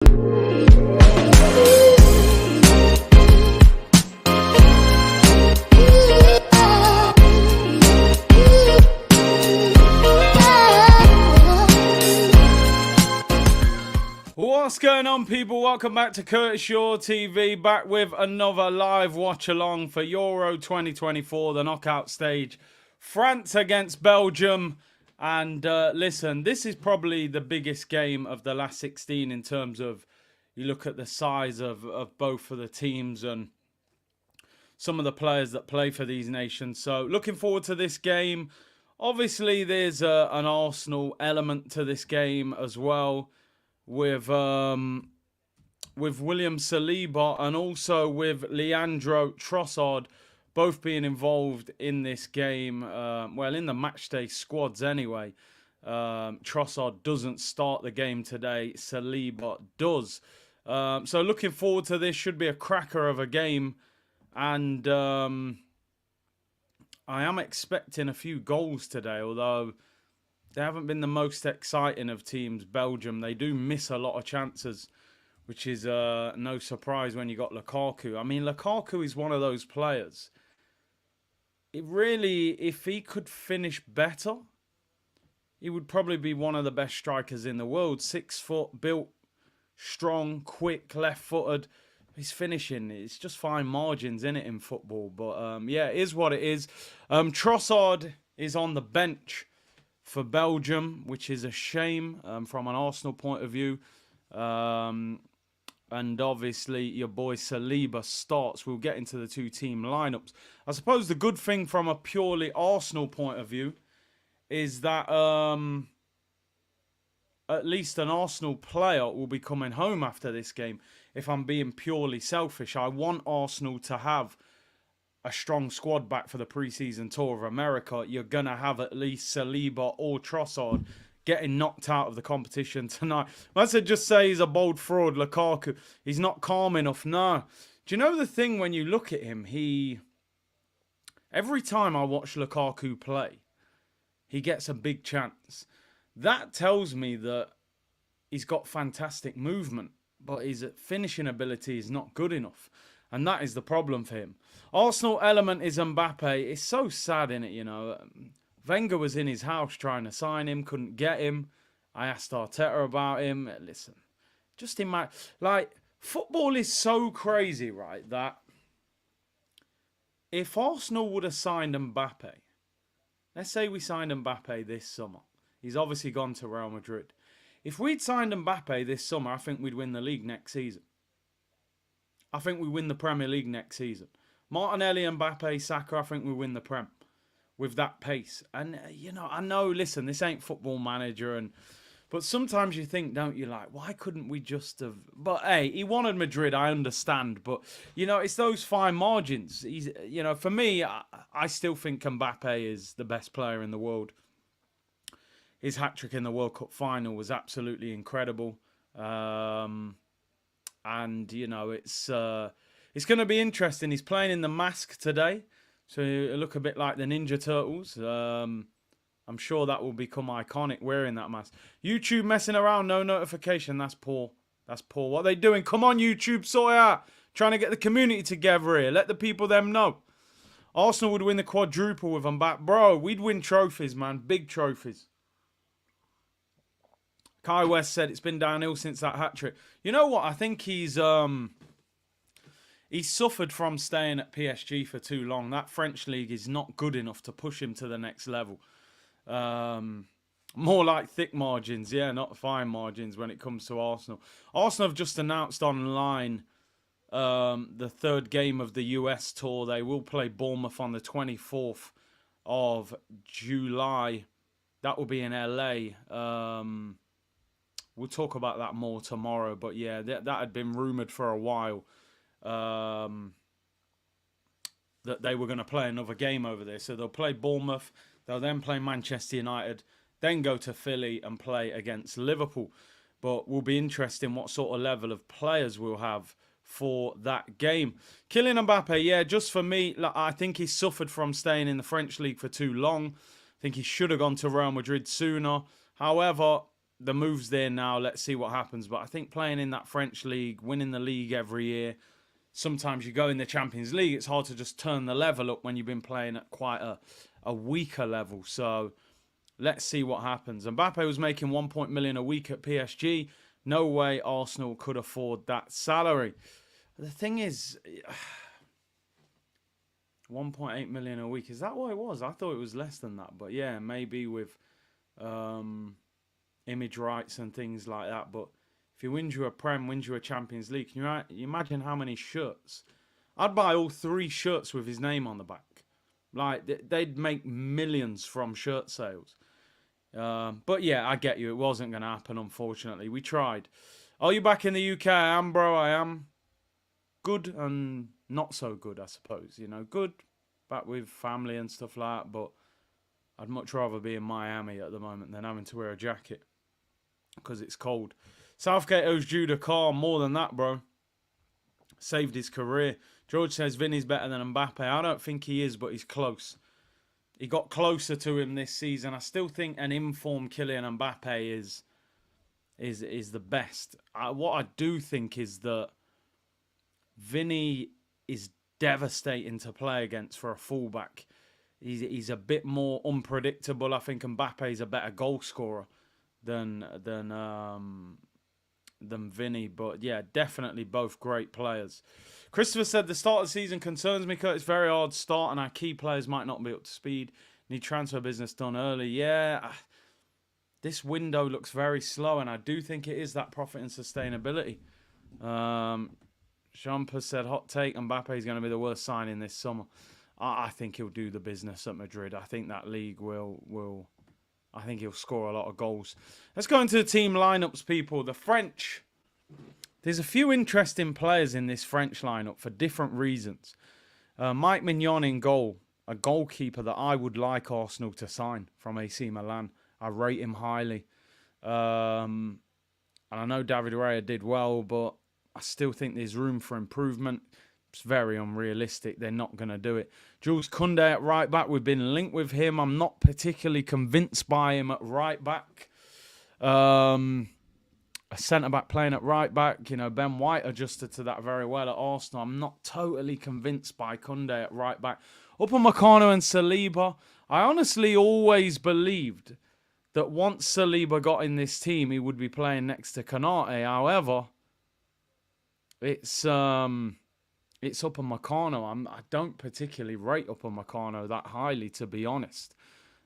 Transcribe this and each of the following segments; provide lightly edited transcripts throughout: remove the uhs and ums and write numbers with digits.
What's going on, people? Welcome back to Curtis Shaw TV, back with another live watch-along for Euro 2024, the knockout stage. France against Belgium. And listen, this is probably the biggest game of the last 16 in terms of, you look at the size of both of the teams and some of the players that play for these nations. So looking forward to this game. Obviously, there's an Arsenal element to this game as well, with William Saliba and also with Leandro Trossard both being involved in this game. Well, in the matchday squads anyway. Trossard doesn't start the game today. Saliba does. So looking forward to this. Should be a cracker of a game. And I am expecting a few goals today, although they haven't been the most exciting of teams, Belgium. They do miss a lot of chances, which is no surprise when you got Lukaku. I mean, Lukaku is one of those players. It really, if he could finish better, he would probably be one of the best strikers in the world. 6 foot, built, strong, quick, left-footed. His finishing, it's just fine margins in it in football. But yeah, it is what it is. Trossard is on the bench for Belgium, which is a shame from an Arsenal point of view. And obviously, your boy Saliba starts. We'll get into the two team lineups. I suppose the good thing from a purely Arsenal point of view is that at least an Arsenal player will be coming home after this game. If I'm being purely selfish, I want Arsenal to have a strong squad back for the pre-season tour of America. You're going to have at least Saliba or Trossard getting knocked out of the competition tonight. I said just say he's a bold fraud, Lukaku. He's not calm enough. No. Do you know the thing when you look at him? Every time I watch Lukaku play, he gets a big chance. That tells me that he's got fantastic movement, but his finishing ability is not good enough. And that is the problem for him. Arsenal element is Mbappe. It's so sad, innit, you know. Wenger was in his house trying to sign him, couldn't get him. I asked Arteta about him. Listen, just imagine, like, football is so crazy, right, that if Arsenal would have signed Mbappe, let's say we signed Mbappe this summer. He's obviously gone to Real Madrid. If we'd signed Mbappe this summer, I think we'd win the league next season. I think we win the Premier League next season. Martinelli, Mbappe, Saka, I think we win the Prem with that pace. And, you know, I know, listen, this ain't Football Manager, but sometimes you think, don't you, like, why couldn't we just have... But, hey, he wanted Madrid, I understand. But, you know, it's those fine margins. You know, for me, I still think Mbappe is the best player in the world. His hat-trick in the World Cup final was absolutely incredible. And, you know, it's going to be interesting. He's playing in the mask today, so he'll look a bit like the Ninja Turtles. I'm sure that will become iconic wearing that mask. YouTube messing around, no notification. That's poor. That's poor. What are they doing? Come on, YouTube, sort it out. Trying to get the community together here. Let the people them know. Arsenal would win the quadruple with Mbappe. Bro, we'd win trophies, man. Big trophies. Kai West said it's been downhill since that hat-trick. You know what? I think he's suffered from staying at PSG for too long. That French league is not good enough to push him to the next level. More like thick margins, yeah, not fine margins when it comes to Arsenal. Arsenal have just announced online the third game of the US tour. They will play Bournemouth on the 24th of July. That will be in LA. We'll talk about that more tomorrow. But yeah, that had been rumoured for a while. That they were going to play another game over there. So they'll play Bournemouth. They'll then play Manchester United. Then go to Philly and play against Liverpool. But will be interesting what sort of level of players we'll have for that game. Kylian Mbappe, yeah, just for me, I think he suffered from staying in the French league for too long. I think he should have gone to Real Madrid sooner. However, the move's there now. Let's see what happens. But I think playing in that French league, winning the league every year, sometimes you go in the Champions League, it's hard to just turn the level up when you've been playing at quite a weaker level. So let's see what happens. Mbappe was making 1 million a week at PSG. No way Arsenal could afford that salary. The thing is, 1.8 million a week. Is that what it was? I thought it was less than that. But yeah, maybe with image rights and things like that. But if he wins you a Prem, wins you a Champions League, can you imagine how many shirts? I'd buy all 3 shirts with his name on the back. Like, they'd make millions from shirt sales. But yeah, I get you. It wasn't going to happen, unfortunately. We tried. Are you back in the UK? I am, bro. I am. Good and not so good, I suppose. You know, good, back with family and stuff like that. But I'd much rather be in Miami at the moment than having to wear a jacket because it's cold. Southgate owes Jude a car. More than that, bro. Saved his career. George says Vinny's better than Mbappe. I don't think he is, but he's close. He got closer to him this season. I still think an informed Kylian Mbappe is the best. What I do think is that Vinny is devastating to play against for a fullback. He's a bit more unpredictable. I think Mbappe is a better goal scorer than Vinny. But yeah, definitely both great players. Christopher said the start of the season concerns me because it's very hard to start and our key players might not be up to speed. Need transfer business done early. Yeah, this window looks very slow and I do think it is that profit and sustainability. Champa said, hot take, Mbappe is going to be the worst signing this summer. I think he'll do the business at Madrid. I think that league will I think he'll score a lot of goals. Let's go into the team lineups, people. The French. There's a few interesting players in this French lineup for different reasons. Mike Mignon in goal. A goalkeeper that I would like Arsenal to sign from AC Milan. I rate him highly. And I know David Raya did well, but I still think there's room for improvement. It's very unrealistic. They're not going to do it. Jules Koundé at right back. We've been linked with him. I'm not particularly convinced by him at right back. A centre-back playing at right back. You know, Ben White adjusted to that very well at Arsenal. I'm not totally convinced by Koundé at right back. Upamecano and Saliba. I honestly always believed that once Saliba got in this team, he would be playing next to Konate. However, it's Upamecano. I don't particularly rate Upamecano that highly, to be honest.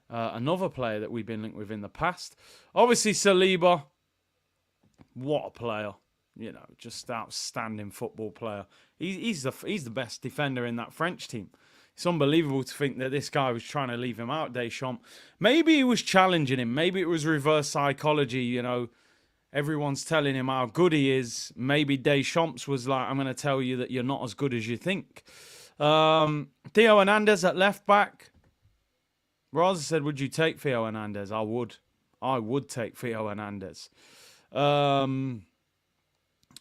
Another player that we've been linked with in the past. Obviously, Saliba. What a player. You know, just outstanding football player. He's the best defender in that French team. It's unbelievable to think that this guy was trying to leave him out, Deschamps. Maybe he was challenging him. Maybe it was reverse psychology, you know. Everyone's telling him how good he is. Maybe Deschamps was like, I'm going to tell you that you're not as good as you think. Theo Hernandez at left back. Raza said, would you take Theo Hernandez? I would. I would take Theo Hernandez.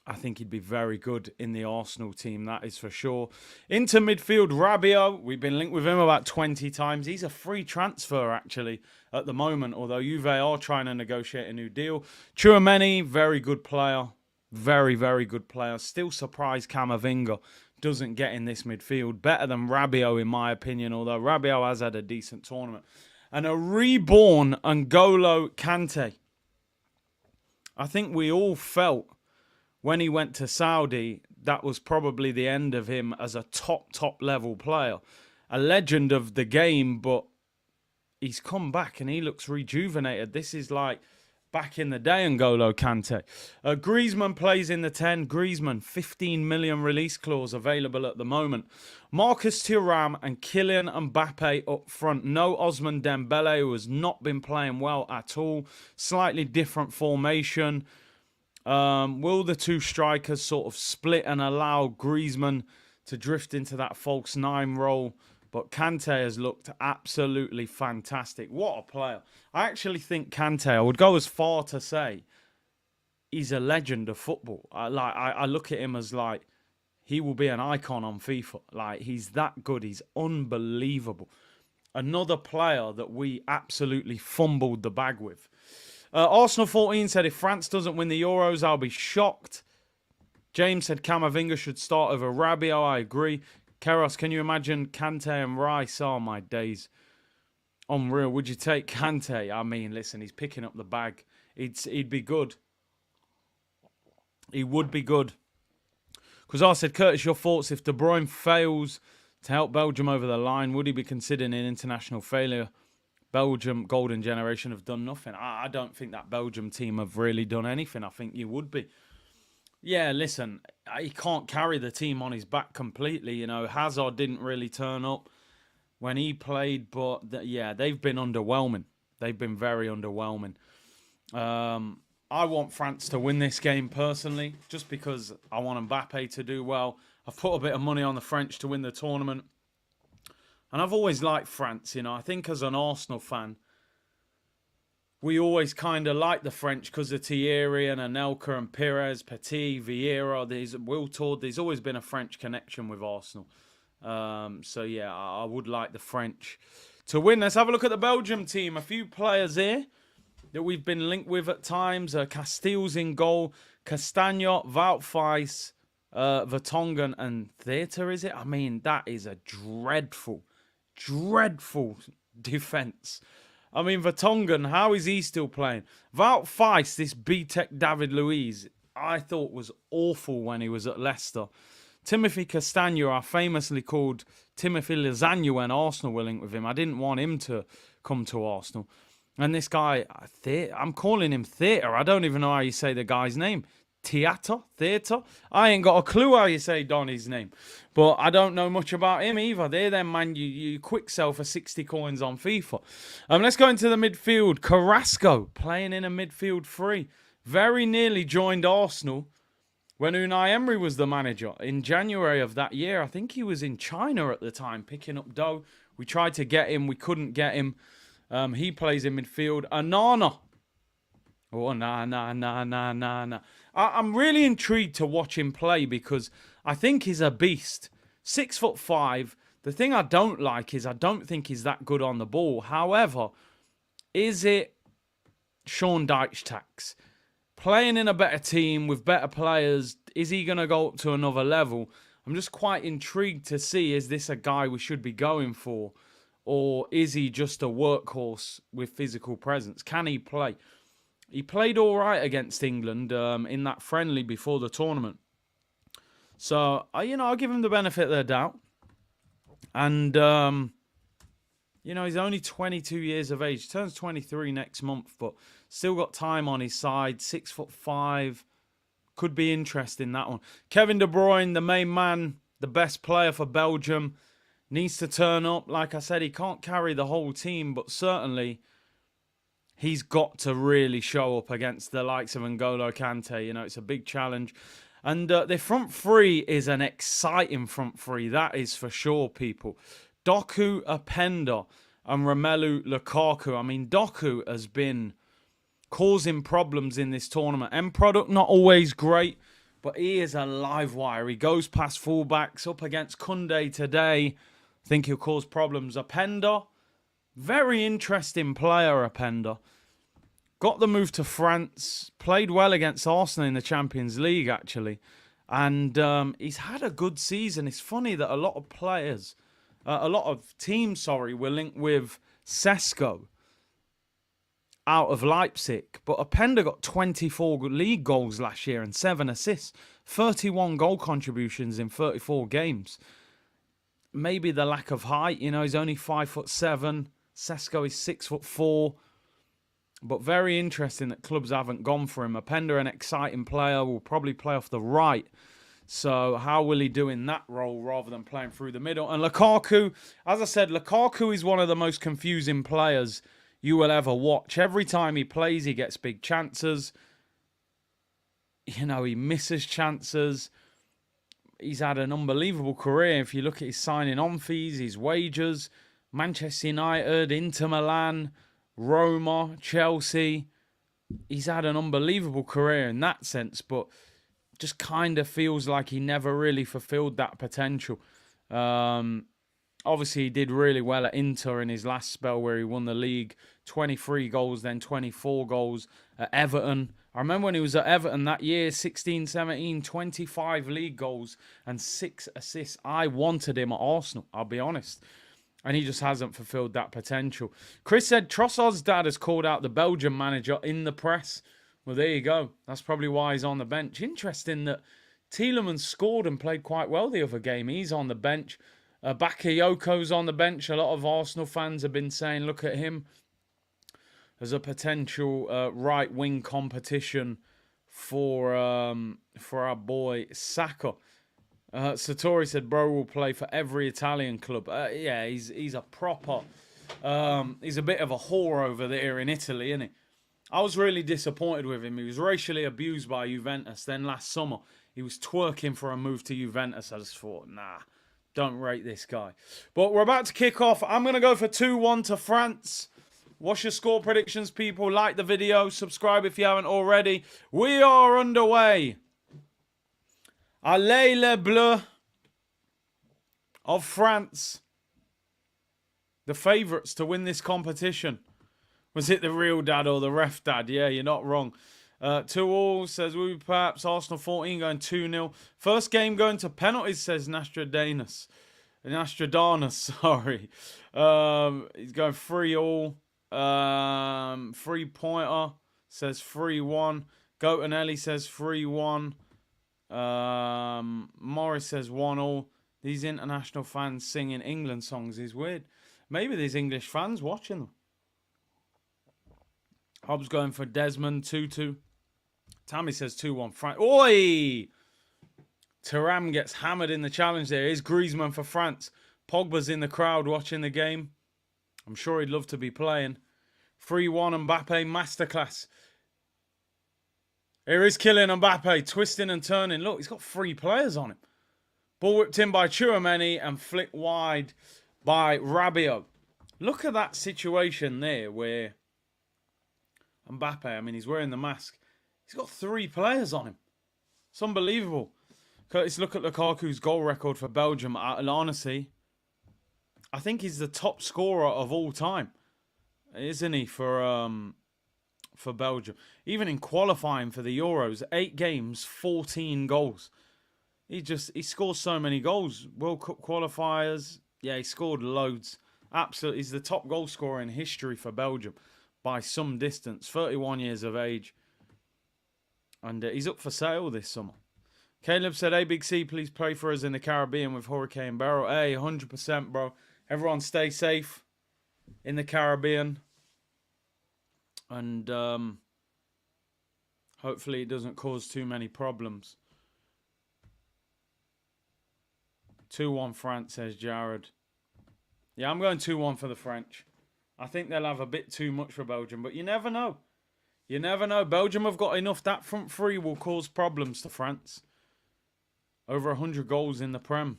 I think he'd be very good in the Arsenal team, that is for sure. Into midfield, Rabiot. We've been linked with him about 20 times. He's a free transfer, actually, at the moment, although Juve are trying to negotiate a new deal. Tchouameni, very good player. Very, very good player. Still surprised Camavinga doesn't get in this midfield. Better than Rabiot, in my opinion, although Rabiot has had a decent tournament. And a reborn N'Golo Kante. I think we all felt when he went to Saudi, that was probably the end of him as a top level player. A legend of the game, but he's come back and he looks rejuvenated. This is like back in the day, N'Golo Kante. Griezmann plays in the 10. Griezmann, 15 million release clause available at the moment. Marcus Thuram and Kylian Mbappe up front. No Osman Dembele, who has not been playing well at all. Slightly different formation. Will the two strikers sort of split and allow Griezmann to drift into that false 9 role? But Kante has looked absolutely fantastic. What a player. I actually think Kante, I would go as far to say, he's a legend of football. I look at him as like, he will be an icon on FIFA. Like, he's that good. He's unbelievable. Another player that we absolutely fumbled the bag with. Arsenal 14 said, if France doesn't win the Euros, I'll be shocked. James said Camavinga should start over Rabiot. I agree. Keros, can you imagine Kante and Rice? Oh, my days. Unreal. Would you take Kante? I mean, listen, he's picking up the bag. He'd be good. He would be good. Because I said, Curtis, your thoughts, if De Bruyne fails to help Belgium over the line, would he be considered an international failure? Belgium, golden generation, have done nothing. I don't think that Belgium team have really done anything. I think you would be. Yeah, listen, he can't carry the team on his back completely. You know, Hazard didn't really turn up when he played, but yeah, they've been underwhelming. They've been very underwhelming. I want France to win this game personally, just because I want Mbappe to do well. I've put a bit of money on the French to win the tournament. And I've always liked France, you know. I think as an Arsenal fan, we always kind of like the French because of Thierry and Anelka and Pires, Petit, Vieira, Wiltord. There's always been a French connection with Arsenal. So, yeah, I would like the French to win. Let's have a look at the Belgium team. A few players here that we've been linked with at times. Casteels in goal. Castagnot, Wout Faes, Vertonghen and Theatre, is it? I mean, that is a dreadful defence. I mean, Vertonghen, how is he still playing? Wout Faes, this B-Tech David Luiz, I thought was awful when he was at Leicester. Timothy Castagno, I famously called Timothy Lasagna when Arsenal were linked with him. I didn't want him to come to Arsenal. And this guy, I'm calling him Theatre. I don't even know how you say the guy's name. Theatre? I ain't got a clue how you say Donny's name. But I don't know much about him either. There then, man, you quick sell for 60 coins on FIFA. Let's go into the midfield. Carrasco playing in a midfield three. Very nearly joined Arsenal when Unai Emery was the manager in January of that year. I think he was in China at the time picking up dough. We tried to get him. We couldn't get him. He plays in midfield. Anana. Oh, nah. I'm really intrigued to watch him play because I think he's a beast. 6'5". The thing I don't like is I don't think he's that good on the ball. However, is it Sean Dyche tax? Playing in a better team with better players, is he going to go up to another level? I'm just quite intrigued to see, is this a guy we should be going for? Or is he just a workhorse with physical presence? Can he play? He played all right against England in that friendly before the tournament. So, I'll give him the benefit of the doubt. And, he's only 22 years of age. He turns 23 next month, but still got time on his side. 6'5". Could be interesting, that one. Kevin De Bruyne, the main man, the best player for Belgium, needs to turn up. Like I said, he can't carry the whole team, but certainly he's got to really show up against the likes of N'Golo Kante. You know, it's a big challenge. And the front three is an exciting front three. That is for sure, people. Doku, Openda, and Romelu Lukaku. I mean, Doku has been causing problems in this tournament. End product, not always great, but he is a live wire. He goes past fullbacks up against Koundé today. I think he'll cause problems. Openda, very interesting player, Openda. Got the move to France. Played well against Arsenal in the Champions League, actually. And he's had a good season. It's funny that a lot of teams, were linked with Sesko out of Leipzig. But Openda got 24 league goals last year and 7 assists. 31 goal contributions in 34 games. Maybe the lack of height. He's only 5'7". Sesko is 6'4". But very interesting that clubs haven't gone for him. Openda, an exciting player, will probably play off the right. So how will he do in that role rather than playing through the middle? And Lukaku, as I said, Lukaku is one of the most confusing players you will ever watch. Every time he plays, he gets big chances. He misses chances. He's had an unbelievable career. If you look at his signing on fees, his wages, Manchester United, Inter Milan, Roma, Chelsea. He's had an unbelievable career in that sense, but just kind of feels like he never really fulfilled that potential. Obviously, he did really well at Inter in his last spell where he won the league. 23 goals, then 24 goals at Everton. I remember when he was at Everton that year, 16-17, 25 league goals and 6 assists. I wanted him at Arsenal, I'll be honest. And he just hasn't fulfilled that potential. Chris said Trossard's dad has called out the Belgian manager in the press. Well, there you go. That's probably why he's on the bench. Interesting that Tielemans scored and played quite well the other game. He's on the bench. Bakayoko's on the bench. A lot of Arsenal fans have been saying, look at him as a potential right-wing competition for our boy Saka. Satori said, bro will play for every Italian club. Yeah, he's a proper... he's a bit of a whore over there in Italy, isn't he? I was really disappointed with him. He was racially abused by Juventus. Then last summer, he was twerking for a move to Juventus. I just thought, nah, don't rate this guy. But we're about to kick off. I'm going to go for 2-1 to France. What's your score predictions, people? Like the video. Subscribe if you haven't already. We are underway. Allez les Bleus of France. The favourites to win this competition. Was it the real dad or the ref dad? Yeah, you're not wrong. 2-2 says, will we perhaps Arsenal 14 going 2-0. First game going to penalties, says Nostradamus. Nostradamus, sorry. He's going 3-3. 3-pointer says 3-1. Gotanelli says 3-1. Morris says 1-1. These international fans singing England songs is weird. Maybe there's English fans watching them. Hobbs going for Desmond, 2-2. Tammy says 2-1. France. Oi! Thuram gets hammered in the challenge there. Here's Griezmann for France. Pogba's in the crowd watching the game. I'm sure he'd love to be playing. 3-1 Mbappe masterclass. Here is Kylian Mbappe, twisting and turning. Look, he's got 3 players on him. Ball whipped in by Tchouaméni and flicked wide by Rabiot. Look at that situation there where Mbappe, I mean, he's wearing the mask. He's got 3 players on him. It's unbelievable. Curtis, look at Lukaku's goal record for Belgium. Honestly, I think he's the top scorer of all time, isn't he, for Belgium? Even in qualifying for the Euros, 8 games, 14 goals. He scores so many goals. World Cup qualifiers, yeah, he scored loads. Absolutely, he's the top goal scorer in history for Belgium by some distance. 31 years of age. And he's up for sale this summer. Caleb said, hey, Big C, please pray for us in the Caribbean with Hurricane Beryl. Hey, 100%, bro. Everyone stay safe in the Caribbean. And hopefully it doesn't cause too many problems. 2-1 France, says Jared. Yeah, I'm going 2-1 for the French. I think they'll have a bit too much for Belgium, but you never know. You never know. Belgium have got enough. That front three will cause problems to France. Over 100 goals in the Prem.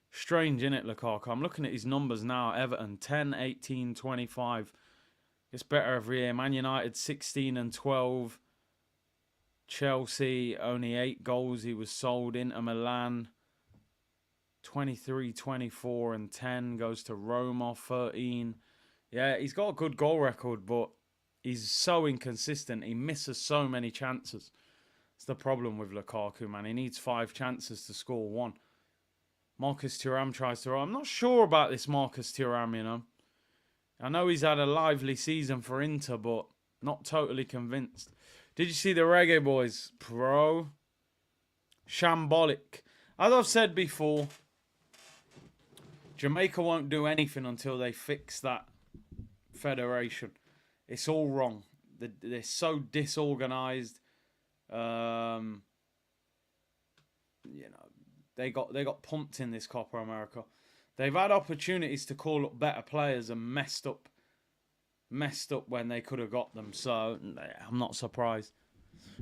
Strange, innit, Lukaku? I'm looking at his numbers now. Everton, 10, 18, 25. It's better every year. Man United, 16 and 12. Chelsea, only 8 goals. He was sold. Inter Milan, 23, 24 and 10. Goes to Roma, 13. Yeah, he's got a good goal record, but he's so inconsistent. He misses so many chances. It's the problem with Lukaku, man. He needs 5 chances to score 1. Marcus Thuram tries to... I'm not sure about this Marcus Thuram, you know. I know he's had a lively season for Inter, but not totally convinced. Did you see the Reggae Boys? Bro. Shambolic. As I've said before, Jamaica won't do anything until they fix that federation. It's all wrong. They're so disorganized. You know, they got pumped in this Copa America. They've had opportunities to call up better players and messed up when they could have got them. So I'm not surprised.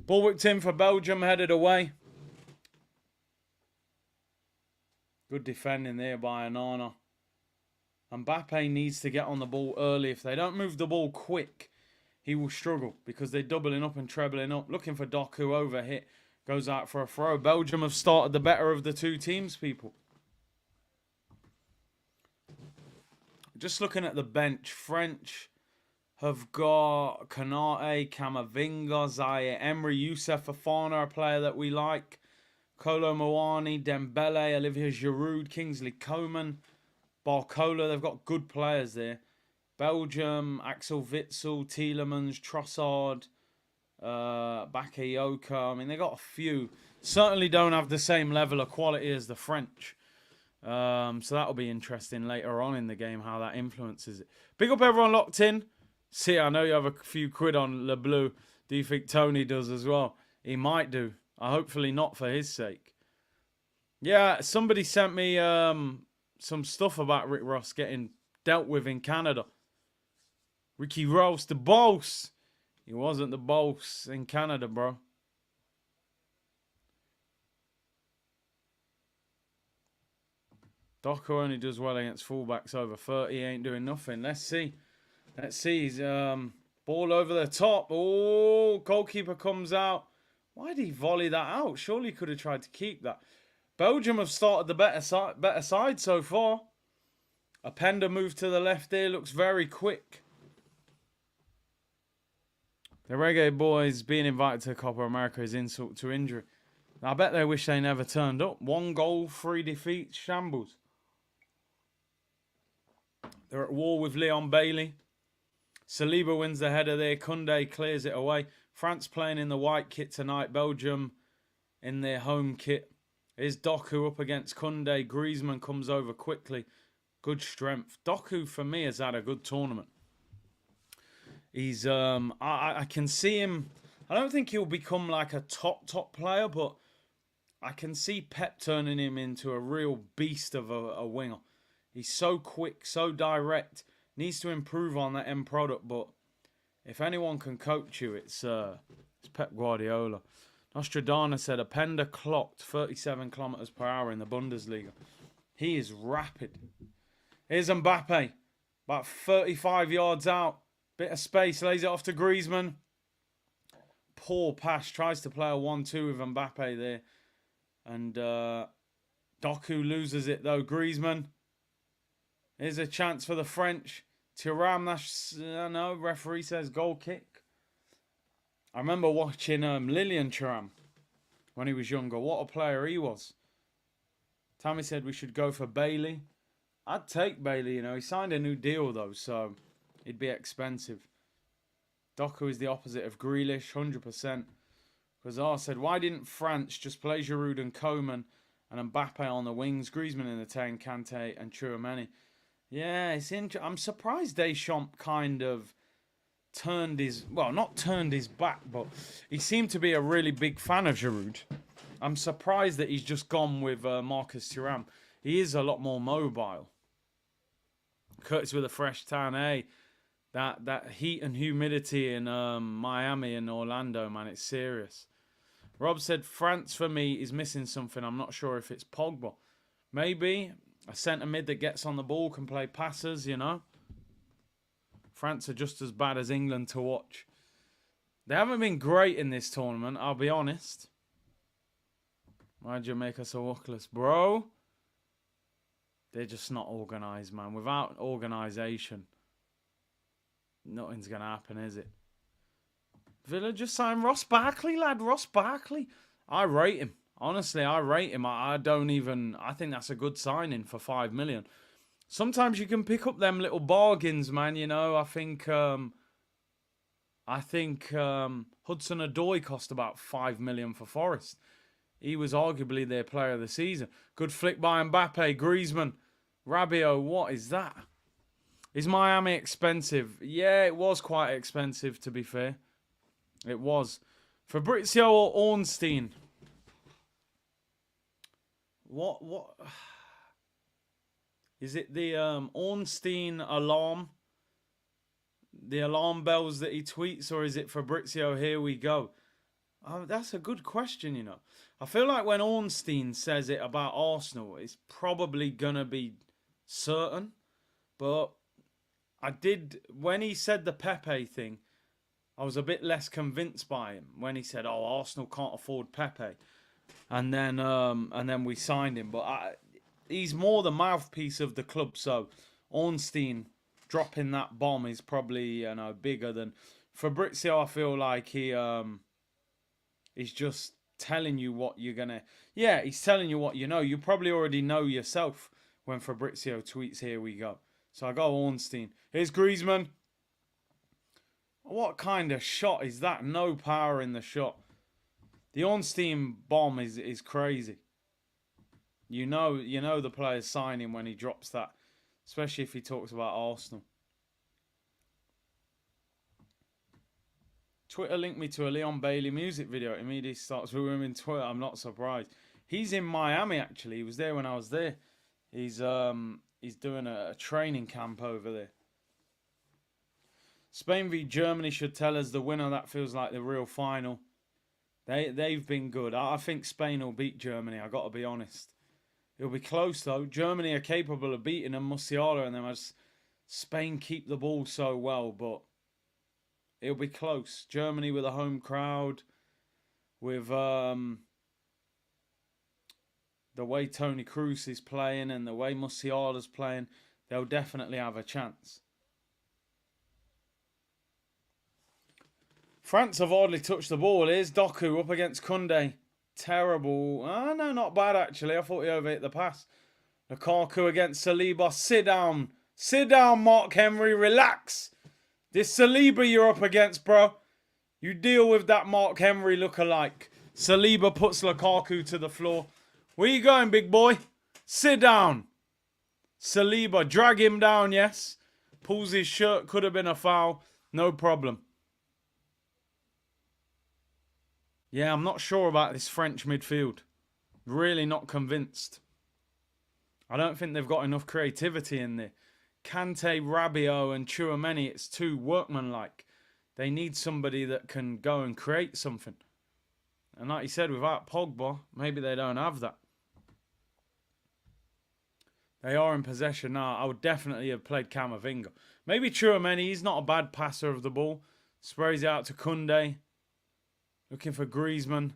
Ball whipped in for Belgium, headed away. Good defending there by Anana. Mbappe needs to get on the ball early. If they don't move the ball quick, he will struggle because they're doubling up and trebling up. Looking for Doku, over hit. Goes out for a throw. Belgium have started the better of the two teams, people. Just looking at the bench, French have got Kanate, Camavinga, Zaire Emery, Youssef Fofana, a player that we like, Kolo Muani, Dembele, Olivier Giroud, Kingsley Coman, Barcola. They've got good players there. Belgium, Axel Witsel, Tielemans, Trossard, Bakayoko. I mean, they got a few. Certainly don't have the same level of quality as the French. So that'll be interesting later on in the game, how that influences it. Big up everyone locked in. See, I know you have a few quid on Le Bleu. Do you think Tony does as well? He might do. Hopefully not for his sake. Yeah, somebody sent me some stuff about Rick Ross getting dealt with in Canada. Ricky Ross, the boss. He wasn't the boss in Canada, bro. Docker only does well against fullbacks over 30. He ain't doing nothing. Let's see. Let's see. He's ball over the top. Oh, goalkeeper comes out. Why did he volley that out? Surely he could have tried to keep that. Belgium have started the better side so far. Openda moved to the left there. Looks very quick. The Reggae Boys being invited to Copa America is insult to injury. I bet they wish they never turned up. 1 goal, 3 defeats. Shambles. They're at war with Leon Bailey. Saliba wins the header there. Koundé clears it away. France playing in the white kit tonight. Belgium in their home kit. Here's Doku up against Koundé. Griezmann comes over quickly. Good strength. Doku, for me, has had a good tournament. He's, I can see him. I don't think he'll become like a top player, but I can see Pep turning him into a real beast of a winger. He's so quick, so direct. Needs to improve on that end product, but if anyone can coach you, it's Pep Guardiola. Nostradamus said Openda clocked 37 kilometers per hour in the Bundesliga. He is rapid. Here's Mbappe, about 35 yards out. Bit of space, lays it off to Griezmann. Poor pass, tries to play a 1-2 with Mbappe there. And Doku loses it though. Griezmann. Here's a chance for the French. Thuram, no, referee says goal kick. I remember watching Lilian Thuram when he was younger. What a player he was. Tammy said we should go for Bailey. I'd take Bailey, you know. He signed a new deal though, so it'd be expensive. Doku is the opposite of Grealish, 100%. Quasar said, why didn't France just play Giroud and Coman and Mbappe on the wings? Griezmann in the 10, Kante and Tchouameni. Yeah, it's interesting. I'm surprised Deschamps kind of turned his... Well, not turned his back, but he seemed to be a really big fan of Giroud. I'm surprised that he's just gone with Marcus Thuram. He is a lot more mobile. Curtis with a fresh tan, eh? That heat and humidity in Miami and Orlando, man, it's serious. Rob said, France for me is missing something. I'm not sure if it's Pogba. Maybe a centre mid that gets on the ball, can play passes, you know. France are just as bad as England to watch. They haven't been great in this tournament, I'll be honest. Why'd you make us so workless, bro? They're just not organised, man. Without organisation, nothing's going to happen, is it? Villa just signed Ross Barkley, lad. Ross Barkley. I rate him. Honestly, I rate him. I think that's a good signing for 5 million. Sometimes you can pick up them little bargains, man. You know, I think Hudson-Odoi cost about 5 million for Forest. He was arguably their player of the season. Good flick by Mbappe, Griezmann, Rabiot. What is that? Is Miami expensive? Yeah, it was quite expensive, to be fair. It was. Fabrizio or Ornstein? What? Is it the Ornstein alarm? The alarm bells that he tweets, or is it Fabrizio, here we go? That's a good question, you know. I feel like when Ornstein says it about Arsenal, it's probably going to be certain. But when he said the Pepe thing, I was a bit less convinced by him when he said, "Oh, Arsenal can't afford Pepe," and then we signed him. But he's more the mouthpiece of the club, so Ornstein dropping that bomb is probably, bigger than Fabrizio. I feel like he's just telling you what you're gonna. Yeah, he's telling you what you know. You probably already know yourself when Fabrizio tweets, "Here we go." So I go Ornstein. Here's Griezmann. What kind of shot is that? No power in the shot. The Ornstein bomb is crazy. You know the player's signing when he drops that, especially if he talks about Arsenal. Twitter linked me to a Leon Bailey music video. It immediately starts with him in Twitter. I'm not surprised. He's in Miami actually. He was there when I was there. He's doing a training camp over there. Spain v Germany should tell us the winner. That feels like the real final. They've been good. I think Spain will beat Germany. I got to be honest. It'll be close though. Germany are capable of beating them. Musiala and them, as Spain keep the ball so well, but it'll be close. Germany with a home crowd, with the way Toni Kroos is playing and the way Musiala's playing, they'll definitely have a chance. France have hardly touched the ball. Here's Doku up against Koundé. Terrible. Oh, no, not bad actually. I thought he overhit the pass. Lukaku against Saliba. Sit down. Sit down, Mark Henry. Relax. This Saliba you're up against, bro. You deal with that Mark Henry lookalike. Saliba puts Lukaku to the floor. Where you going, big boy? Sit down. Saliba, drag him down, yes. Pulls his shirt. Could have been a foul. No problem. Yeah, I'm not sure about this French midfield. Really not convinced. I don't think they've got enough creativity in there. Kante, Rabiot and Tchouaméni, it's too workmanlike. They need somebody that can go and create something. And like you said, without Pogba, maybe they don't have that. They are in possession now. I would definitely have played Camavinga. Maybe Tchouaméni, he's not a bad passer of the ball. Sprays it out to Koundé. Looking for Griezmann.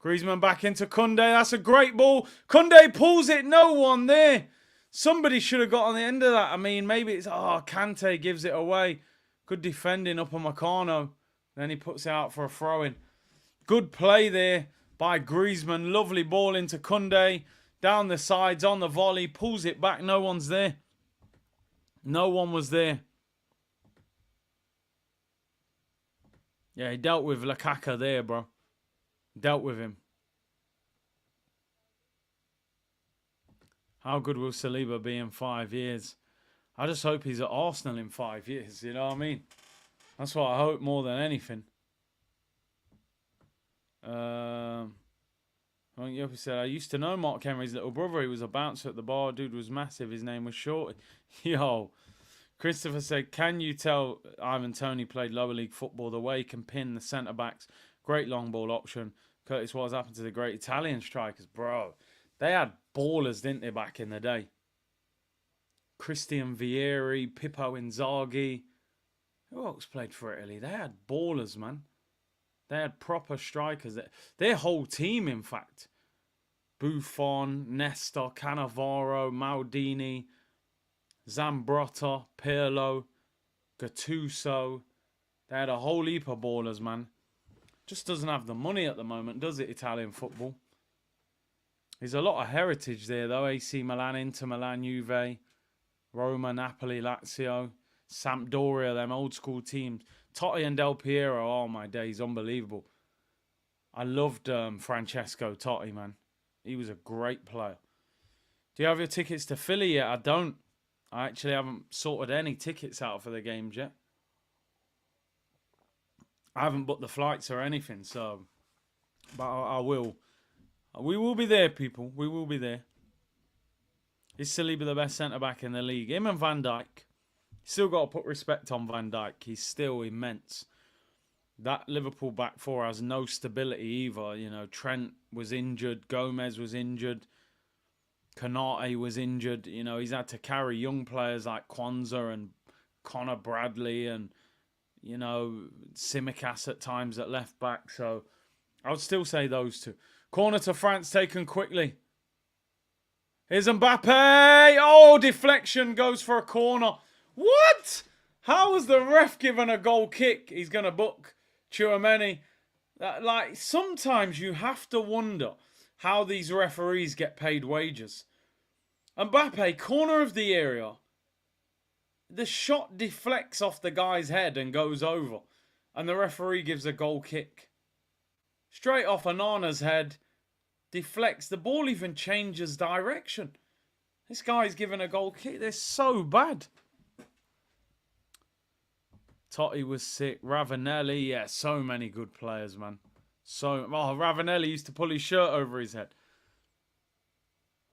Griezmann back into Koundé. That's a great ball. Koundé pulls it. No one there. Somebody should have got on the end of that. I mean, maybe it's... Kante gives it away. Good defending up on Meccano. Then he puts it out for a throw-in. Good play there by Griezmann. Lovely ball into Koundé. Down the sides on the volley. Pulls it back. No one's there. No one was there. Yeah, he dealt with Lukaku there, bro. Dealt with him. How good will Saliba be in 5 years? I just hope he's at Arsenal in 5 years, you know what I mean? That's what I hope more than anything. I think Yopi said, I used to know Mark Henry's little brother. He was a bouncer at the bar. Dude was massive. His name was Shorty. Yo. Christopher said, can you tell Ivan Toney played lower league football? The way he can pin the centre-backs. Great long ball option. Curtis, what has happened to the great Italian strikers? Bro, they had ballers, didn't they, back in the day? Christian Vieri, Pippo Inzaghi. Who else played for Italy? They had ballers, man. They had proper strikers. Their whole team, in fact. Buffon, Nesta, Cannavaro, Maldini, Zambrotta, Pirlo, Gattuso. They had a whole heap of ballers, man. Just doesn't have the money at the moment, does it, Italian football? There's a lot of heritage there, though. AC Milan, Inter Milan, Juve, Roma, Napoli, Lazio, Sampdoria, them old school teams. Totti and Del Piero, oh my days, unbelievable. I loved Francesco Totti, man. He was a great player. Do you have your tickets to Philly yet? I don't. I actually haven't sorted any tickets out for the games yet. I haven't booked the flights or anything, so... But I will. We will be there, people. We will be there. Is Saliba the best centre-back in the league? Him and Van Dijk. Still got to put respect on Van Dijk. He's still immense. That Liverpool back four has no stability either. You know, Trent was injured. Gomez was injured. Konate was injured. You know, he's had to carry young players like Kwanzaa and Connor Bradley and, you know, Simicas at times at left back. So I would still say those two. Corner to France taken quickly. Here's Mbappe. Oh, deflection goes for a corner. What? How was the ref given a goal kick? He's going to book Tchouaméni. Like, sometimes you have to wonder how these referees get paid wages. Mbappe, corner of the area. The shot deflects off the guy's head and goes over. And the referee gives a goal kick. Straight off Onana's head. Deflects. The ball even changes direction. This guy's given a goal kick. They're so bad. Totti was sick. Ravanelli. Yeah, so many good players, man. Ravanelli used to pull his shirt over his head.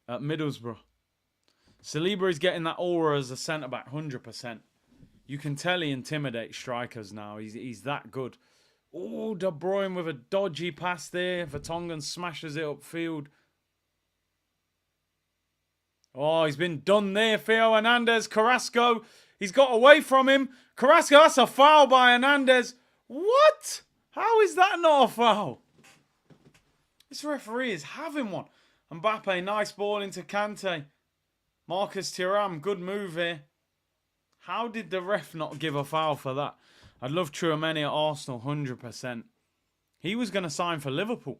At Middlesbrough. Saliba is getting that aura as a centre-back, 100%. You can tell he intimidates strikers now. He's that good. Oh, De Bruyne with a dodgy pass there. Vertonghen smashes it upfield. Oh, he's been done there. Theo Hernandez, Carrasco. He's got away from him. Carrasco, that's a foul by Hernandez. What? How is that not a foul? This referee is having one. Mbappe, nice ball into Kante. Marcus Thuram, good move here. How did the ref not give a foul for that? I'd love Tchouaméni at Arsenal, 100%. He was going to sign for Liverpool.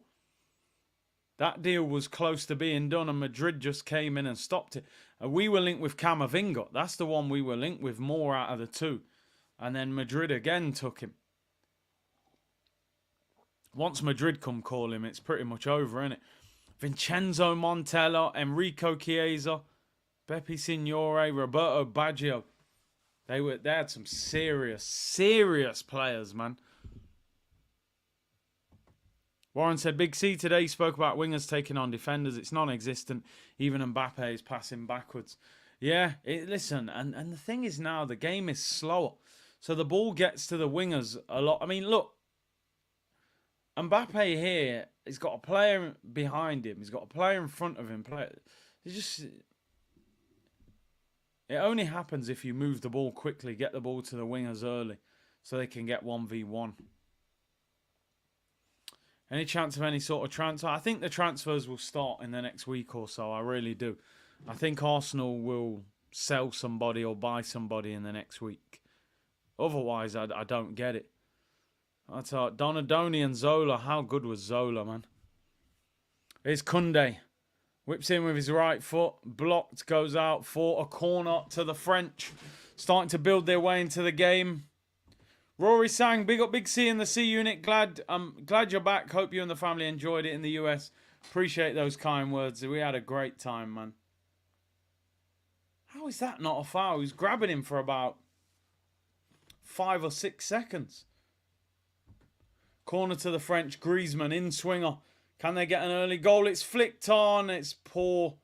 That deal was close to being done and Madrid just came in and stopped it. We were linked with Camavinga. That's the one we were linked with more out of the two. And then Madrid again took him. Once Madrid come call him, it's pretty much over, isn't it? Vincenzo Montella, Enrico Chiesa, Beppe Signore, Roberto Baggio. They had some serious players, man. Warren said, Big C today spoke about wingers taking on defenders. It's non-existent. Even Mbappe is passing backwards. Yeah, listen, and the thing is now, the game is slower. So the ball gets to the wingers a lot. I mean, look. Mbappe here, he's got a player behind him. He's got a player in front of him. It only happens if you move the ball quickly, get the ball to the wingers early, so they can get 1v1. Any chance of any sort of transfer? I think the transfers will start in the next week or so. I really do. I think Arsenal will sell somebody or buy somebody in the next week. Otherwise, I don't get it. I thought Donadoni and Zola. How good was Zola, man? Here's Koundé. Whips in with his right foot. Blocked. Goes out for a corner to the French. Starting to build their way into the game. Rory Sang. Big up Big C in the C unit. Glad you're back. Hope you and the family enjoyed it in the US. Appreciate those kind words. We had a great time, man. How is that not a foul? He's grabbing him for about 5 or 6 seconds. Corner to the French. Griezmann in swinger. Can they get an early goal? It's flicked on. It's poor.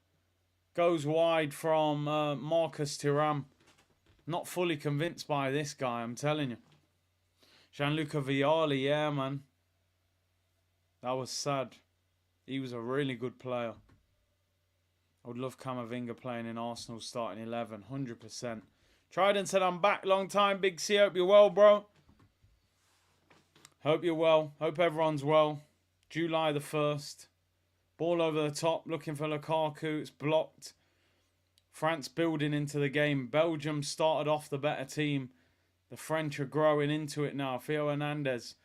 Goes wide from Marcus Thuram. Not fully convinced by this guy, I'm telling you. Gianluca Vialli, yeah, man. That was sad. He was a really good player. I would love Camavinga playing in Arsenal starting 11. 100%. Trident said, I'm back. Long time. Big C. Hope you're well, bro. Hope you're well. Hope everyone's well. July the 1st. Ball over the top. Looking for Lukaku. It's blocked. France building into the game. Belgium started off the better team. The French are growing into it now. Theo Hernandez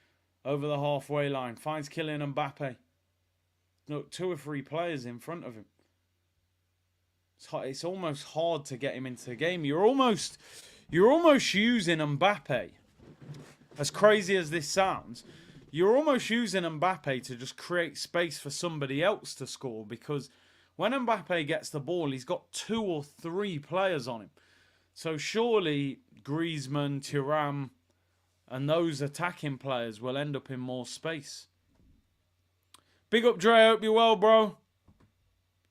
over the halfway line. Finds Kylian Mbappe. Look, 2 or 3 players in front of him. It's almost hard to get him into the game. You're almost using Mbappe. As crazy as this sounds, you're almost using Mbappe to just create space for somebody else to score, because when Mbappe gets the ball, he's got 2 or 3 players on him. So surely Griezmann, Thuram, and those attacking players will end up in more space. Big up, Dre. Hope you're well, bro.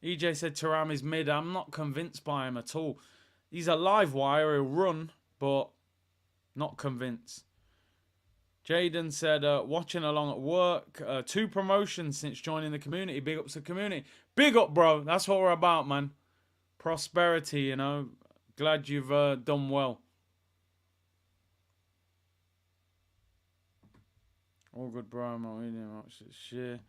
EJ said Thuram is mid. I'm not convinced by him at all. He's a live wire. He'll run, but not convinced. Jaden said, watching along at work. 2 promotions since joining the community. Big ups to the community. Big up, bro. That's what we're about, man. Prosperity, you know. Glad you've done well. All good, bro. I'm not reading much shit.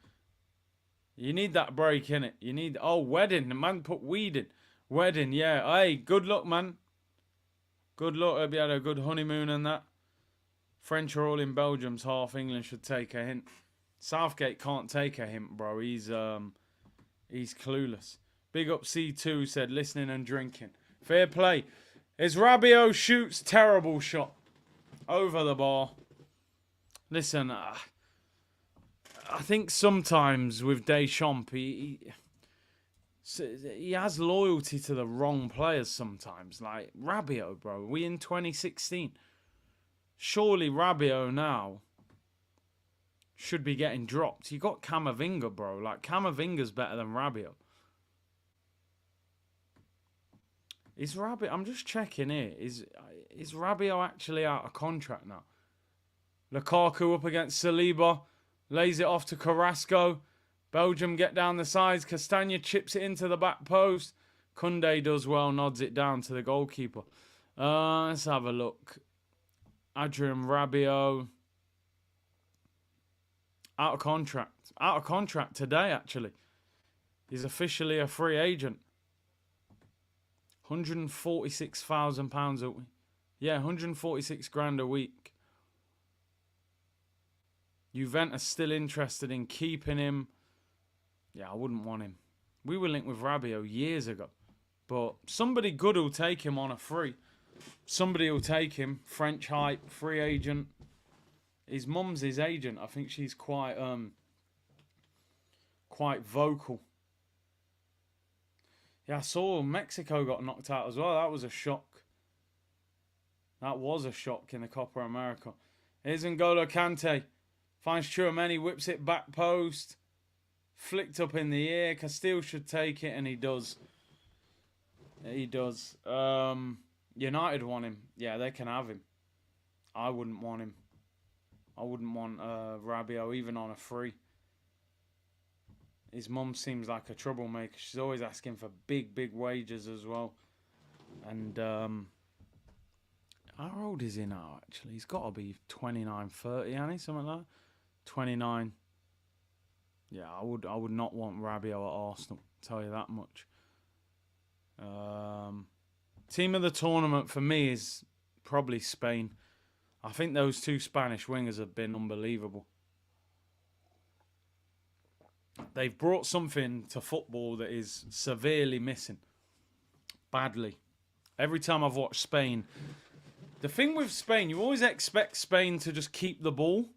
You need that break, innit? You need... Oh, wedding. The man put weed in. Wedding, yeah. Hey, good luck, man. Good luck. Hope you had a good honeymoon and that. French are all in Belgium's half. England should take a hint. Southgate can't take a hint, bro. He's clueless. Big up C2 said listening and drinking. Fair play. As Rabiot shoots, terrible shot. Over the bar. Listen, I think sometimes with Deschamps, he has loyalty to the wrong players sometimes. Like Rabiot, bro. We in 2016. Surely Rabiot now should be getting dropped. You got Camavinga, bro. Like, Camavinga's better than Rabiot. Is Rabiot... I'm just checking here. Is Rabiot actually out of contract now? Lukaku up against Saliba. Lays it off to Carrasco. Belgium get down the sides. Castagna chips it into the back post. Koundé does well. Nods it down to the goalkeeper. Let's have a look. Adrien Rabiot. Out of contract. Out of contract today, actually. He's officially a free agent. £146,000 a week. Yeah, 146 grand a week. Juventus still interested in keeping him. Yeah, I wouldn't want him. We were linked with Rabiot years ago. But somebody good will take him on a free. Somebody will take him. French hype, free agent. His mum's his agent. I think she's quite vocal. Yeah, I saw Mexico got knocked out as well. That was a shock. That was a shock in the Copa America. Here's N'Golo Kante. Finds Tchouameni, whips it back post. Flicked up in the air. Castile should take it, and he does. He does. United want him. Yeah, they can have him. I wouldn't want him. I wouldn't want Rabiot even on a free. His mum seems like a troublemaker. She's always asking for big, big wages as well. And how old is he now, actually? He's got to be 29, 30, hasn't he? Something like that. 29. Yeah, I would not want Rabiot at Arsenal. I'll tell you that much. Team of the tournament for me is probably Spain. I think those two Spanish wingers have been unbelievable. They've brought something to football that is severely missing. Badly. Every time I've watched Spain. The thing with Spain, you always expect Spain to just keep the ball.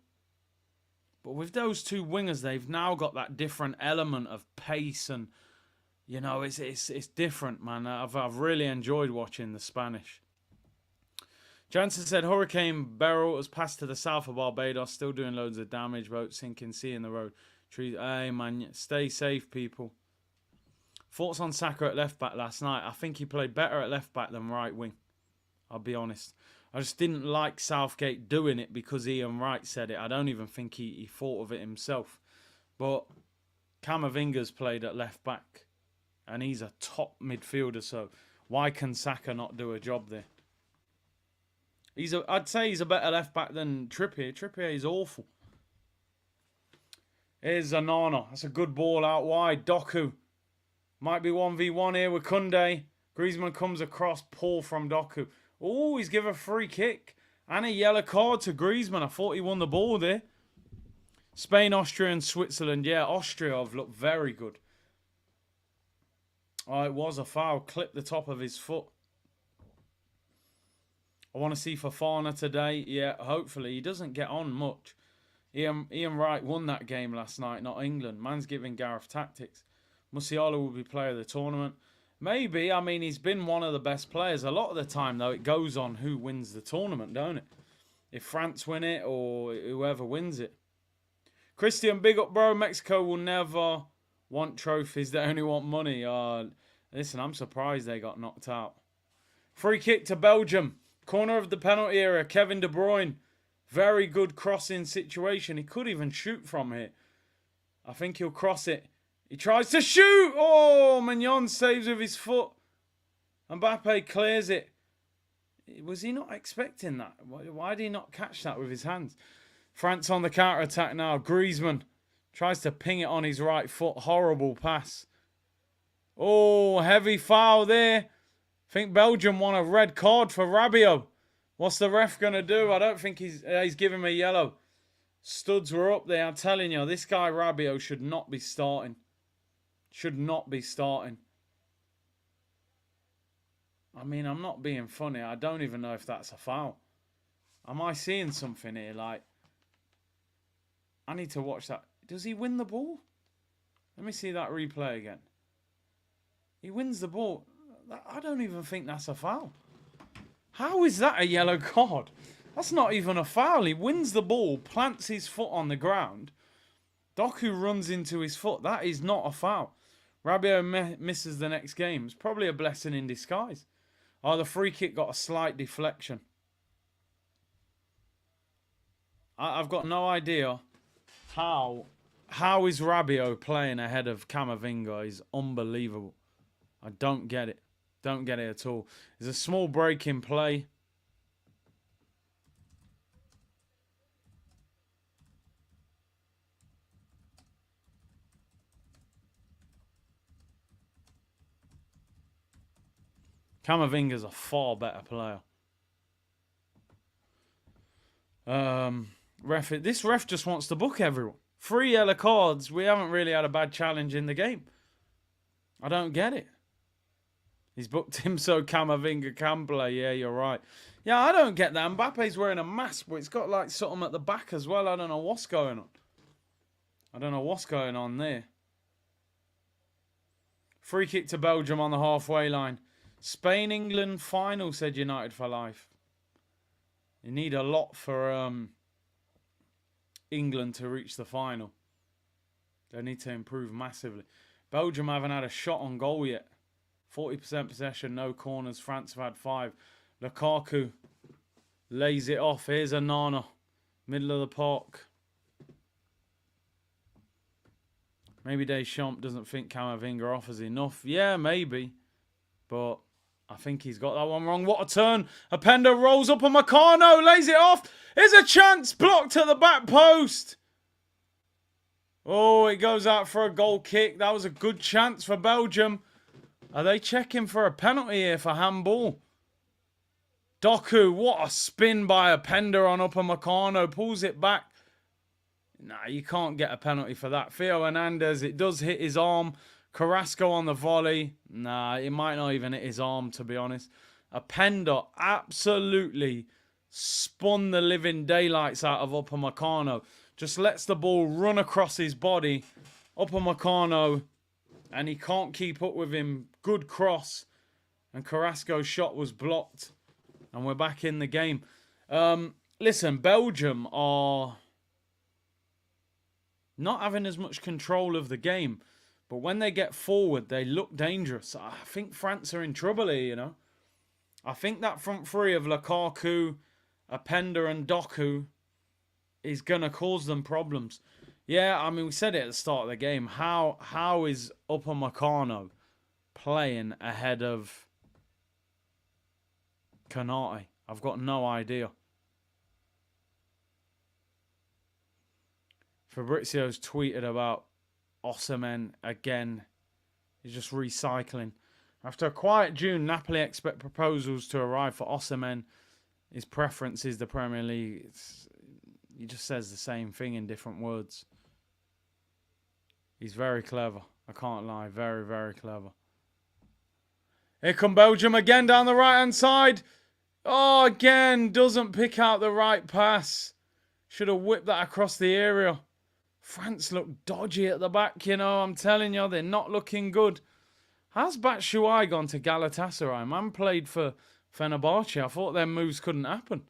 But with those two wingers, they've now got that different element of pace and, you know, it's different, man. I've really enjoyed watching the Spanish. Jansen said Hurricane Beryl has passed to the south of Barbados, still doing loads of damage, boat sinking, sea in the road. Trees. Hey, man, stay safe, people. Thoughts on Saka at left back last night? I think he played better at left back than right wing. I'll be honest. I just didn't like Southgate doing it because Ian Wright said it. I don't even think he thought of it himself. But Camavinga's played at left back. And he's a top midfielder, so why can Saka not do a job there? I'd say he's a better left back than Trippier. Trippier is awful. Here's Zanana. That's a good ball out wide. Doku. Might be 1v1 here with Koundé. Griezmann comes across. Pull from Doku. Oh, he's given a free kick. And a yellow card to Griezmann. I thought he won the ball there. Spain, Austria and Switzerland. Yeah, Austria have looked very good. Oh, it was a foul. Clipped the top of his foot. I want to see Fofana today. Yeah, hopefully. He doesn't get on much. Ian Wright won that game last night, not England. Man's giving Gareth tactics. Musiala will be player of the tournament. Maybe. I mean, he's been one of the best players. A lot of the time, though, it goes on who wins the tournament, don't it? If France win it or whoever wins it. Christian, big up, bro. Mexico will never want trophies. They only want money. Listen, I'm surprised they got knocked out. Free kick to Belgium. Corner of the penalty area. Kevin De Bruyne. Very good crossing situation. He could even shoot from here. I think he'll cross it. He tries to shoot. Oh, Mignon saves with his foot. Mbappe clears it. Was he not expecting that? Why did he not catch that with his hands? France on the counter-attack now. Griezmann Tries to ping it on his right foot. Horrible pass. Oh, heavy foul there. I think Belgium want a red card for Rabiot. What's the ref going to do? I don't think he's giving me a yellow. Studs were up there. I'm telling you, this guy Rabiot should not be starting. Should not be starting. I mean, I'm not being funny. I don't even know if that's a foul. Am I seeing something here? Like, I need to watch that. Does he win the ball? Let me see that replay again. He wins the ball. I don't even think that's a foul. How is that a yellow card? That's not even a foul. He wins the ball, plants his foot on the ground. Doku runs into his foot. That is not a foul. Rabiot misses the next game. It's probably a blessing in disguise. Oh, the free kick got a slight deflection. I've got no idea how is Rabiot playing ahead of Camavinga. He's unbelievable. I don't get it. Don't get it at all. There's a small break in play. Camavinga's a far better player. This ref just wants to book everyone. 3 yellow cards. We haven't really had a bad challenge in the game. I don't get it. He's booked him so Camavinga can play. Yeah, you're right. Yeah, I don't get that. Mbappe's wearing a mask, but it's got like something at the back as well. I don't know what's going on. I don't know what's going on there. Free kick to Belgium on the halfway line. Spain-England final, said United for Life. You need a lot for England to reach the final. They need to improve massively. Belgium haven't had a shot on goal yet. 40% possession, no corners. France have had 5. Lukaku lays it off. Here's a Nana. Middle of the park. Maybe Deschamps doesn't think Camavinga offers enough. Yeah, maybe. But I think he's got that one wrong. What a turn. Openda rolls up on Meccano. Lays it off. Here's a chance. Blocked at the back post. Oh, it goes out for a goal kick. That was a good chance for Belgium. Are they checking for a penalty here for handball? Doku, what a spin by Openda on Upamecano. Pulls it back. Nah, you can't get a penalty for that. Theo Hernandez, it does hit his arm. Carrasco on the volley. Nah, it might not even hit his arm, to be honest. Openda absolutely spun the living daylights out of Upamecano. Just lets the ball run across his body. Upamecano, and he can't keep up with him. Good cross. And Carrasco's shot was blocked. And we're back in the game. Listen, Belgium are not having as much control of the game. But when they get forward, they look dangerous. I think France are in trouble here, you know. I think that front three of Lukaku, Openda and Doku is going to cause them problems. Yeah, I mean, we said it at the start of the game. How is Upamecano playing ahead of Konate? I've got no idea. Fabrizio's tweeted about Osimhen again. He's just recycling. After a quiet June, Napoli expect proposals to arrive for Osimhen. His preference is the Premier League. He just says the same thing in different words. He's very clever. I can't lie. Very, very clever. Here come Belgium again down the right-hand side. Oh, again. Doesn't pick out the right pass. Should have whipped that across the area. France look dodgy at the back, you know. I'm telling you, they're not looking good. How's Batshuayi gone to Galatasaray? Man played for Fenerbahce. I thought their moves couldn't happen.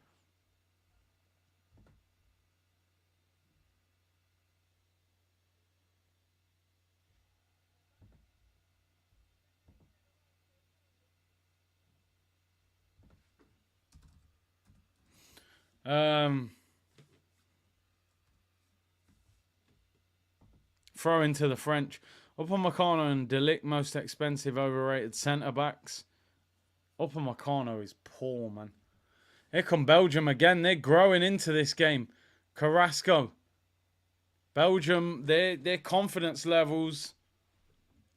Throw into the French. Upamecano and De Ligt, most expensive, overrated centre-backs. Upamecano is poor, man. Here come Belgium again. They're growing into this game. Carrasco. Belgium, their confidence levels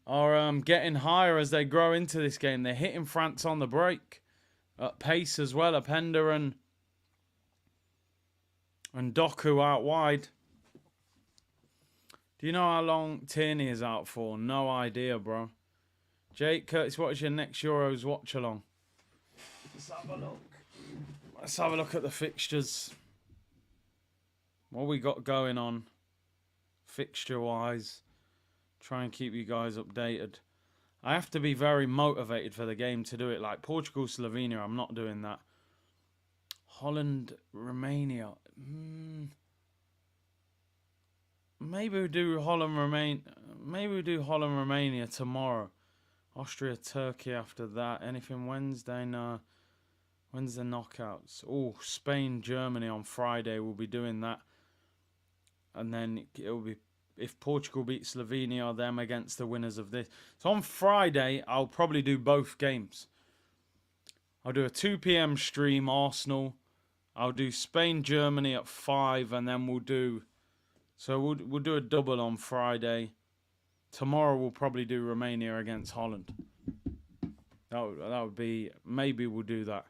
are getting higher as they grow into this game. They're hitting France on the break at pace as well. Openda and Doku out wide. Do you know how long Tierney is out for? No idea, bro. Jake Curtis, what is your next Euros watch-along? Let's have a look. Let's have a look at the fixtures. What we got going on fixture-wise. Try and keep you guys updated. I have to be very motivated for the game to do it. Like Portugal, Slovenia, I'm not doing that. Holland, Romania. Maybe we do Holland, Romania. Maybe we do Holland, Romania tomorrow. Austria, Turkey after that. Anything Wednesday? No. When's the knockouts? Oh, Spain, Germany on Friday. We'll be doing that. And then it'll be, if Portugal beats Slovenia, them against the winners of this. So on Friday, I'll probably do both games. I'll do a 2 p.m. stream, Arsenal. I'll do Spain, Germany at 5, and then we'll do... So we'll do a double on Friday. Tomorrow we'll probably do Romania against Holland. That would be... Maybe we'll do that.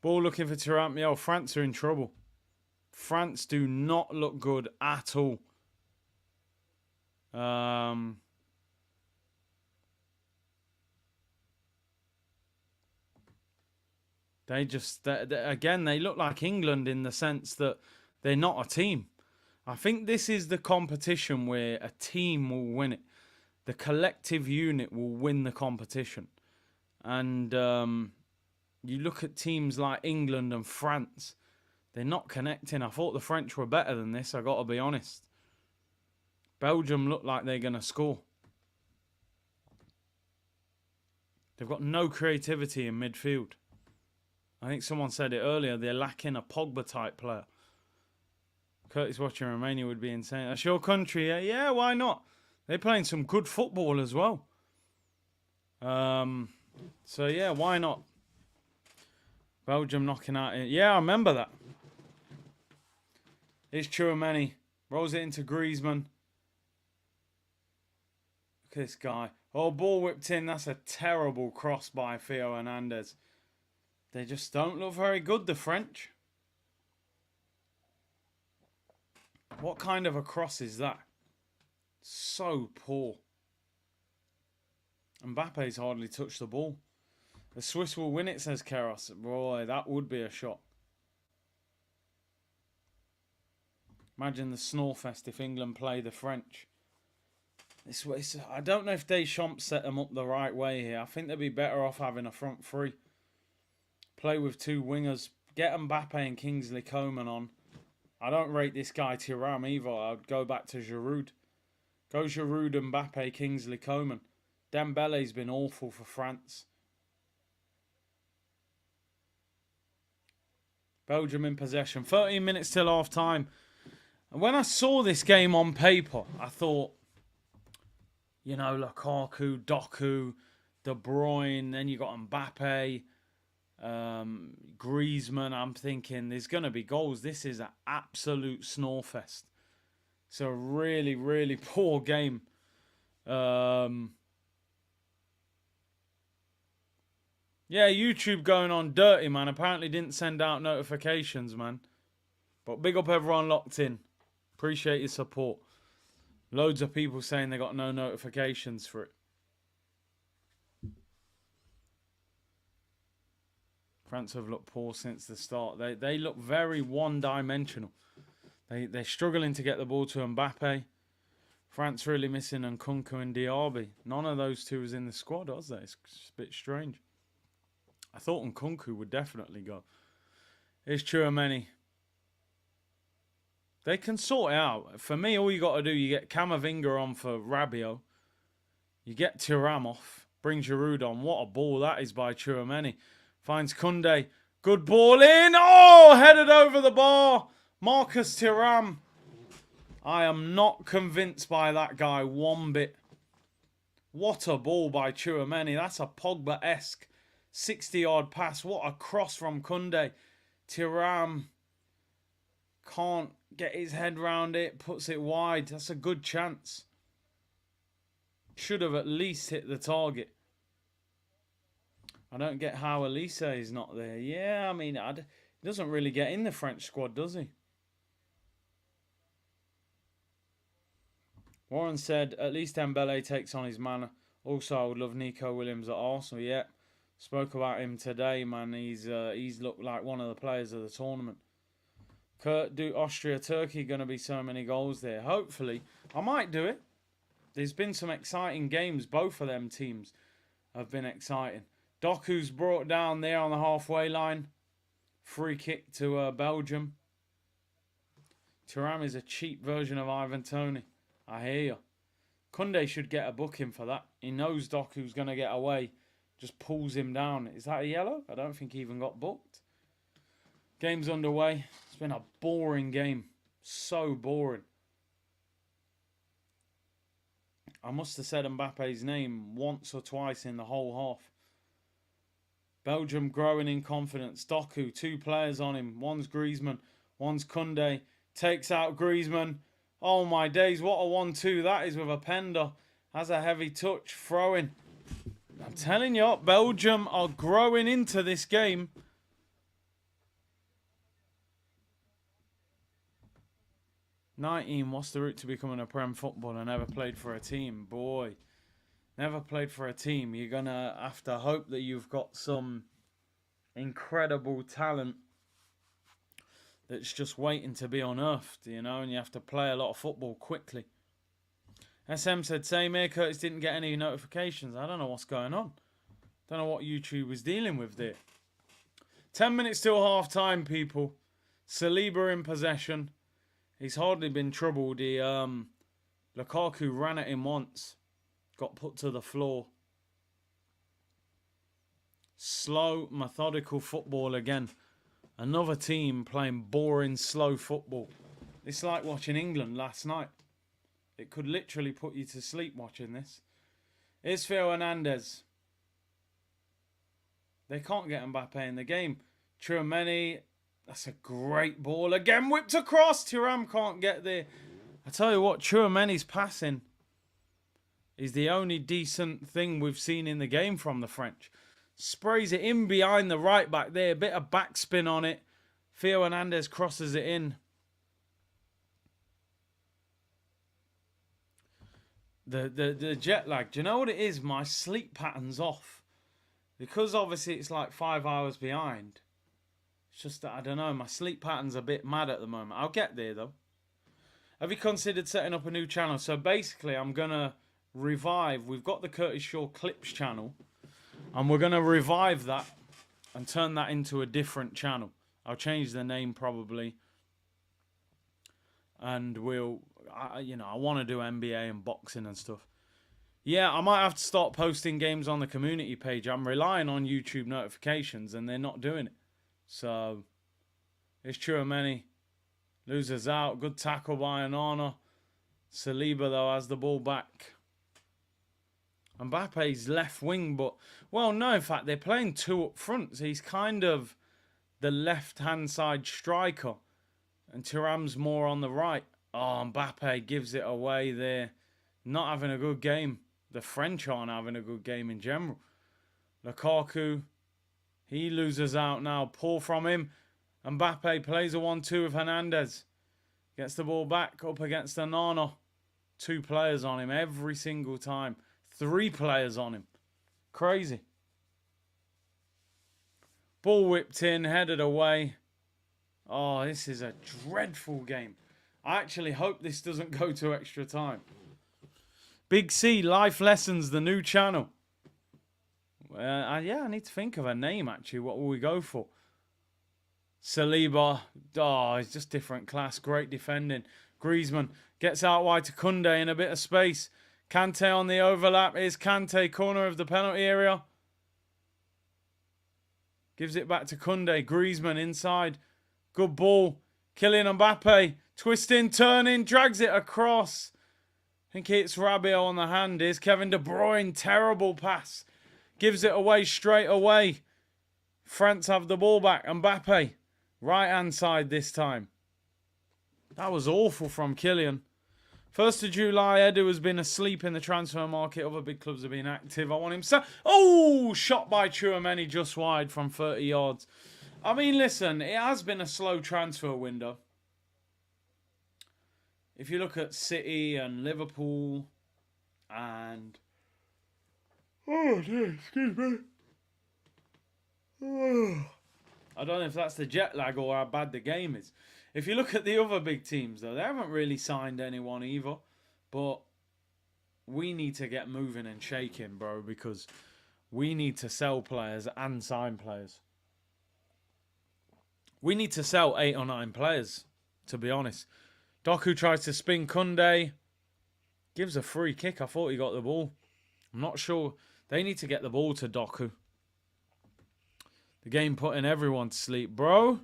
Ball looking for Thuram. Oh, France are in trouble. France do not look good at all. They just, again, they look like England in the sense that they're not a team. I think this is the competition where a team will win it. The collective unit will win the competition. And you look at teams like England and France, they're not connecting. I thought the French were better than this, I got to be honest. Belgium look like they're going to score. They've got no creativity in midfield. I think someone said it earlier, they're lacking a Pogba-type player. Curtis watching Romania would be insane. That's your country, yeah? Yeah, why not? They're playing some good football as well. So, yeah, why not? Belgium knocking out... Yeah, I remember that. It's Tchouaméni. Rolls it into Griezmann. Look at this guy. Oh, ball whipped in. That's a terrible cross by Theo Hernandez. They just don't look very good, the French. What kind of a cross is that? So poor. Mbappe's hardly touched the ball. The Swiss will win it, says Keros. Boy, that would be a shot. Imagine the snorefest if England play the French. I don't know if Deschamps set them up the right way here. I think they'd be better off having a front three. Play with 2 wingers. Get Mbappe and Kingsley Coman on. I don't rate this guy Thuram either. I'd go back to Giroud. Go Giroud, Mbappe, Kingsley Coman. Dembele's been awful for France. Belgium in possession. 13 minutes till half time. And when I saw this game on paper, I thought, you know, Lukaku, Doku, De Bruyne, then you got Mbappe, Griezmann. I'm thinking there's going to be goals. This is an absolute snorefest. It's a really, really poor game. Yeah, YouTube going on dirty, man. Apparently didn't send out notifications, man. But big up everyone locked in. Appreciate your support. Loads of people saying they got no notifications for it. France have looked poor since the start. They look very one-dimensional. They're struggling to get the ball to Mbappe. France really missing Nkunku and Diaby. None of those two was in the squad, was they? It's a bit strange. I thought Nkunku would definitely go. Here's Tchouaméni. They can sort it out. For me, all you got to do, you get Camavinga on for Rabiot. You get Thuram off. Bring Giroud on. What a ball that is by Tchouaméni. Finds Koundé. Good ball in. Oh, headed over the bar. Marcus Thuram. I am not convinced by that guy one bit. What a ball by Tchouaméni. That's a Pogba-esque 60-yard pass. What a cross from Koundé. Thuram. Can't get his head round it. Puts it wide. That's a good chance. Should have at least hit the target. I don't get how Elise is not there. Yeah, I mean, he doesn't really get in the French squad, does he? Warren said, at least Dembele takes on his manner. Also, I would love Nico Williams at Arsenal. Yeah, spoke about him today, man. He's looked like one of the players of the tournament. Kurt, do Austria-Turkey going to be so many goals there? Hopefully. I might do it. There's been some exciting games. Both of them teams have been exciting. Doku's brought down there on the halfway line. Free kick to Belgium. Thuram is a cheap version of Ivan Toney. I hear you. Koundé should get a booking for that. He knows Doku's going to get away. Just pulls him down. Is that a yellow? I don't think he even got booked. Game's underway. It's been a boring game. So boring. I must have said Mbappe's name once or twice in the whole half. Belgium growing in confidence. Doku, 2 players on him. One's Griezmann, one's Koundé. Takes out Griezmann. Oh my days, what a 1-2 that is with a Pender. Has a heavy touch, throwing. I'm telling you, Belgium are growing into this game. What's the route to becoming a Prem footballer? Never played for a team. Boy, never played for a team. You're going to have to hope that you've got some incredible talent that's just waiting to be unearthed, you know, and you have to play a lot of football quickly. SM said, same here, Curtis didn't get any notifications. I don't know what's going on. Don't know what YouTube was dealing with there. 10 minutes till half time, people. Saliba in possession. He's hardly been troubled. Lukaku ran at him once. Got put to the floor. Slow, methodical football again. Another team playing boring, slow football. It's like watching England last night. It could literally put you to sleep watching this. Here's Theo Hernandez. They can't get Mbappe in the game. Tchouaméni, that's a great ball. Again, whipped across. Thuram can't get there. I tell you what, Tchouaméni's passing is the only decent thing we've seen in the game from the French. Sprays it in behind the right back there. A bit of backspin on it. Theo Hernandez crosses it in. The jet lag. Do you know what it is? My sleep pattern's off. Because obviously it's like 5 hours behind. It's just that, I don't know, my sleep pattern's a bit mad at the moment. I'll get there though. Have you considered setting up a new channel? So basically I'm going to revive. We've got the Curtis Shaw Clips channel. And we're going to revive that and turn that into a different channel. I'll change the name probably. And we'll, I want to do NBA and boxing and stuff. Yeah, I might have to start posting games on the community page. I'm relying on YouTube notifications and they're not doing it. So, it's Tchouaméni. Loses out. Good tackle by Onana. Saliba, though, has the ball back. Mbappe's left wing, but... Well, no, in fact, they're playing 2 up front. So he's kind of the left-hand side striker. And Thuram's more on the right. Oh, Mbappe gives it away there. Not having a good game. The French aren't having a good game in general. Lukaku, he loses out now. Pull from him. Mbappe plays a 1-2 with Hernandez. Gets the ball back up against Onana. 2 players on him every single time. 3 players on him. Crazy. Ball whipped in, headed away. Oh, this is a dreadful game. I actually hope this doesn't go to extra time. Big C, Life Lessons, the new channel. Yeah, I need to think of a name, actually. What will we go for? Saliba. Oh, it's just different class. Great defending. Griezmann gets out wide to Koundé in a bit of space. Kante on the overlap. Here's Kante, corner of the penalty area. Gives it back to Koundé. Griezmann inside. Good ball. Kylian Mbappe. Twisting, turning, drags it across. I think it's Rabiot on the hand. Here's Kevin De Bruyne. Terrible pass. Gives it away straight away. France have the ball back. Mbappe. Right hand side this time. That was awful from Kylian. 1st of July, Edu has been asleep in the transfer market. Other big clubs have been active. I want him... Oh! Shot by Tchouaméni just wide from 30 yards. I mean, listen, it has been a slow transfer window. If you look at City and Liverpool and... Oh, dear, excuse me. Oh. I don't know if that's the jet lag or how bad the game is. If you look at the other big teams, though, they haven't really signed anyone either. But we need to get moving and shaking, bro, because we need to sell players and sign players. We need to sell 8 or 9 players, to be honest. Doku tries to spin Koundé. Gives a free kick. I thought he got the ball. I'm not sure. They need to get the ball to Doku. The game putting everyone to sleep. Bro,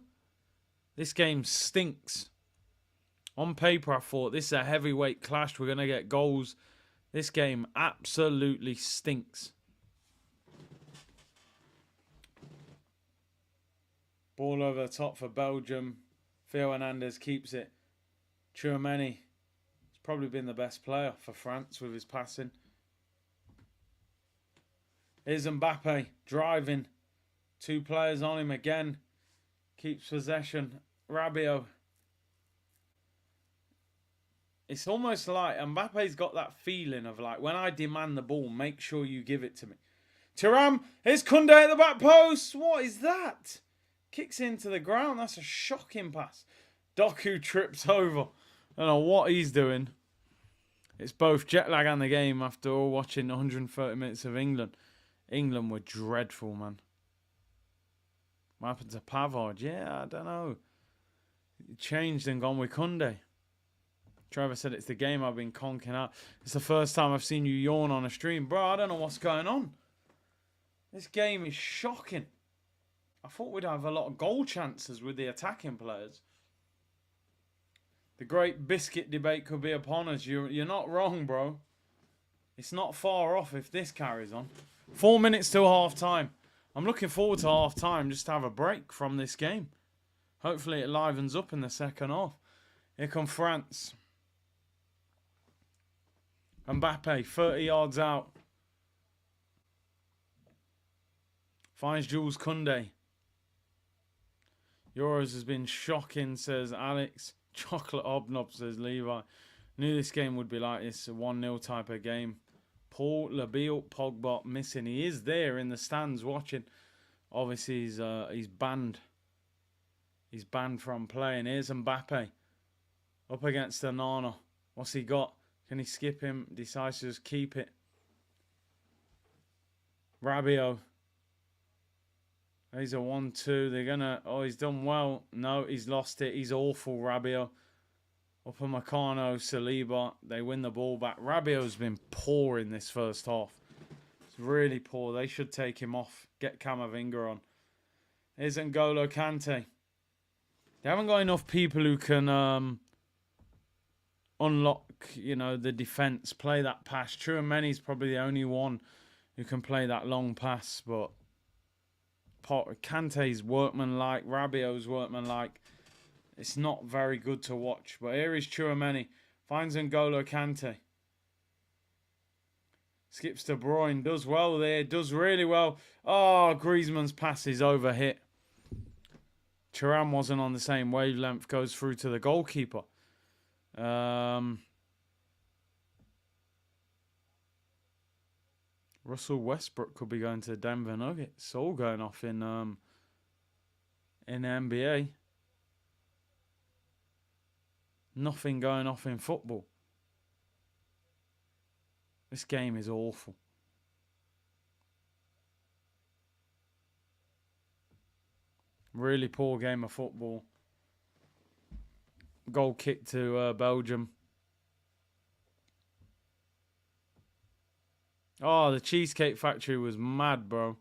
this game stinks. On paper, I thought this is a heavyweight clash. We're going to get goals. This game absolutely stinks. Ball over the top for Belgium. Theo Hernandez keeps it. Tchouaméni has probably been the best player for France with his passing. Here's Mbappe driving. 2 players on him again. Keeps possession. Rabiot. It's almost like Mbappe's got that feeling of like, when I demand the ball, make sure you give it to me. Thuram. Here's Koundé at the back post. What is that? Kicks into the ground. That's a shocking pass. Doku trips over. I don't know what he's doing. It's both jet lag and the game after all watching 130 minutes of England. England were dreadful, man. What happened to Pavard? Yeah, I don't know. He changed and gone with Koundé. Trevor said it's the game I've been conking out. It's the first time I've seen you yawn on a stream. Bro, I don't know what's going on. This game is shocking. I thought we'd have a lot of goal chances with the attacking players. The great biscuit debate could be upon us. You're not wrong, bro. It's not far off if this carries on. 4 minutes till half time. I'm looking forward to half time just to have a break from this game. Hopefully it livens up in the second half. Here come France. Mbappe, 30 yards out. Finds Jules Koundé. Euros has been shocking, says Alex. Chocolate hobnob, says Levi. Knew this game would be like this, a 1-0 type of game. Paul Labiot, Pogba missing. He is there in the stands watching. Obviously, he's banned. He's banned from playing. Here's Mbappe. Up against Onana. What's he got? Can he skip him? Decides to just keep it. Rabiot. He's a 1-2. They're going to... Oh, he's done well. No, he's lost it. He's awful, Rabiot. Upamecano, Saliba. They win the ball back. Rabiot's been poor in this first half. It's really poor. They should take him off. Get Camavinga on. Here's N'Golo Kante. They haven't got enough people who can unlock, you know, the defence. Play that pass. Tchouaméni's probably the only one who can play that long pass. But Kante's workmanlike. Rabiot's workmanlike. It's not very good to watch. But here is Tchouaméni. Finds N'Golo Kante. Skips De Bruyne. Does well there. Does really well. Oh, Griezmann's pass is overhit. Thuram wasn't on the same wavelength. Goes through to the goalkeeper. Russell Westbrook could be going to Denver Nuggets. It's all going off in the NBA. Nothing going off in football. This game is awful. Really poor game of football. Goal kick to Belgium. Oh, the Cheesecake Factory was mad, bro.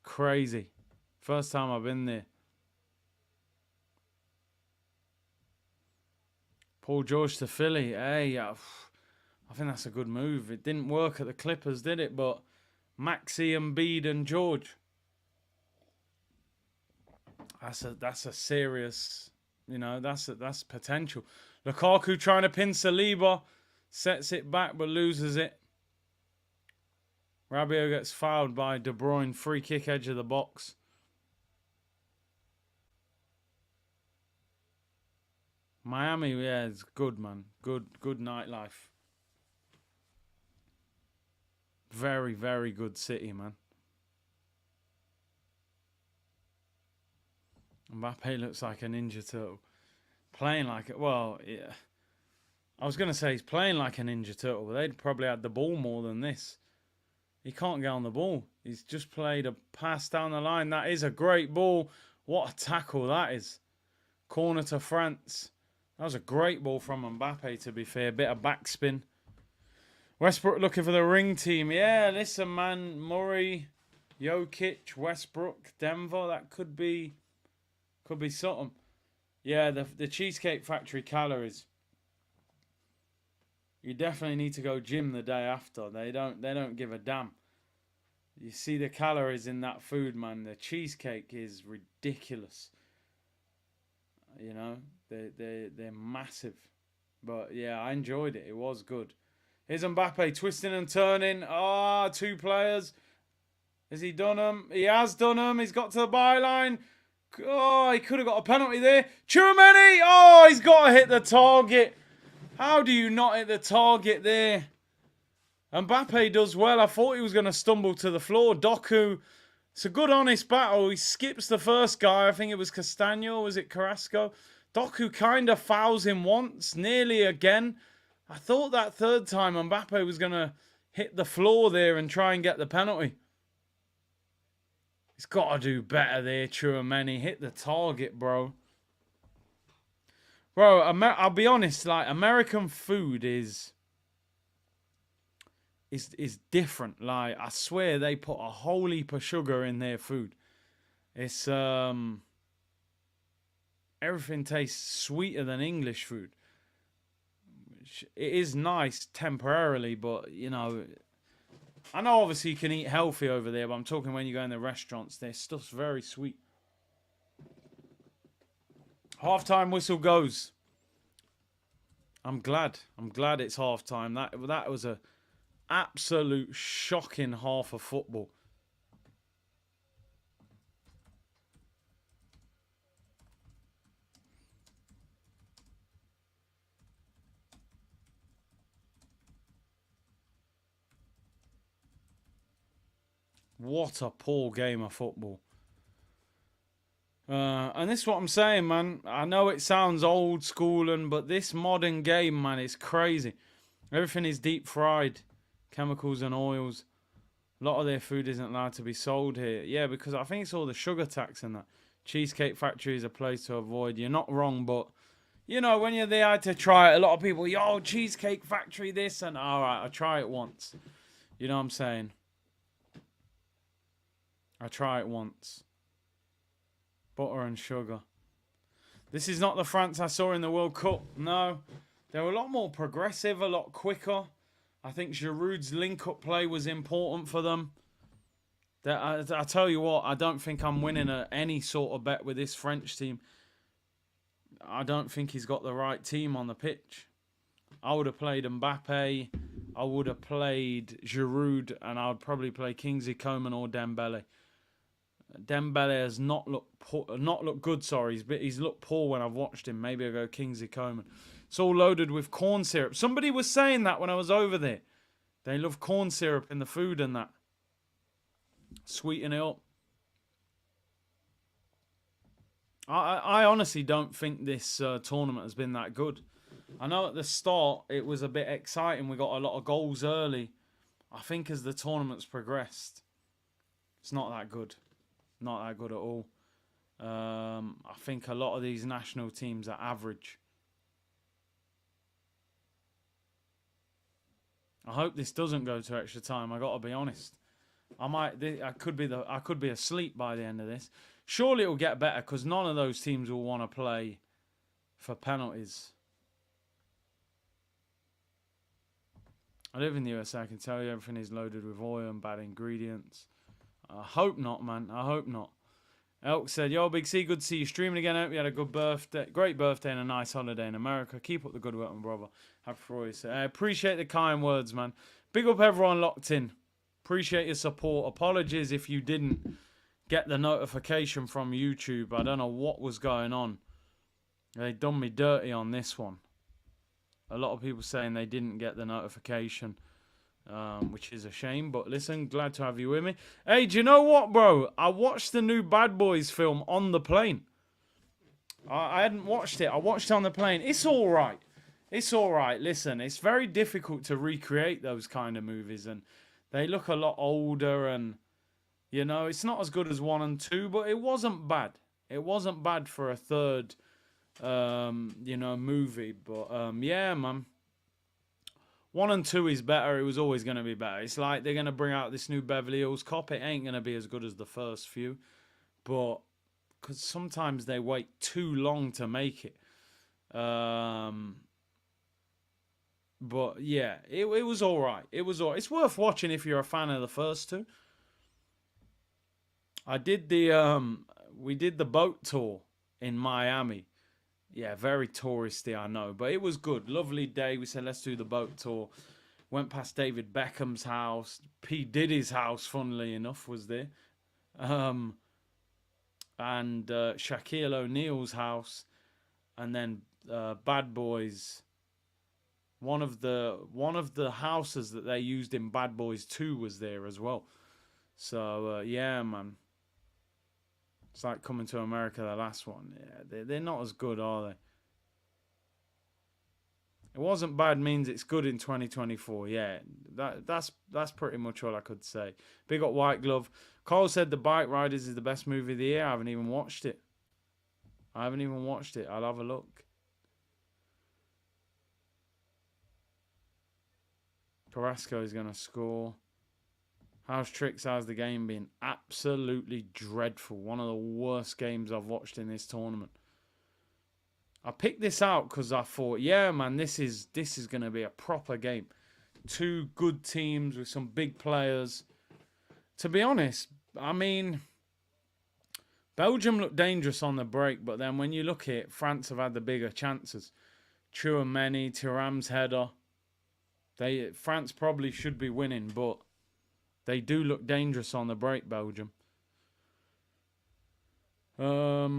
Crazy. First time I've been there. Paul George to Philly. Hey, I think that's a good move. It didn't work at the Clippers, did it? But Maxi, Embiid and George. That's a serious You know, that's potential. Lukaku trying to pin Saliba. Sets it back but loses it. Rabiot gets fouled by De Bruyne. Free kick, edge of the box. Miami, yeah, it's good, man. Good nightlife. Very, very good city, man. Mbappe looks like a Ninja Turtle. Playing like it. Well, yeah. I was going to say he's playing like a Ninja Turtle, but they'd probably had the ball more than this. He can't get on the ball. He's just played a pass down the line. That is a great ball. What a tackle that is. Corner to France. That was a great ball from Mbappe, to be fair. Bit of backspin. Westbrook looking for the ring team. Yeah, listen, man. Murray, Jokic, Westbrook, Denver. That could be something. Yeah, the Cheesecake Factory calories. You definitely need to go gym the day after. They don't give a damn. You see the calories in that food, man. The cheesecake is ridiculous. You know, they're massive. But yeah, I enjoyed it. It was good. Here's Mbappe twisting and turning. Ah, two players. Has he done them? He has done them. He's got to the byline. Oh, he could have got a penalty there. Tchouaméni. Oh, he's got to hit the target. How do you not hit the target there? Mbappe does well. I thought he was going to stumble to the floor. Doku, it's a good, honest battle. He skips the first guy. I think it was Castagno. Was it Carrasco? Doku kind of fouls him once. Nearly again. I thought that third time Mbappe was going to hit the floor there and try and get the penalty. He's got to do better there, Tchouaméni. Hit the target, bro. Bro, I'll be honest, like, American food is different. Like, I swear they put a whole heap of sugar in their food. It's everything tastes sweeter than English food. It is nice temporarily, but you know, I know obviously you can eat healthy over there, but I'm talking when you go in the restaurants, their stuff's very sweet. Half-time whistle goes. I'm glad it's half-time. That was a absolute shocking half of football. What a poor game of football. And this is what I'm saying, man. I know it sounds old school, but this modern game, man, it's crazy. Everything is deep fried. Chemicals and oils. A lot of their food isn't allowed to be sold here. Yeah, because I think it's all the sugar tax and that. Cheesecake Factory is a place to avoid. You're not wrong, but, you know, when you're there to try it, a lot of people, yo, Cheesecake Factory this, and all right, I'll try it once. You know what I'm saying? I try it once. Butter and sugar. This is not the France I saw in the World Cup. No. They were a lot more progressive, a lot quicker. I think Giroud's link-up play was important for them. I tell you what, I don't think I'm winning any sort of bet with this French team. I don't think he's got the right team on the pitch. I would have played Mbappe. I would have played Giroud. And I would probably play Kingsley Coman or Dembele. Dembele has not looked good, sorry. He's looked poor when I've watched him. Maybe I'll go Kingsley Coman. It's all loaded with corn syrup. Somebody was saying that when I was over there. They love corn syrup in the food and that. Sweeten it up. I honestly don't think this tournament has been that good. I know at the start it was a bit exciting. We got a lot of goals early. I think as the tournament's progressed, it's not that good. Not that good at all. I think a lot of these national teams are average. I hope this doesn't go to extra time. I got to be honest. I could be asleep by the end of this. Surely it will get better because none of those teams will want to play for penalties. I live in the USA. I can tell you everything is loaded with oil and bad ingredients. I hope not, man. I hope not. Elk said, yo, Big C, good to see you streaming again. I hope you had a good birthday, great birthday and a nice holiday in America. Keep up the good work, my brother. Happy Friday. I appreciate the kind words, man. Big up everyone locked in. Appreciate your support. Apologies if you didn't get the notification from YouTube. I don't know what was going on. They done me dirty on this one. A lot of people saying they didn't get the notification. Which is a shame, but listen, glad to have you with me. Hey, do you know what, bro? I watched the new Bad Boys film on the plane. I hadn't watched it. I watched it on the plane. It's all right. It's all right. Listen, it's very difficult to recreate those kind of movies, and they look a lot older, and, you know, it's not as good as 1 and 2, but it wasn't bad. It wasn't bad for a third, you know, movie, but, yeah, man. 1 and 2 is better. It was always going to be better. It's like they're going to bring out this new Beverly Hills Cop. It ain't going to be as good as the first few. But because sometimes they wait too long to make it. But yeah, it was all right. It was all right. It's worth watching if you're a fan of the first two. I did we did the boat tour in Miami. Yeah, very touristy, I know. But it was good. Lovely day. We said, let's do the boat tour. Went past David Beckham's house. P. Diddy's house, funnily enough, was there. And Shaquille O'Neal's house. And then Bad Boys. One of the houses that they used in Bad Boys 2 was there as well. So, yeah, man. It's like Coming to America, the last one. Yeah, they're not as good, are they? It wasn't bad means it's good in 2024. Yeah, that's pretty much all I could say. Big up White Glove. Cole said The Bike Riders is the best movie of the year. I haven't even watched it. I'll have a look. Carrasco is going to score. How's Tricks? How's the game been? Absolutely dreadful. One of the worst games I've watched in this tournament. I picked this out because I thought, yeah, man, this is going to be a proper game. Two good teams with some big players. To be honest, I mean, Belgium looked dangerous on the break, but then when you look at it, France have had the bigger chances. Chouameni, Thuram's header. France probably should be winning, but they do look dangerous on the break, Belgium. But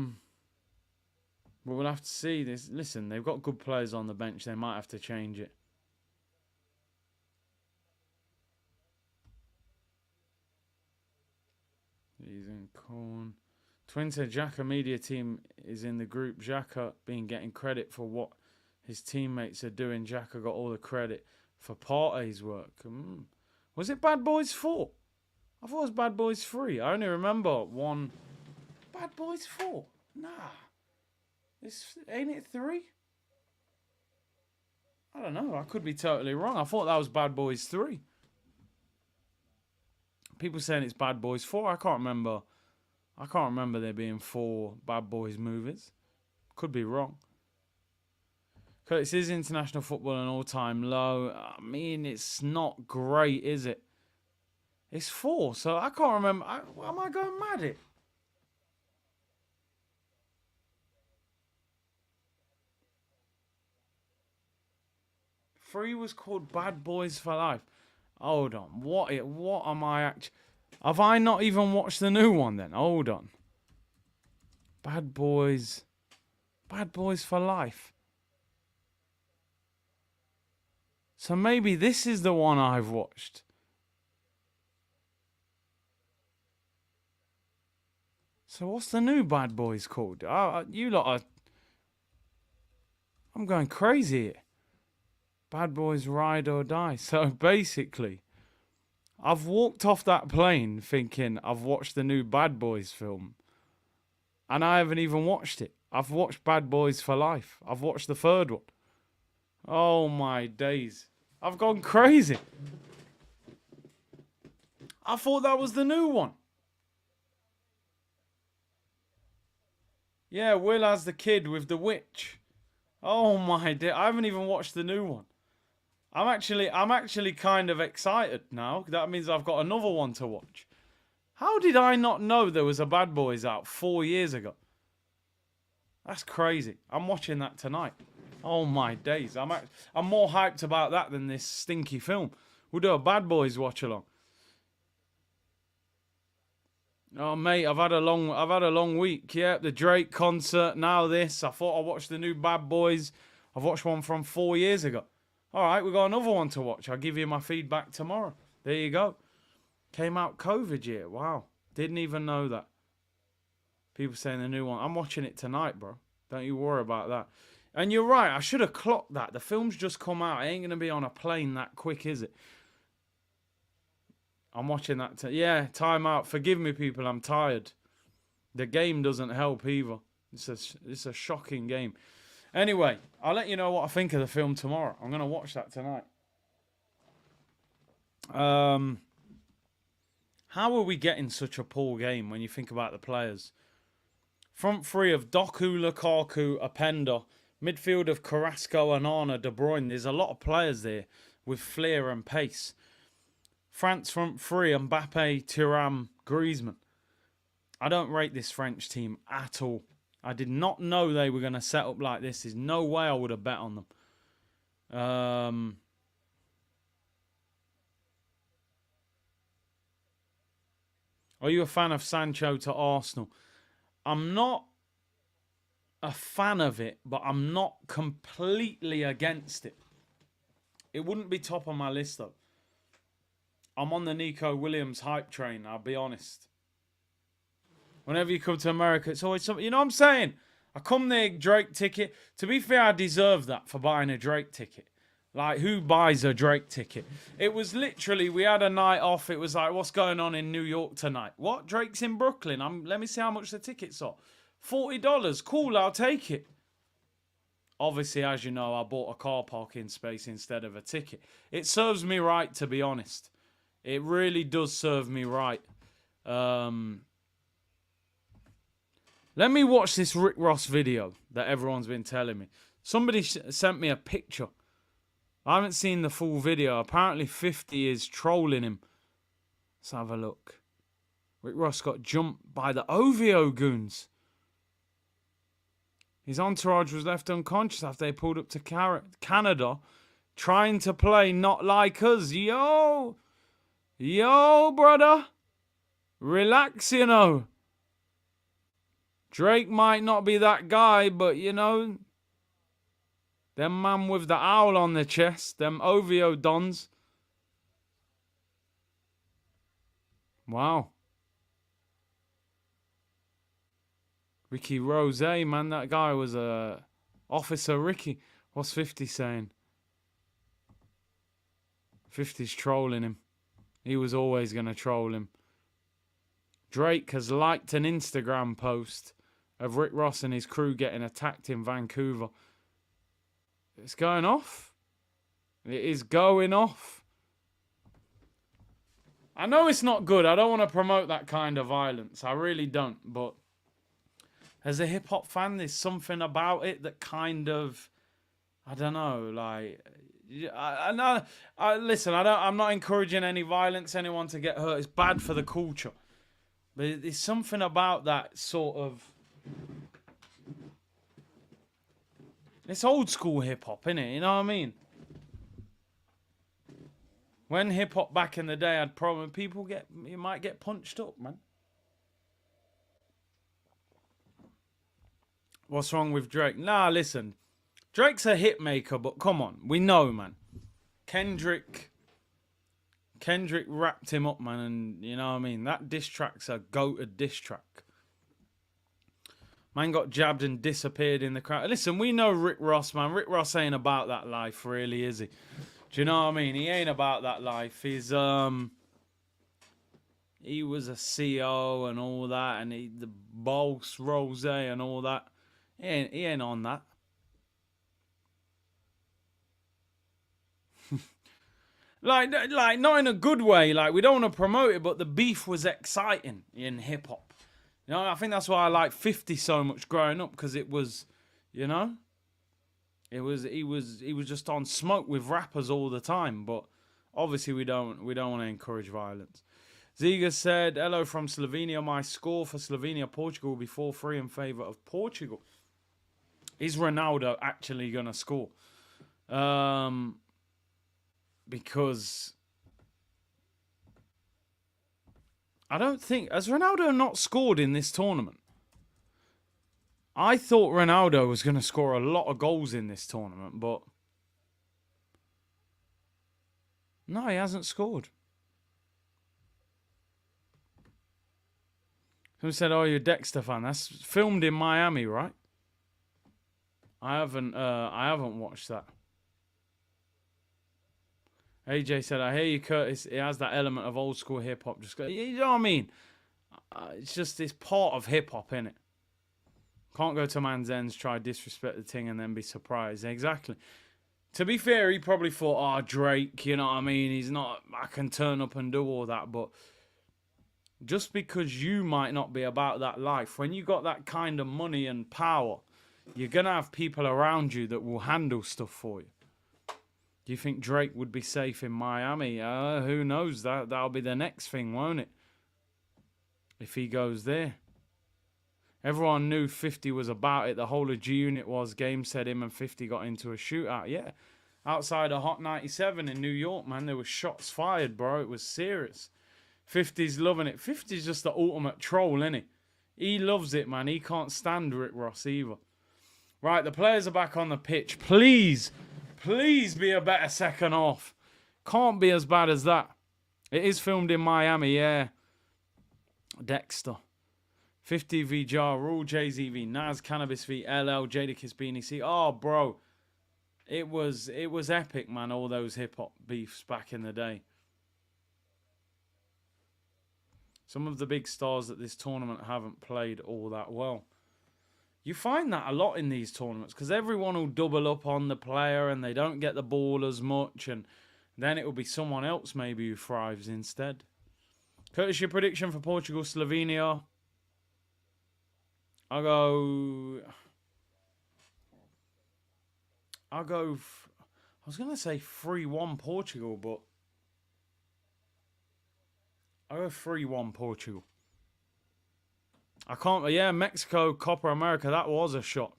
we'll have to see this. Listen, they've got good players on the bench. They might have to change it. He's in corn. Twin said Xhaka media team is in the group. Xhaka being getting credit for what his teammates are doing. Xhaka got all the credit for Partey's work. Was it Bad Boys 4? I thought it was Bad Boys 3. I only remember one. Bad Boys 4? Nah. Ain't it 3? I don't know. I could be totally wrong. I thought that was Bad Boys 3. People saying it's Bad Boys 4. I can't remember there being 4 Bad Boys movies. Could be wrong. Curtis, is international football an all-time low? I mean, it's not great, is it? It's 4, so I can't remember. Am I going mad here? Three was called Bad Boys for Life. Hold on. What am I actually... Have I not even watched the new one then? Hold on. Bad Boys for Life. So maybe this is the one I've watched. So what's the new Bad Boys called? You lot are... I'm going crazy here. Bad Boys Ride or Die. So basically, I've walked off that plane thinking I've watched the new Bad Boys film. And I haven't even watched it. I've watched Bad Boys for Life. I've watched the third one. Oh my days. I've gone crazy. I thought that was the new one. Yeah, Will as the kid with the witch. Oh my day. I haven't even watched the new one. I'm actually kind of excited now. That means I've got another one to watch. How did I not know there was a Bad Boys out 4 years ago? That's crazy. I'm watching that tonight. Oh my days. I'm more hyped about that than this stinky film. We'll do a Bad Boys watch along. Oh mate, I've had a long week. Yeah, the Drake concert, now this. I thought I watched the new Bad Boys. I've watched one from 4 years ago. All right, we've got another one to watch. I'll give you my feedback tomorrow. There you go. Came out COVID year. Wow. Didn't even know that. People saying the new one. I'm watching it tonight, bro. Don't you worry about that. And you're right. I should have clocked that. The film's just come out. I ain't going to be on a plane that quick, is it? I'm watching that. Yeah, time out. Forgive me, people. I'm tired. The game doesn't help either. It's a shocking game. Anyway, I'll let you know what I think of the film tomorrow. I'm going to watch that tonight. How are we getting such a poor game when you think about the players? Front three of Doku, Lukaku, Openda. Midfield of Carrasco, Onana, De Bruyne. There's a lot of players there with flair and pace. France front three, Mbappe, Thuram, Griezmann. I don't rate this French team at all. I did not know they were going to set up like this. There's no way I would have bet on them. Are you a fan of Sancho to Arsenal? I'm not a fan of it, but I'm not completely against it. It wouldn't be top on my list, though. I'm on the Nico Williams hype train, I'll be honest. Whenever you come to America, it's always something. You know what I'm saying? I come there, Drake ticket. To be fair, I deserve that for buying a Drake ticket. Like, who buys a Drake ticket? It was literally, we had a night off. It was like, what's going on in New York tonight? What? Drake's in Brooklyn. Let me see how much the tickets are. $40. Cool, I'll take it. Obviously, as you know, I bought a car parking space instead of a ticket. It serves me right, to be honest. It really does serve me right. Let me watch this Rick Ross video that everyone's been telling me. Somebody sent me a picture. I haven't seen the full video. Apparently 50 is trolling him. Let's have a look. Rick Ross got jumped by the OVO goons. His entourage was left unconscious after they pulled up to Canada trying to play Not Like Us. Yo, brother. Relax, you know. Drake might not be that guy, but, you know, them man with the owl on their chest, them OVO dons. Wow. Ricky Rose, man, that guy was Officer Ricky. What's 50 saying? 50's trolling him. He was always going to troll him. Drake has liked an Instagram post of Rick Ross and his crew getting attacked in Vancouver. It's going off. It is going off. I know it's not good. I don't want to promote that kind of violence. I really don't. But as a hip-hop fan, there's something about it that kind of, I don't know, like, listen, I'm not encouraging any violence, anyone to get hurt. It's bad for the culture. But there's something about that sort of, it's old school hip-hop, innit? You know what I mean? When hip-hop back in the day had problems, you might get punched up, man. What's wrong with Drake? Nah, listen. Drake's a hit maker, but come on. We know, man. Kendrick wrapped him up, man, and you know what I mean? That diss track's a goated diss track. Man got jabbed and disappeared in the crowd. Listen, we know Rick Ross, man. Rick Ross ain't about that life, really, is he? Do you know what I mean? He ain't about that life. He was a CEO and all that, and the boss Rose and all that. He ain't on that. like not in a good way. Like, we don't want to promote it, but the beef was exciting in hip hop. You know, I think that's why I like 50 so much growing up, because it was, you know, he was just on smoke with rappers all the time. But obviously we don't want to encourage violence. Ziga said, hello from Slovenia. My score for Slovenia-Portugal will be 4-3 in favour of Portugal. Is Ronaldo actually going to score? Because I don't think... Has Ronaldo not scored in this tournament? I thought Ronaldo was going to score a lot of goals in this tournament, but... No, he hasn't scored. Who said, "Oh, you're a Dexter fan"? That's filmed in Miami, right? I haven't watched that. AJ said, "I hear you, Curtis. It has that element of old school hip hop. Just you know what I mean? It's part of hip hop, innit? Can't go to man's ends, try disrespect the thing, and then be surprised." Exactly. To be fair, he probably thought, "Oh, Drake, you know what I mean? He's not. I can turn up and do all that," but. Just because you might not be about that life, when you got that kind of money and power, you're going to have people around you that will handle stuff for you. Do you think Drake would be safe in Miami? Who knows? That'll be the next thing, won't it? If he goes there. Everyone knew 50 was about it. The whole of G-Unit was. Game said him and 50 got into a shootout. Yeah. Outside of Hot 97 in New York, man, there was shots fired, bro. It was serious. 50's loving it. 50's just the ultimate troll, isn't he loves it, man. He can't stand Rick Ross either. Right, the players are back on the pitch. Please be a better second half. Can't be as bad as that. It is filmed in Miami, yeah. Dexter. 50 v Ja Rule, Jay-Z v Nas, Cannabis v LL, Jadakiss Beanie C. Oh, bro. It was epic, man, all those hip-hop beefs back in the day. Some of the big stars at this tournament haven't played all that well. You find that a lot in these tournaments because everyone will double up on the player and they don't get the ball as much, and then it will be someone else maybe who thrives instead. Curtis, your prediction for Portugal, Slovenia? I was going to say 3-1 Portugal, but I'll go 3-1 Portugal. I can't... Yeah, Mexico, Copa America, that was a shock.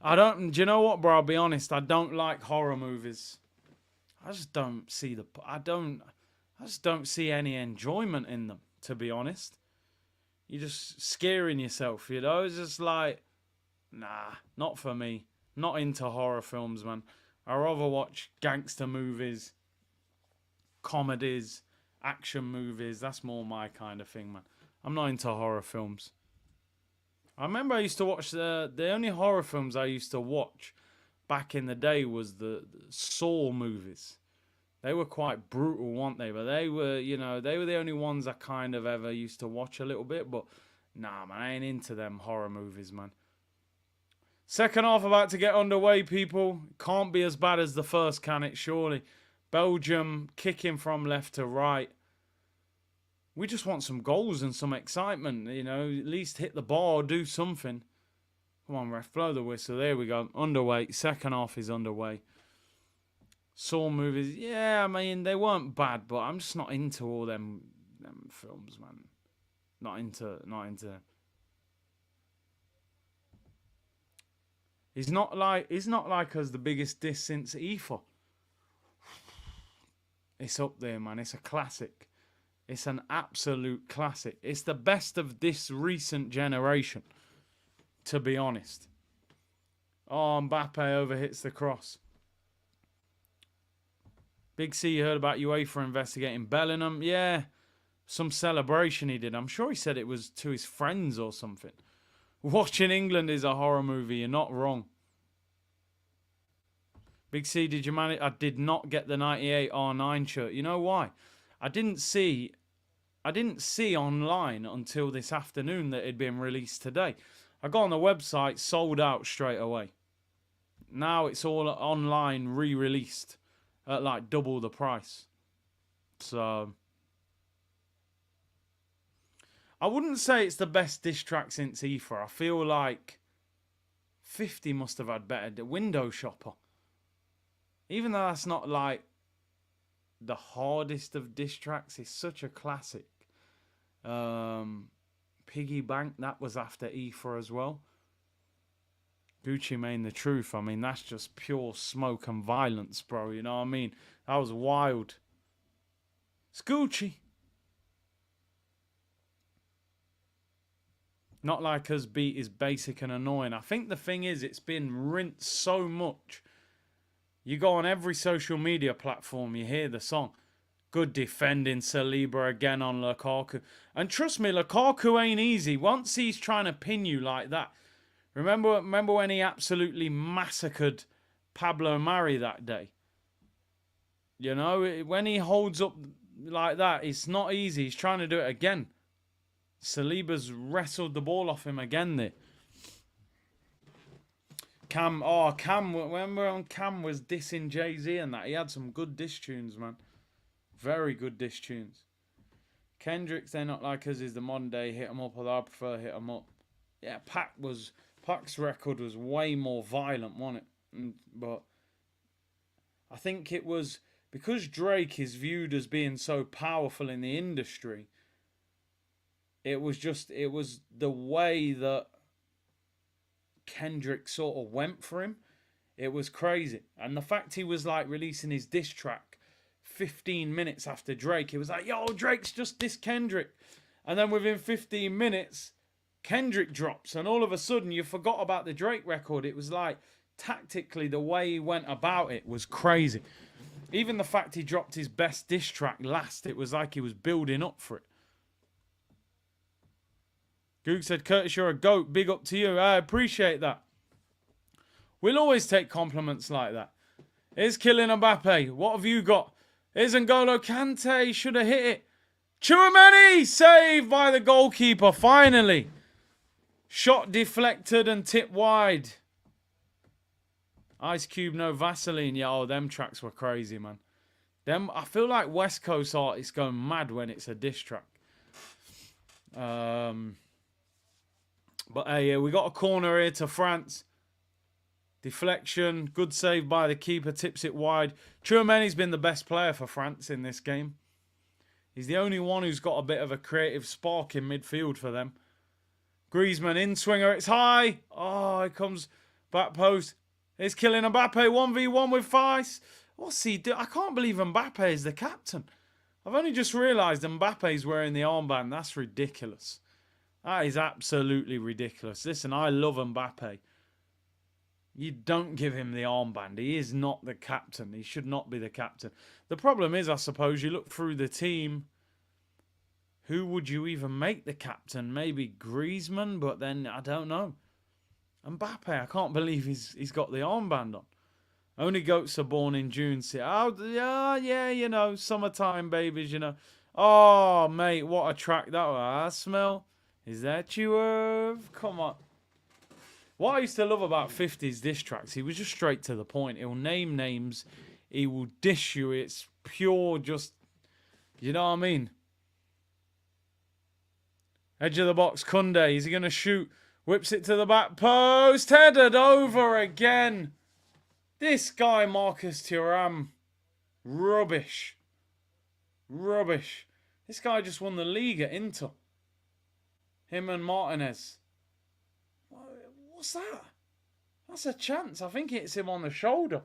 Do you know what, bro? I'll be honest. I don't like horror movies. I just don't see I just don't see any enjoyment in them, to be honest. You're just scaring yourself, you know? It's just like... Nah, not for me. Not into horror films, man. I rather watch gangster movies, comedies, action movies. That's more my kind of thing, man. I'm not into horror films. I remember I used to watch the only horror films I used to watch back in the day was the Saw movies. They were quite brutal, weren't they? But they were, you know, they were the only ones I kind of ever used to watch a little bit. But nah, man, I ain't into them horror movies, man. Second half about to get underway, people. Can't be as bad as the first, can it? Surely. Belgium kicking from left to right. We just want some goals and some excitement, you know. At least hit the bar, do something. Come on, ref, blow the whistle. There we go. Underway. Second half is underway. Saw movies. Yeah, I mean, they weren't bad, but I'm just not into all them films, man. Not into. He's not like us the biggest diss since Ether. It's up there, man. It's a classic. It's an absolute classic. It's the best of this recent generation, to be honest. Oh, Mbappe overhits the cross. Big C, you heard about UEFA investigating Bellingham? Yeah, some celebration he did. I'm sure he said it was to his friends or something. Watching England is a horror movie. You're not wrong. Big C, did you manage? I did not get the 98 R9 shirt. You know why? I didn't see online until this afternoon that it had been released today. I got on the website, sold out straight away. Now it's all online, re-released at like double the price. So I wouldn't say it's the best diss track since Ether. I feel like 50 must have had better. The Window Shopper. Even though that's not like the hardest of diss tracks, it's such a classic. Piggy Bank, that was after Ether as well. Gucci Mane, the truth. I mean, that's just pure smoke and violence, bro. You know what I mean? That was wild. It's Gucci. Not Like Us beat is basic and annoying. I think the thing is, it's been rinsed so much. You go on every social media platform, you hear the song. Good defending, Saliba again on Lukaku. And trust me, Lukaku ain't easy. Once he's trying to pin you like that. Remember when he absolutely massacred Pablo Mari that day? You know, when he holds up like that, it's not easy. He's trying to do it again. Saliba's wrestled the ball off him again there. Cam, when Cam was dissing Jay-Z and that, he had some good diss tunes, man. Very good diss tunes. Kendrick's They Not Like Us is the modern day hit 'em up, although I prefer hit 'em up. Yeah, Pac's record was way more violent, wasn't it? But I think it was because Drake is viewed as being so powerful in the industry. It was the way that Kendrick sort of went for him. It was crazy. And the fact he was like releasing his diss track 15 minutes after Drake, it was like, yo, Drake's just dissed Kendrick. And then within 15 minutes, Kendrick drops. And all of a sudden, you forgot about the Drake record. It was like, tactically, the way he went about it was crazy. Even the fact he dropped his best diss track last, it was like he was building up for it. Goog said, Curtis, you're a goat. Big up to you. I appreciate that. We'll always take compliments like that. Here's Kylian Mbappe. What have you got? Here's N'Golo Kante. Should have hit it. Tchouameni saved by the goalkeeper. Finally. Shot deflected and tipped wide. Ice Cube, no Vaseline. Yeah, them tracks were crazy, man. I feel like West Coast artists go mad when it's a diss track. But hey, we got a corner here to France. Deflection. Good save by the keeper. Tips it wide. Tchouameni's been the best player for France in this game. He's the only one who's got a bit of a creative spark in midfield for them. Griezmann in swinger. It's high. Oh, it comes back post. It's Kylian Mbappe. 1v1 with Feist. What's he do? I can't believe Mbappe is the captain. I've only just realised Mbappe's wearing the armband. That's ridiculous. That is absolutely ridiculous. Listen, I love Mbappe. You don't give him the armband. He is not the captain. He should not be the captain. The problem is, I suppose, you look through the team. Who would you even make the captain? Maybe Griezmann, but then I don't know. Mbappe, I can't believe he's got the armband on. Only goats are born in June. Oh, yeah, you know, summertime babies, you know. Oh, mate, what a track that was. I smell. Is that you, Irv? Come on. What I used to love about 50s diss tracks, he was just straight to the point. He'll name names. He will dish you. It's pure just, you know what I mean? Edge of the box, Kunde. Is he going to shoot? Whips it to the back post. Headed over again. This guy, Marcus Thuram. Rubbish. Rubbish. This guy just won the league at Inter. Him and Martinez. What's that? That's a chance. I think it's him on the shoulder.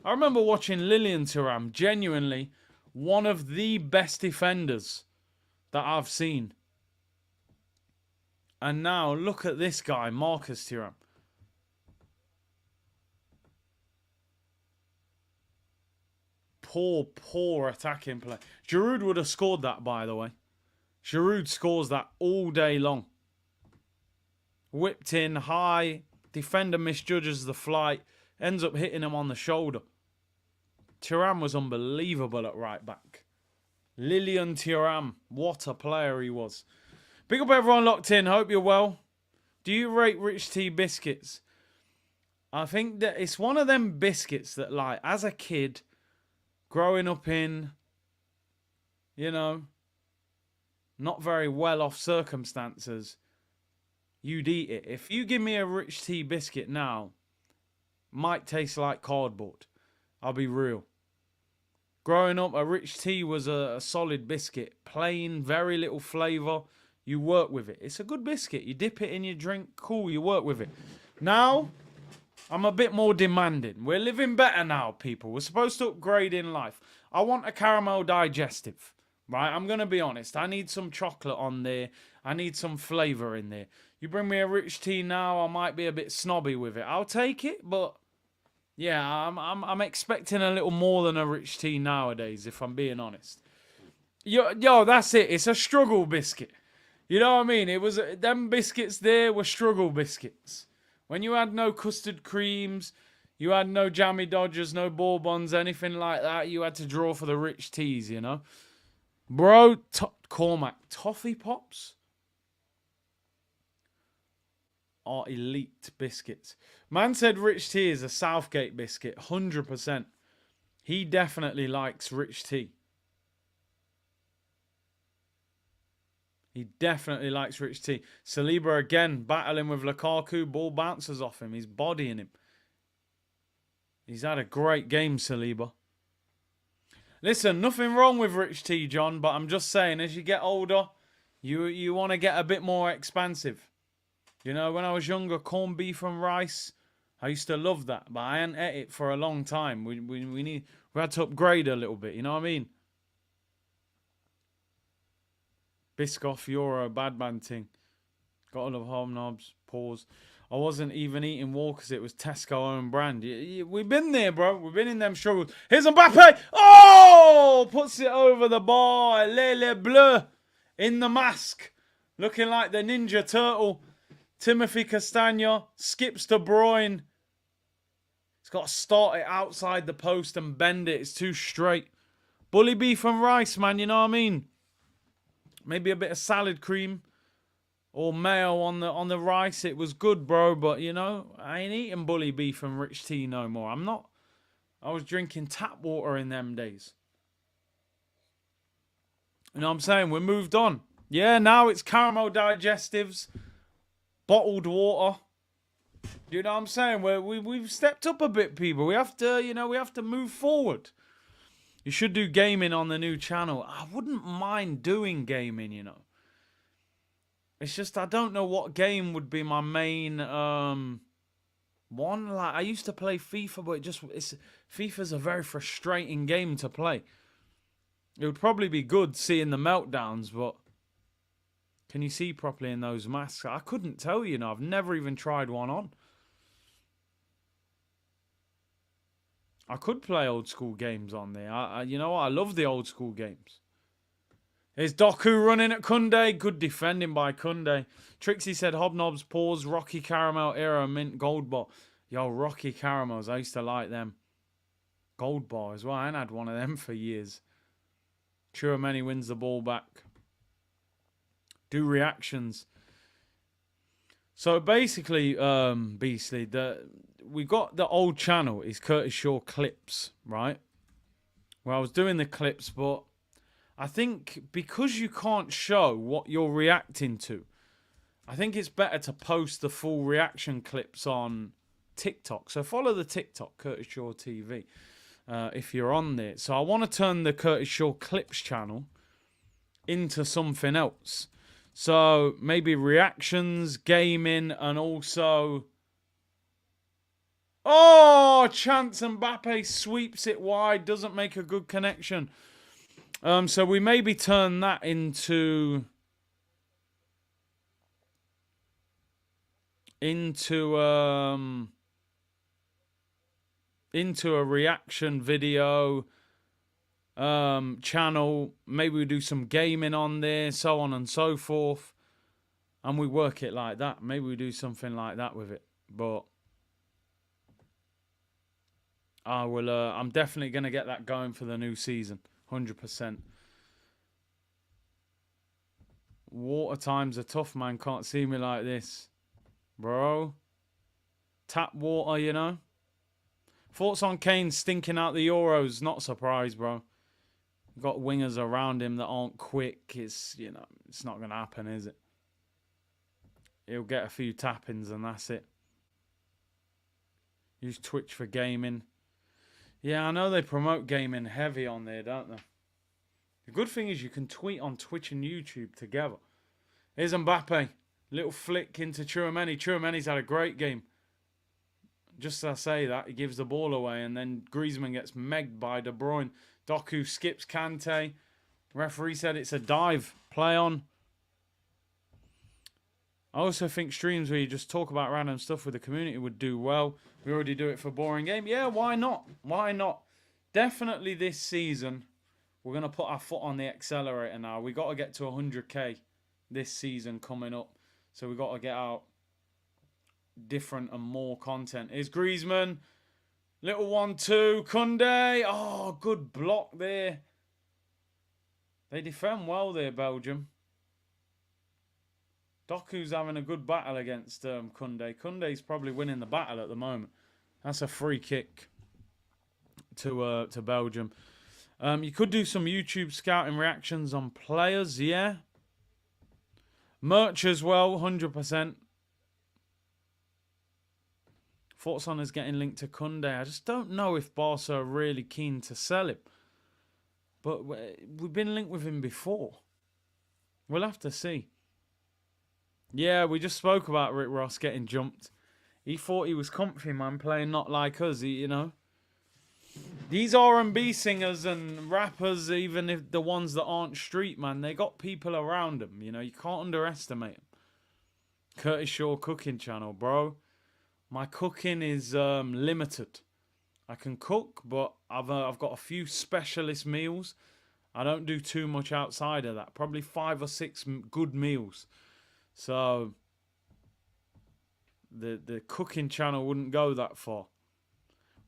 I remember watching Lilian Thuram. Genuinely one of the best defenders that I've seen. And now look at this guy, Marcus Thuram. Poor attacking play. Giroud would have scored that, by the way. Giroud scores that all day long. Whipped in high. Defender misjudges the flight. Ends up hitting him on the shoulder. Thuram was unbelievable at right back. Lilian Thuram. What a player he was. Big up everyone locked in. Hope you're well. Do you rate Rich Tea biscuits? I think that it's one of them biscuits that, like, as a kid, growing up in, you know, not very well off circumstances, you'd eat it. If you give me a Rich Tea biscuit now, might taste like cardboard. I'll be real. Growing up, a rich tea was a solid biscuit. Plain, very little flavour. You work with it. It's a good biscuit. You dip it in your drink. Cool, you work with it. Now, I'm a bit more demanding. We're living better now, people. We're supposed to upgrade in life. I want a caramel digestive, right? I'm going to be honest. I need some chocolate on there. I need some flavour in there. You bring me a rich tea now, I might be a bit snobby with it. I'll take it, but yeah, I'm expecting a little more than a rich tea nowadays, if I'm being honest. Yo, that's it. It's a struggle biscuit. You know what I mean? It was them biscuits there were struggle biscuits. When you had no custard creams, you had no jammy dodgers, no bourbons, anything like that, you had to draw for the rich teas, you know? Bro, Cormac, toffee pops are elite biscuits. Man said rich tea is a Southgate biscuit, 100%. He definitely likes rich tea. He definitely likes rich tea. Saliba again, battling with Lukaku. Ball bounces off him. He's bodying him. He's had a great game, Saliba. Listen, nothing wrong with rich tea, John, but I'm just saying, as you get older, you want to get a bit more expansive. You know, when I was younger, corned beef and rice, I used to love that, but I hadn't ate it for a long time. We had to upgrade a little bit, you know what I mean? Biscoff, Euro, bad man ting. Gotta love hobnobs, pause. I wasn't even eating Walkers, it was Tesco own brand. We've been there, bro. We've been in them struggles. Here's Mbappe. Oh! Puts it over the bar. Lele Bleu in the mask. Looking like the Ninja Turtle. Timothy Castagna skips De Bruyne. He's got to start it outside the post and bend it. It's too straight. Bully beef and rice, man. You know what I mean? Maybe a bit of salad cream or mayo on the rice. It was good, bro. But, you know, I ain't eating bully beef and rich tea no more. I'm not. I was drinking tap water in them days. You know what I'm saying? We moved on. Yeah, now it's caramel digestives. Bottled water. You know what I'm saying? We've stepped up a bit, people. We have to, you know, we have to move forward. You should do gaming on the new channel. I wouldn't mind doing gaming, you know. It's just I don't know what game would be my main one. Like I used to play FIFA, but FIFA's a very frustrating game to play. It would probably be good seeing the meltdowns, but can you see properly in those masks? I couldn't tell you, I've never even tried one on. I could play old school games on there. You know what? I love the old school games. Here's Doku running at Kunde. Good defending by Kunde. Trixie said Hobnobs, pause, Rocky Caramel era, mint gold bar. Yo, Rocky Caramels. I used to like them. Gold bar as well. I ain't had one of them for years. Chouameni wins the ball back. Do reactions. So basically, Beastly, we got the old channel is Curtis Shaw Clips, right? Where I was doing the clips, but I think because you can't show what you're reacting to, I think it's better to post the full reaction clips on TikTok. So follow the TikTok, Curtis Shaw TV, if you're on there. So I want to turn the Curtis Shaw Clips channel into something else. So maybe reactions, gaming, and also... Oh, Chance Mbappe sweeps it wide, doesn't make a good connection. So we maybe turn that into a reaction video channel. Maybe we do some gaming on there, so on and so forth, and we work it like that. Maybe we do something like that with it. But I'm definitely gonna get that going for the new season, 100%. Water times are tough, man. Can't see me like this, bro. Tap water, you know. Thoughts on Kane stinking out the Euros? Not surprised, bro. Got wingers around him that aren't quick. It's, you know, it's not going to happen, is it? He'll get a few tap-ins and that's it. Use Twitch for gaming. Yeah, I know they promote gaming heavy on there, don't they? The good thing is you can tweet on Twitch and YouTube together. Here's Mbappe. Little flick into Tchouaméni. Tchouaméni's had a great game. Just as I say that, he gives the ball away, and then Griezmann gets megged by De Bruyne. Doku skips Kante. Referee said it's a dive. Play on. I also think streams where you just talk about random stuff with the community would do well. We already do it for boring game. Yeah, why not? Why not? Definitely this season, we're going to put our foot on the accelerator now. We got to get to 100k this season coming up. So we got to get out different and more content. Here's Griezmann. Little 1-2. Koundé. Oh, good block there. They defend well there, Belgium. Doku's having a good battle against Koundé. Koundé's probably winning the battle at the moment. That's a free kick to Belgium. You could do some YouTube scouting reactions on players, yeah. Merch as well, 100%. Thoughts on us getting linked to Koundé? I just don't know if Barca are really keen to sell him. But we've been linked with him before. We'll have to see. Yeah, we just spoke about Rick Ross getting jumped. He thought he was comfy, man, playing Not Like Us, you know. These R&B singers and rappers, even if the ones that aren't street, man, they got people around them, you know. You can't underestimate them. Curtis Shaw cooking channel, bro. My cooking is limited. I can cook, but I've got a few specialist meals. I don't do too much outside of that. Probably 5 or 6 good meals. So the cooking channel wouldn't go that far.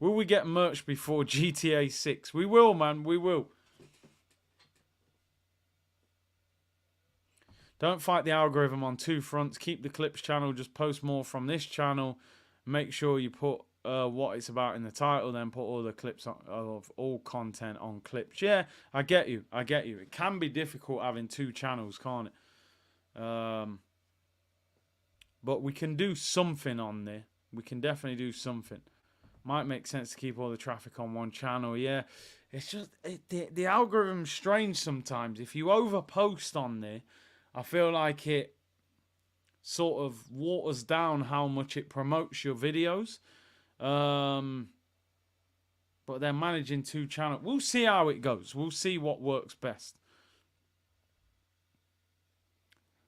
Will we get merch before GTA 6? We will, man. We will. Don't fight the algorithm on 2 fronts. Keep the clips channel. Just post more from this channel. Make sure you put what it's about in the title. Then put all the clips of all content on clips. Yeah, I get you. I get you. It can be difficult having 2 channels, can't it? But we can do something on there. We can definitely do something. Might make sense to keep all the traffic on 1 channel. Yeah, it's just the algorithm's strange sometimes. If you overpost on there, I feel like it sort of waters down how much it promotes your videos. But they're managing 2 channels. We'll see how it goes. We'll see what works best.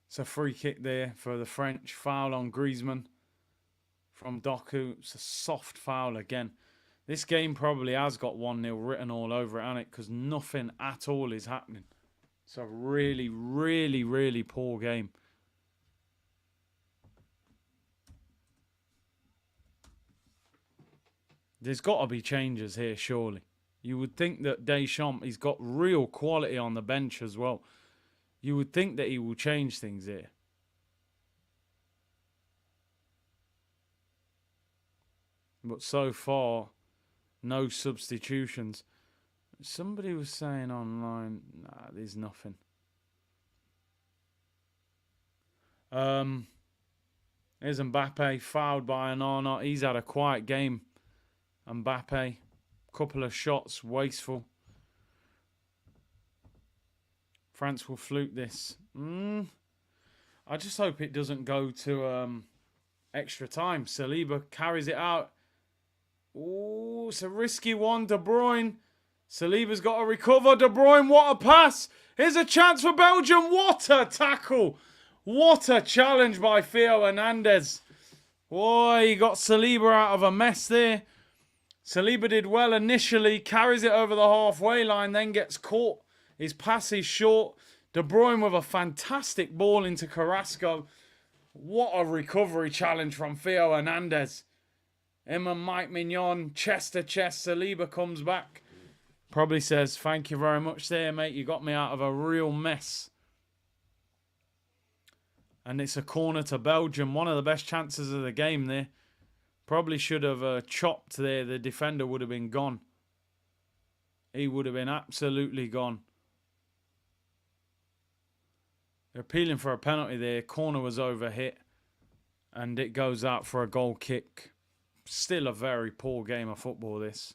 It's a free kick there for the French. Foul on Griezmann from Doku. It's a soft foul again. This game probably has got 1-0 written all over it, hasn't it? Because nothing at all is happening. It's a really, really, really poor game. There's got to be changes here, surely. You would think that Deschamps, he's got real quality on the bench as well. You would think that he will change things here. But so far, no substitutions. Somebody was saying online, nah, there's nothing. Here's Mbappe, fouled by Onana. He's had a quiet game. Mbappe, couple of shots, wasteful. France will fluke this. I just hope it doesn't go to extra time. Saliba carries it out. Ooh, it's a risky one. De Bruyne. Saliba's got to recover. De Bruyne, what a pass. Here's a chance for Belgium. What a tackle. What a challenge by Theo Hernandez. Boy, he got Saliba out of a mess there. Saliba did well initially. Carries it over the halfway line. Then gets caught. His pass is short. De Bruyne with a fantastic ball into Carrasco. What a recovery challenge from Theo Hernandez. Him and Mike Mignon, chest to chest. Saliba comes back. Probably says, thank you very much there, mate. You got me out of a real mess. And it's a corner to Belgium. One of the best chances of the game there. Probably should have chopped there. The defender would have been gone. He would have been absolutely gone. They're appealing for a penalty there. Corner was overhit. And it goes out for a goal kick. Still a very poor game of football, this.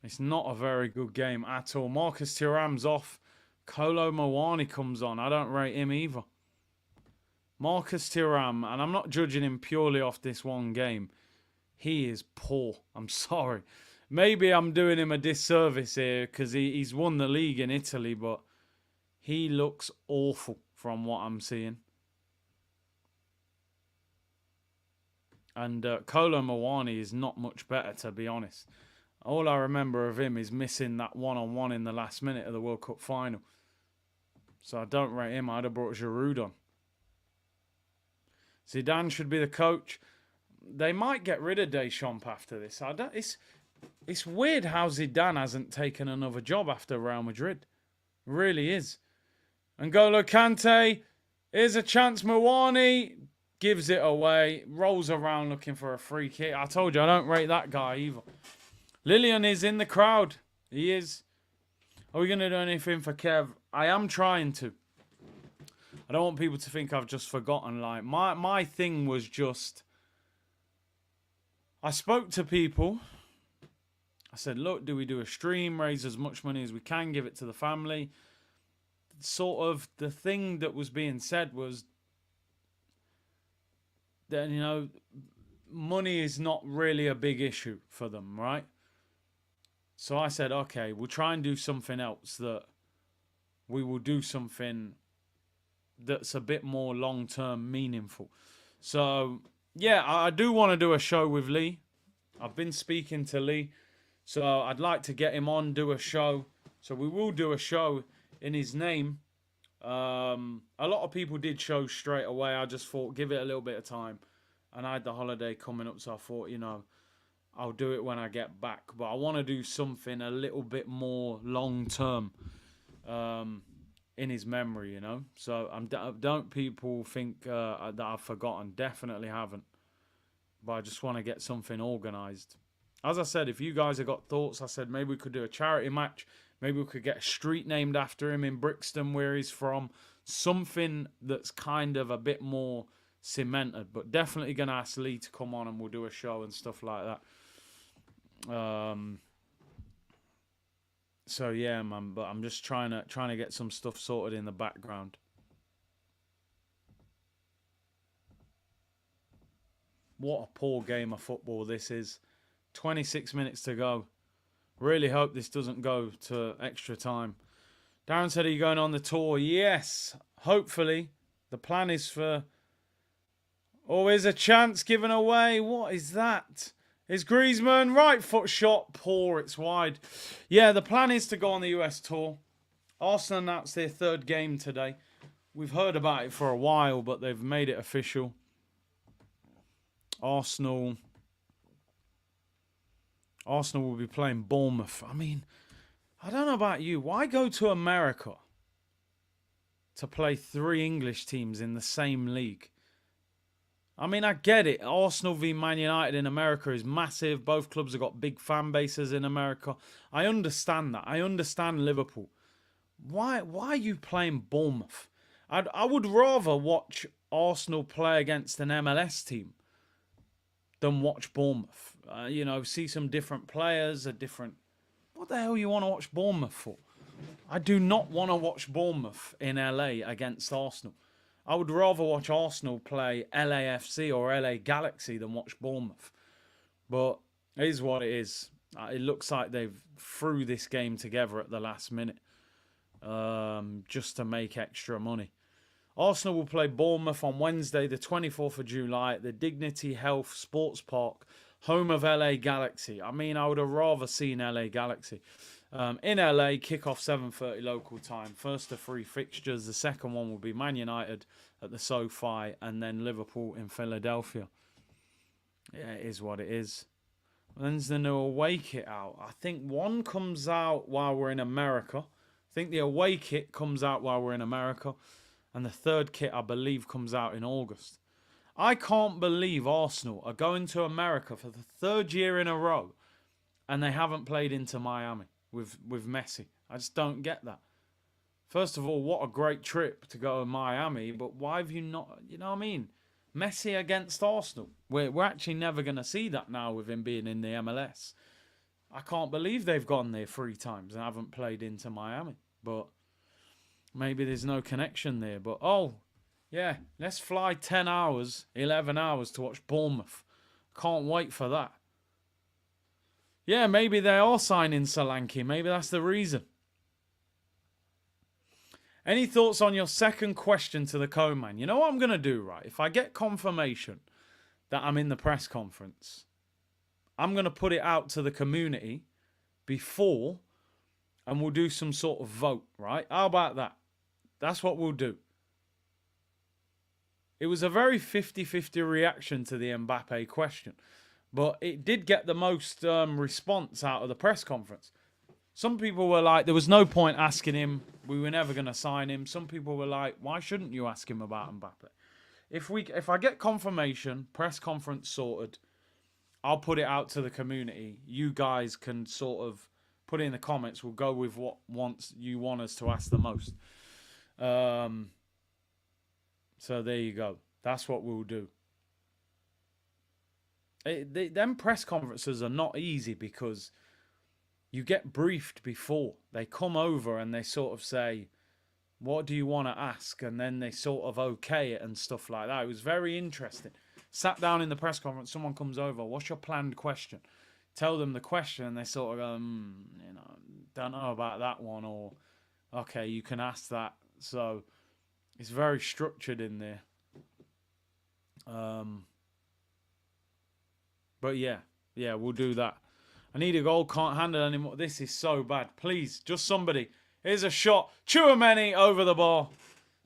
It's not a very good game at all. Marcus Thuram's off. Kolo Muani comes on. I don't rate him either. Marcus Thuram, and I'm not judging him purely off this one game. He is poor. I'm sorry. Maybe I'm doing him a disservice here because he's won the league in Italy, but he looks awful from what I'm seeing. And Kolo Muani is not much better, to be honest. All I remember of him is missing that one-on-one in the last minute of the World Cup final. So I don't rate him. I'd have brought Giroud on. Zidane should be the coach. They might get rid of Deschamps after this. It's weird how Zidane hasn't taken another job after Real Madrid. It really is. N'Golo Kante, here's a chance. Muani gives it away. Rolls around looking for a free kick. I told you, I don't rate that guy either. Lillian is in the crowd. He is. Are we going to do anything for Kev? I am trying to. I don't want people to think I've just forgotten. Like my thing was just, I spoke to people. I said, look, do we do a stream, raise as much money as we can, give it to the family? Sort of the thing that was being said was that, you know, money is not really a big issue for them, right? So I said, okay, we'll try and do something else, that we will do something that's a bit more long-term meaningful. So, yeah, I do want to do a show with Lee. I've been speaking to Lee. So I'd like to get him on, do a show. So we will do a show in his name. A lot of people did shows straight away. I just thought, give it a little bit of time. And I had the holiday coming up, so I thought, you know, I'll do it when I get back. But I want to do something a little bit more long-term in his memory, you know. So don't people think that I've forgotten. Definitely haven't. But I just want to get something organised. As I said, if you guys have got thoughts, I said maybe we could do a charity match. Maybe we could get a street named after him in Brixton, where he's from. Something that's kind of a bit more cemented. But definitely going to ask Lee to come on and we'll do a show and stuff like that. So yeah, man. But I'm just trying to get some stuff sorted in the background. What a poor game of football this is. 26 minutes to go. Really hope this doesn't go to extra time. Darren said, are you going on the tour? Yes, hopefully. The plan is for... Oh, here's a chance given away. What is that? Is Griezmann, right foot shot, poor, it's wide. Yeah, the plan is to go on the US tour. Arsenal announced their third game today. We've heard about it for a while, but they've made it official. Arsenal will be playing Bournemouth. I mean, I don't know about you. Why go to America to play 3 English teams in the same league? I mean, I get it. Arsenal v Man United in America is massive. Both clubs have got big fan bases in America. I understand that. I understand Liverpool. Why are you playing Bournemouth? I would rather watch Arsenal play against an MLS team than watch Bournemouth. You know, see some different players, a different... What the hell you want to watch Bournemouth for? I do not want to watch Bournemouth in LA against Arsenal. I would rather watch Arsenal play LAFC or LA Galaxy than watch Bournemouth. But it is what it is. It looks like they've threw this game together at the last minute just to make extra money. Arsenal will play Bournemouth on Wednesday, the 24th of July at the Dignity Health Sports Park, home of LA Galaxy. I mean, I would have rather seen LA Galaxy. In LA, kickoff 7:30 local time. First of 3 fixtures. The second one will be Man United at the SoFi and then Liverpool in Philadelphia. Yeah, it is what it is. When's the new away kit out? I think one comes out while we're in America. I think the away kit comes out while we're in America. And the third kit, I believe, comes out in August. I can't believe Arsenal are going to America for the 3rd year in a row and they haven't played into Miami with Messi. I just don't get that. First of all, what a great trip to go to Miami, but why have you not, you know what I mean? Messi against Arsenal. We're actually never going to see that now with him being in the MLS. I can't believe they've gone there 3 times and haven't played into Miami. But maybe there's no connection there. But, oh, yeah, let's fly 10 hours, 11 hours to watch Bournemouth. Can't wait for that. Yeah, maybe they are signing Solanke. Maybe that's the reason. Any thoughts on your second question to the co-man? You know what I'm going to do, right? If I get confirmation that I'm in the press conference, I'm going to put it out to the community before, and we'll do some sort of vote, right? How about that? That's what we'll do. It was a very 50-50 reaction to the Mbappe question, but it did get the most response out of the press conference. Some people were like, there was no point asking him. We were never going to sign him. Some people were like, why shouldn't you ask him about Mbappe? If I get confirmation, press conference sorted, I'll put it out to the community. You guys can sort of put it in the comments. We'll go with what you want us to ask the most. So there you go. That's what we'll do. Them press conferences are not easy because you get briefed before. They come over and they sort of say, what do you want to ask? And then they sort of okay it and stuff like that. It was very interesting. Sat down in the press conference, someone comes over, what's your planned question? Tell them the question and they sort of go, don't know about that one, or okay, you can ask that. So it's very structured in there. But yeah, we'll do that. I need a goal, can't handle anymore. This is so bad. Please, just somebody. Here's a shot. Chouameni over the bar.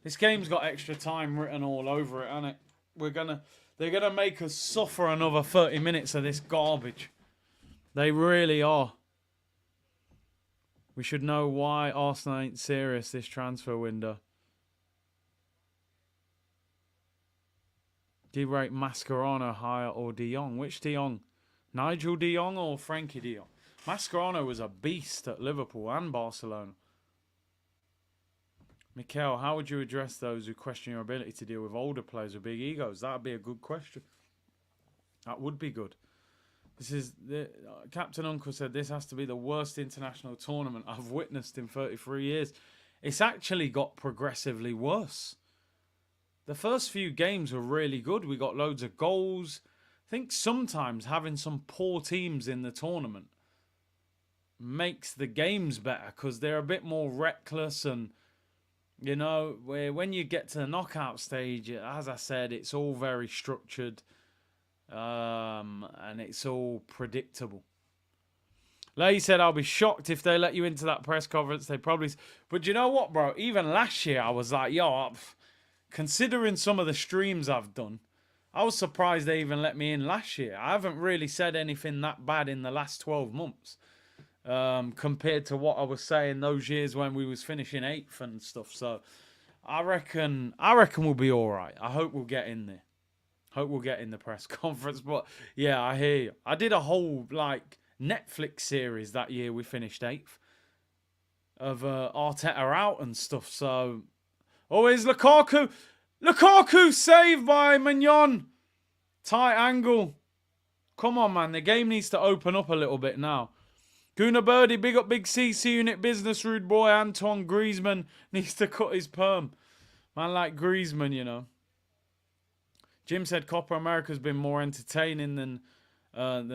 This game's got extra time written all over it, hasn't it? They're gonna make us suffer another 30 minutes of this garbage. They really are. We should know why Arsenal ain't serious this transfer window. Do you rate Mascherano higher or De Jong? Which De Jong? Nigel De Jong or Frankie De Jong? Mascherano was a beast at Liverpool and Barcelona. Mikel, how would you address those who question your ability to deal with older players with big egos? That would be a good question. That would be good. Captain Uncle said this has to be the worst international tournament I've witnessed in 33 years. It's actually got progressively worse. The first few games were really good. We got loads of goals. I think sometimes having some poor teams in the tournament makes the games better because they're a bit more reckless, and when you get to the knockout stage, as I said, it's all very structured, and it's all predictable. Lay said, I'll be shocked if they let you into that press conference. They probably... But you know what, bro? Even last year, I was like, considering some of the streams I've done, I was surprised they even let me in last year. I haven't really said anything that bad in the last 12 months compared to what I was saying those years when we was finishing 8th and stuff. So I reckon we'll be all right. I hope we'll get in there. Hope we'll get in the press conference. But yeah, I hear you. I did a whole Netflix series that year we finished 8th of Arteta out and stuff. So, here's Lukaku. Lukaku saved by Mignon. Tight angle. Come on, man. The game needs to open up a little bit now. Guna Birdie, big up Big CC Unit Business, rude boy. Antoine Griezmann needs to cut his perm. Man like Griezmann, Jim said Copa America's been more entertaining than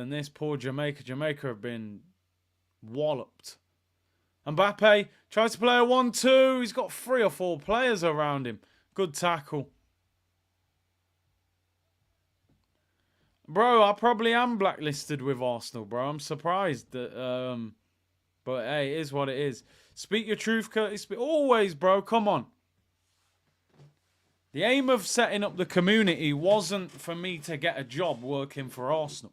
this. Poor Jamaica. Jamaica have been walloped. Mbappe tries to play a 1-2. He's got 3 or 4 players around him. Good tackle. Bro, I probably am blacklisted with Arsenal, bro. I'm surprised that... but hey, it is what it is. Speak your truth, Curtis. Always, bro. Come on. The aim of setting up the community wasn't for me to get a job working for Arsenal.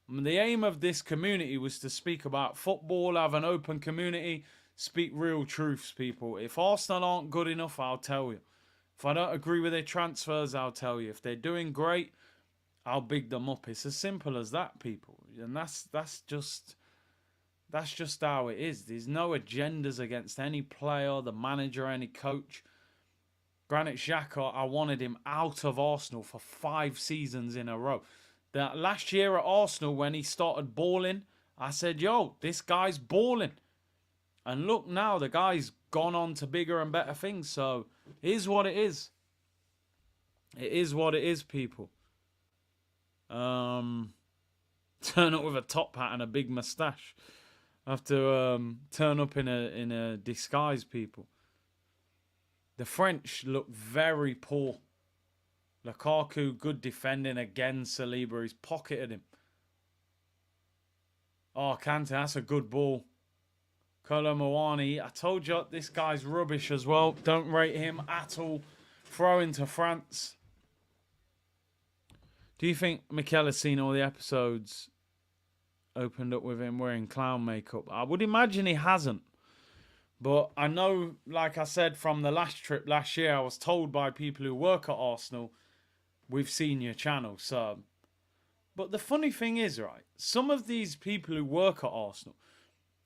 The aim of this community was to speak about football, have an open community, speak real truths, people. If Arsenal aren't good enough, I'll tell you. If I don't agree with their transfers, I'll tell you. If they're doing great, I'll big them up. It's as simple as that, people. And that's just how it is. There's no agendas against any player, the manager, any coach. Granit Xhaka, I wanted him out of Arsenal for 5 seasons in a row. That last year at Arsenal, when he started balling, I said, yo, this guy's balling. And look now, the guy's gone on to bigger and better things. So it is what it is. It is what it is, people. Turn up with a top hat and a big moustache. I have to turn up in a disguise, people. The French look very poor. Lukaku, good defending again. Saliba, he's pocketed him. Oh, Kante, that's a good ball. Kolo Muani, I told you this guy's rubbish as well. Don't rate him at all. Throw into France. Do you think Mikel has seen all the episodes opened up with him wearing clown makeup? I would imagine he hasn't. But I know, like I said, from the last trip last year, I was told by people who work at Arsenal, we've seen your channel. So, but the funny thing is, right, some of these people who work at Arsenal,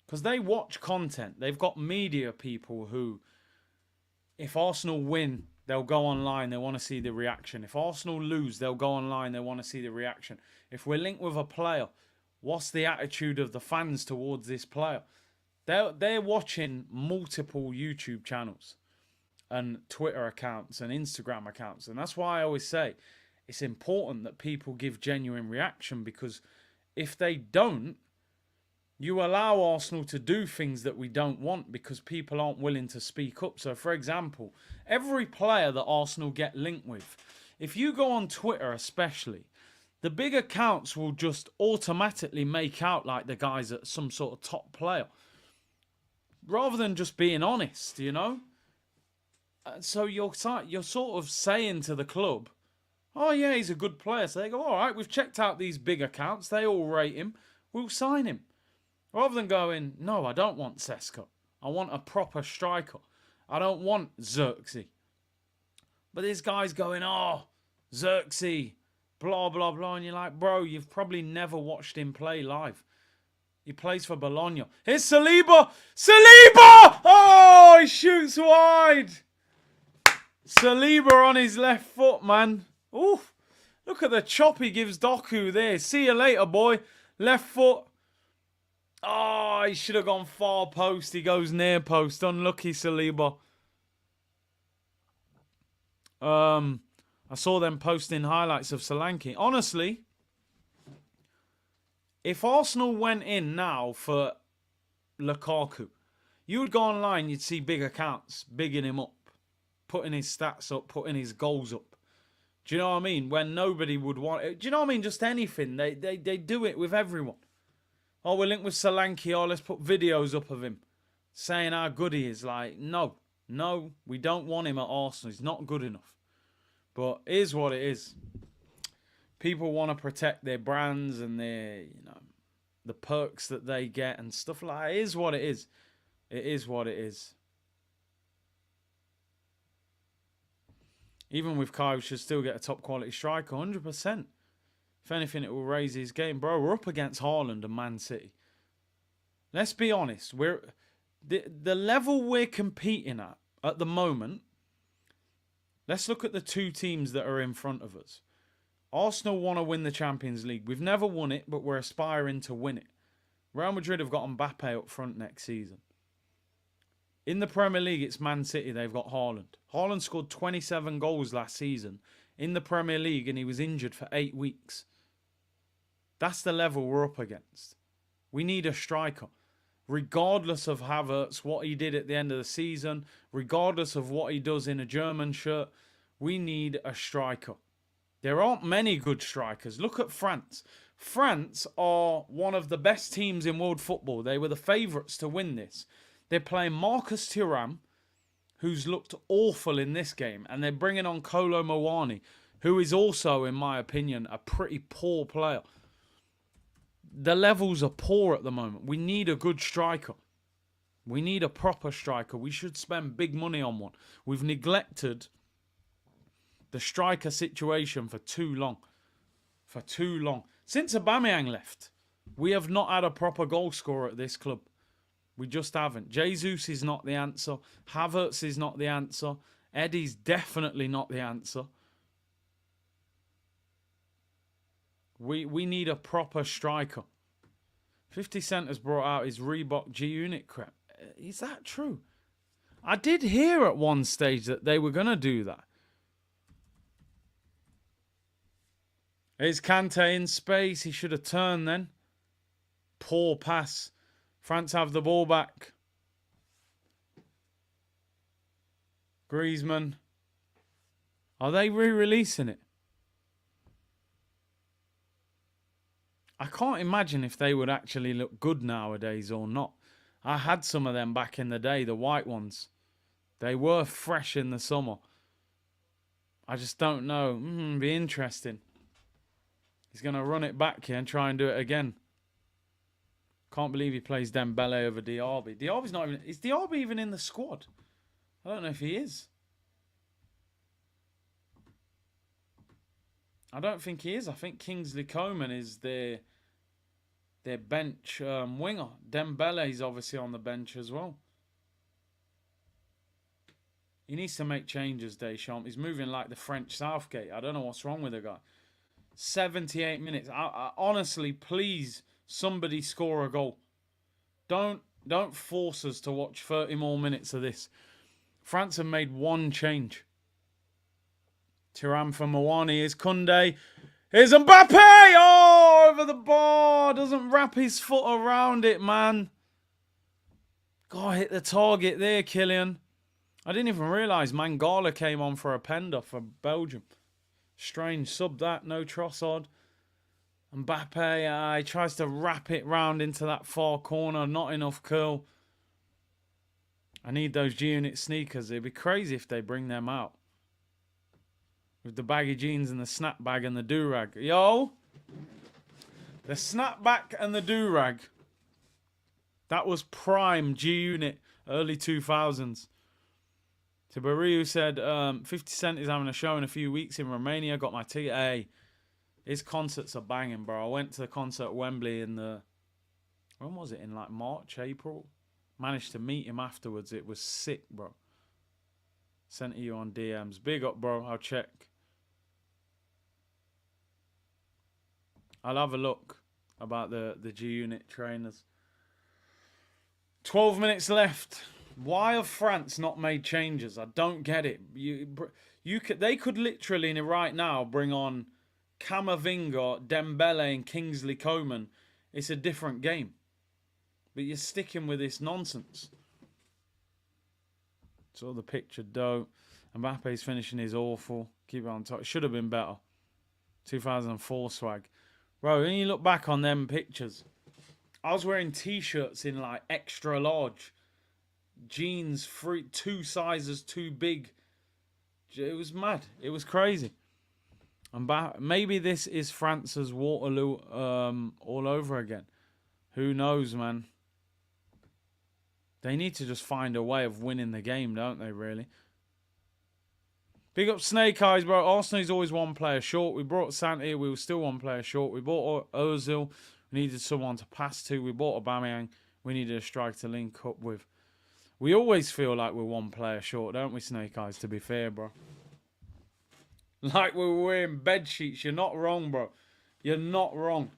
because they watch content, they've got media people who, if Arsenal win, they'll go online, they want to see the reaction. If Arsenal lose, they'll go online, they want to see the reaction. If we're linked with a player, what's the attitude of the fans towards this player? They're watching multiple YouTube channels and Twitter accounts and Instagram accounts. And that's why I always say it's important that people give genuine reaction, because if they don't, you allow Arsenal to do things that we don't want because people aren't willing to speak up. So, for example, every player that Arsenal get linked with, if you go on Twitter especially, the big accounts will just automatically make out like the guy's at some sort of top player, rather than just being honest, you know? So you're sort of saying to the club, oh yeah, he's a good player. So they go, all right, we've checked out these big accounts. They all rate him. We'll sign him. Rather than going, no, I don't want Sesko. I want a proper striker. I don't want Xerxes. But this guy's going, oh, Xerxes, blah, blah, blah. And you're like, bro, you've probably never watched him play live. He plays for Bologna. Here's Saliba. Saliba! Oh, he shoots wide. Saliba on his left foot, man. Oof. Look at the chop he gives Doku there. See you later, boy. Left foot. Oh, he should have gone far post. He goes near post. Unlucky Saliba. I saw them posting highlights of Solanke. Honestly, if Arsenal went in now for Lukaku, you would go online, you'd see big accounts bigging him up, putting his stats up, putting his goals up. Do you know what I mean? When nobody would want it. Do you know what I mean? Just anything. They do it with everyone. Oh, we're linked with Solanke. Oh, let's put videos up of him saying how good he is. Like, no, we don't want him at Arsenal. He's not good enough. But it is what it is. People want to protect their brands and their, the perks that they get and stuff like that. It is what it is. It is what it is. Even with Kai, we should still get a top quality striker, 100%. If anything, it will raise his game. Bro, we're up against Haaland and Man City. Let's be honest. We're the level we're competing at the moment. Let's look at the two teams that are in front of us. Arsenal want to win the Champions League. We've never won it, but we're aspiring to win it. Real Madrid have got Mbappe up front next season. In the Premier League, it's Man City. They've got Haaland. Haaland scored 27 goals last season in the Premier League, and he was injured for 8 weeks. That's the level we're up against. We need a striker. Regardless of Havertz, what he did at the end of the season, regardless of what he does in a German shirt, we need a striker. There aren't many good strikers. Look at France. France are one of the best teams in world football. They were the favourites to win this. They're playing Marcus Thuram, who's looked awful in this game, and they're bringing on Kolo Muani, who is also, in my opinion, a pretty poor player. The levels are poor at the moment. We need a good striker. We need a proper striker. We should spend big money on one. We've neglected the striker situation for too long. For too long. Since Aubameyang left, we have not had a proper goal scorer at this club. We just haven't. Jesus is not the answer. Havertz is not the answer. Eddie's definitely not the answer. We need a proper striker. 50 Cent has brought out his Reebok G-Unit crap. Is that true? I did hear at one stage that they were going to do that. Here's Kante in space. He should have turned then. Poor pass. France have the ball back. Griezmann. Are they re-releasing it? I can't imagine if they would actually look good nowadays or not. I had some of them back in the day, the white ones. They were fresh in the summer. I just don't know. Be interesting. He's going to run it back here and try and do it again. Can't believe he plays Dembele over Diaby. Diaby's not even... Is Diaby even in the squad? I don't know if he is. I don't think he is. I think Kingsley Coman is their bench winger. Dembele's obviously on the bench as well. He needs to make changes, Deschamps. He's moving like the French Southgate. I don't know what's wrong with the guy. 78 minutes. I honestly, please, somebody score a goal. Don't force us to watch 30 more minutes of this. France have made one change. Thuram for Mawani. Here's Koundé. Here's Mbappe! Oh, over the bar. Doesn't wrap his foot around it, man. God, hit the target there, Kylian. I didn't even realise Mangala came on for a pender for Belgium. Strange sub that. No Trossard. Mbappe, he tries to wrap it round into that far corner. Not enough curl. I need those G-Unit sneakers. It'd be crazy if they bring them out. With the baggy jeans and the snapback and the do-rag. Yo! The snapback and the do-rag. That was prime G-Unit, early 2000s. Tabariu said, 50 Cent is having a show in a few weeks in Romania. Got my ticket. Hey, his concerts are banging, bro. I went to the concert at Wembley in the... When was it? In like March, April? Managed to meet him afterwards. It was sick, bro. Sent you on DMs. Big up, bro. I'll check. I'll have a look about the G-Unit trainers. 12 minutes left. Why have France not made changes? I don't get it. They could literally right now bring on Camavinga, Dembele and Kingsley Coman. It's a different game. But you're sticking with this nonsense. Saw the picture, though. Mbappe's finishing is awful. Keep it on top. Should have been better. 2004 swag. Bro, when you look back on them pictures, I was wearing T-shirts in like extra large. Jeans, 2 sizes too big. It was mad. It was crazy. And maybe this is France's Waterloo all over again. Who knows, man? They need to just find a way of winning the game, don't they, really? Big up Snake Eyes, bro. Arsenal's always one player short. We brought Santi. We were still one player short. We bought Ozil. We needed someone to pass to. We bought Aubameyang. We needed a striker to link up with. We always feel like we're one player short, don't we, Snake Eyes, to be fair, bro? Like we were wearing bed sheets. You're not wrong, bro. You're not wrong.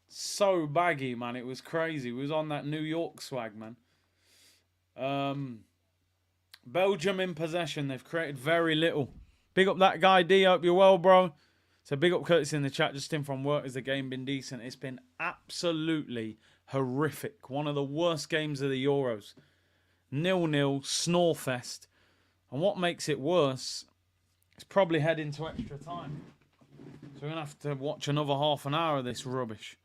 So baggy, man. It was crazy. We was on that New York swag, man. Belgium in possession. They've created very little. Big up that guy, D. Hope you're well, bro. So big up Curtis in the chat. Just in from work. Has the game been decent? It's been absolutely horrific. One of the worst games of the Euros. 0-0, snorefest. And what makes it worse, it's probably heading to extra time. So we're going to have to watch another half an hour of this rubbish.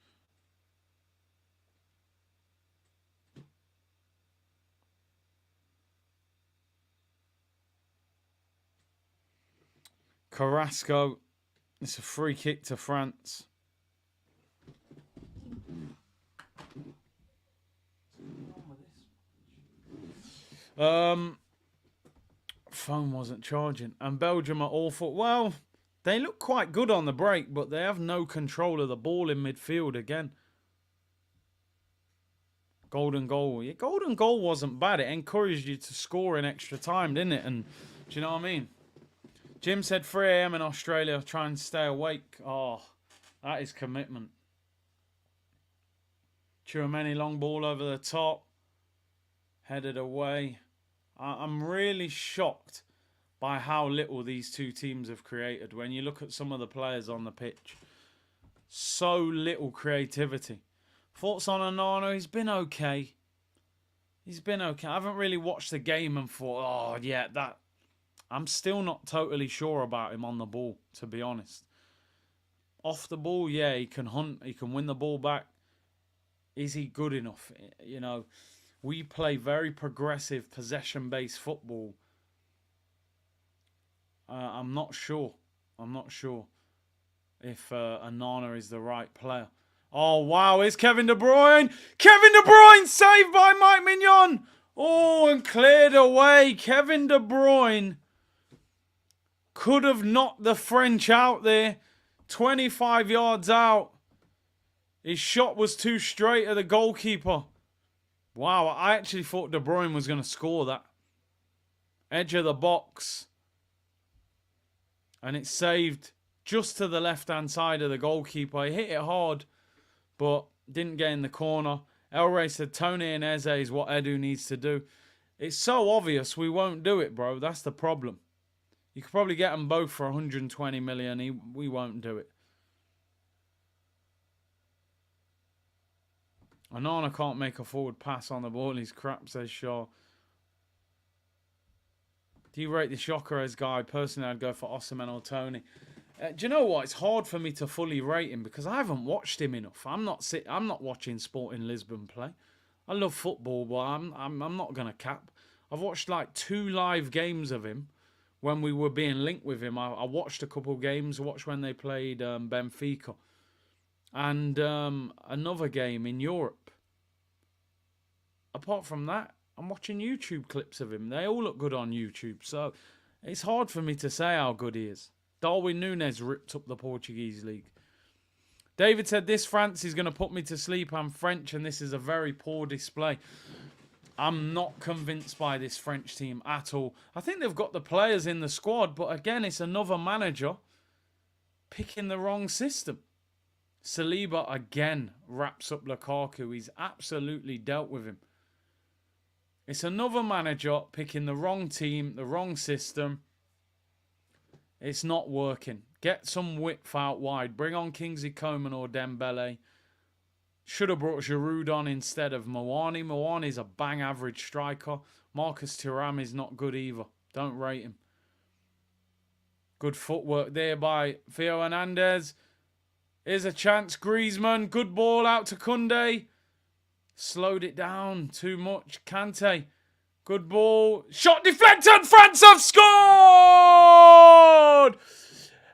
Carrasco. It's a free kick to France. Phone wasn't charging. And Belgium are awful. Well, they look quite good on the break, but they have no control of the ball in midfield again. Golden goal. Yeah, golden goal wasn't bad. It encouraged you to score in extra time, didn't it? And do you know what I mean? Jim said 3 a.m. in Australia. Try and stay awake. Oh, that is commitment. Chouameni long ball over the top. Headed away. I'm really shocked by how little these two teams have created. When you look at some of the players on the pitch. So little creativity. Thoughts on Onana? He's been okay. He's been okay. I haven't really watched the game and thought, oh, yeah, that... I'm still not totally sure about him on the ball, to be honest. Off the ball, yeah, he can hunt. He can win the ball back. Is he good enough? You know, we play very progressive, possession-based football. I'm not sure. I'm not sure if Onana is the right player. Oh, wow, it's Kevin De Bruyne. Kevin De Bruyne saved by Mike Mignon. Oh, and cleared away. Kevin De Bruyne could have knocked the French out there. 25 yards out. His shot was too straight at the goalkeeper. Wow, I actually thought De Bruyne was going to score that. Edge of the box. And it's saved just to the left-hand side of the goalkeeper. He hit it hard, but didn't get in the corner. El Rey said, Tony and Eze is what Edu needs to do. It's so obvious we won't do it, bro. That's the problem. You could probably get them both for 120 million. We won't do it. Onana can't make a forward pass on the ball. He's crap, says Shaw. Do you rate the Shocker guy? Personally, I'd go for Osimhen or Tony. Do you know what? It's hard for me to fully rate him because I haven't watched him enough. I'm not watching Sporting Lisbon play. I love football, but I'm not gonna cap. I've watched like 2 live games of him when we were being linked with him. I watched a couple of games. Watched when they played Benfica, and another game in Europe. Apart from that, I'm watching YouTube clips of him. They all look good on YouTube, so it's hard for me to say how good he is. Darwin Núñez ripped up the Portuguese league. David said, this France is going to put me to sleep. I'm French and this is a very poor display. I'm not convinced by this French team at all. I think they've got the players in the squad, but again, it's another manager picking the wrong system. Saliba again wraps up Lukaku. He's absolutely dealt with him. It's another manager picking the wrong team, the wrong system. It's not working. Get some width out wide. Bring on Kingsley Coman or Dembele. Should have brought Giroud on instead of Mawani. Mawani's a bang average striker. Marcus Thuram is not good either. Don't rate him. Good footwork there by Theo Hernandez. Here's a chance. Griezmann. Good ball out to Koundé. Slowed it down too much. Kante. Good ball. Shot deflected. France have scored!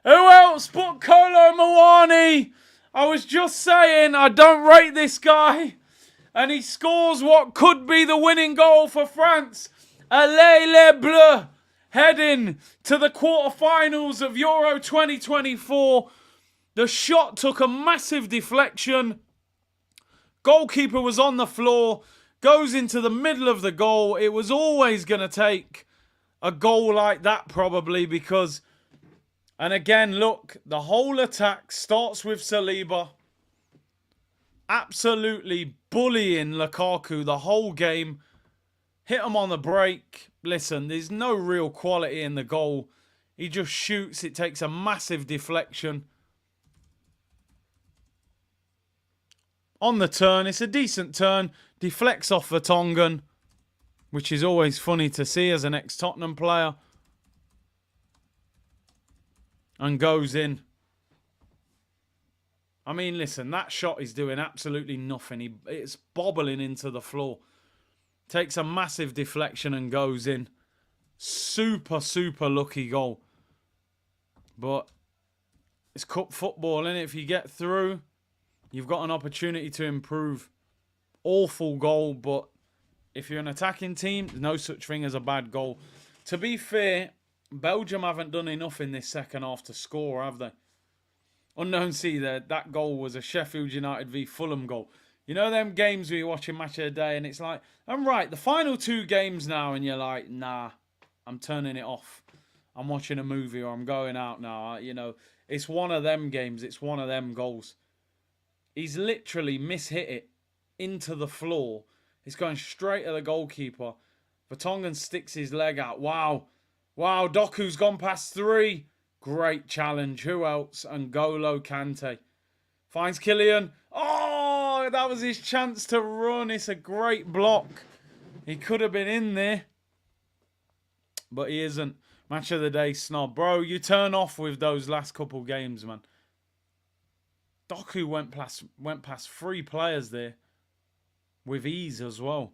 Who else but Kolo Muani? I was just saying I don't rate this guy. And he scores what could be the winning goal for France. Allez les Bleus. Heading to the quarterfinals of Euro 2024. The shot took a massive deflection. Goalkeeper was on the floor. Goes into the middle of the goal. It was always going to take a goal like that probably because... And again, look, the whole attack starts with Saliba. Absolutely bullying Lukaku the whole game. Hit him on the break. Listen, there's no real quality in the goal. He just shoots. It takes a massive deflection. On the turn, it's a decent turn. Deflects off Vertonghen, which is always funny to see as an ex-Tottenham player. And goes in. I mean, listen, that shot is doing absolutely nothing. It's bobbling into the floor. Takes a massive deflection and goes in. Super, super lucky goal. But it's cup football, innit? If you get through, you've got an opportunity to improve. Awful goal, but if you're an attacking team, there's no such thing as a bad goal. To be fair, Belgium haven't done enough in this second half to score, have they? Unknown see that goal was a Sheffield United v Fulham goal. You know them games where you're watching Match of the Day and it's like, I'm right, the final 2 games now and you're like, nah, I'm turning it off. I'm watching a movie or I'm going out now. You know, it's one of them games. It's one of them goals. He's literally mishit it into the floor. It's going straight at the goalkeeper. Vertonghen sticks his leg out. Wow. Wow, Doku's gone past 3. Great challenge. Who else? N'Golo Kante. Finds Kylian. Oh, that was his chance to run. It's a great block. He could have been in there. But he isn't. Match of the day snob. Bro, you turn off with those last couple games, man. Doku went past 3 players there. With ease as well.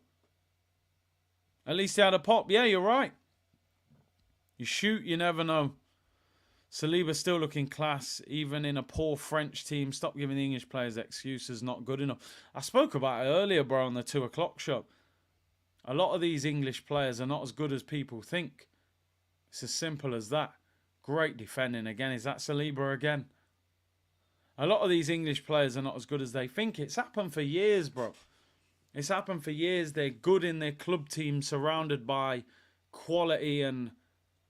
At least he had a pop. Yeah, you're right. You shoot, you never know. Saliba still looking class, even in a poor French team. Stop giving the English players excuses, not good enough. I spoke about it earlier, bro, on the 2 o'clock show. A lot of these English players are not as good as people think. It's as simple as that. Great defending again. Is that Saliba again? A lot of these English players are not as good as they think. It's happened for years, bro. It's happened for years. They're good in their club team, surrounded by quality and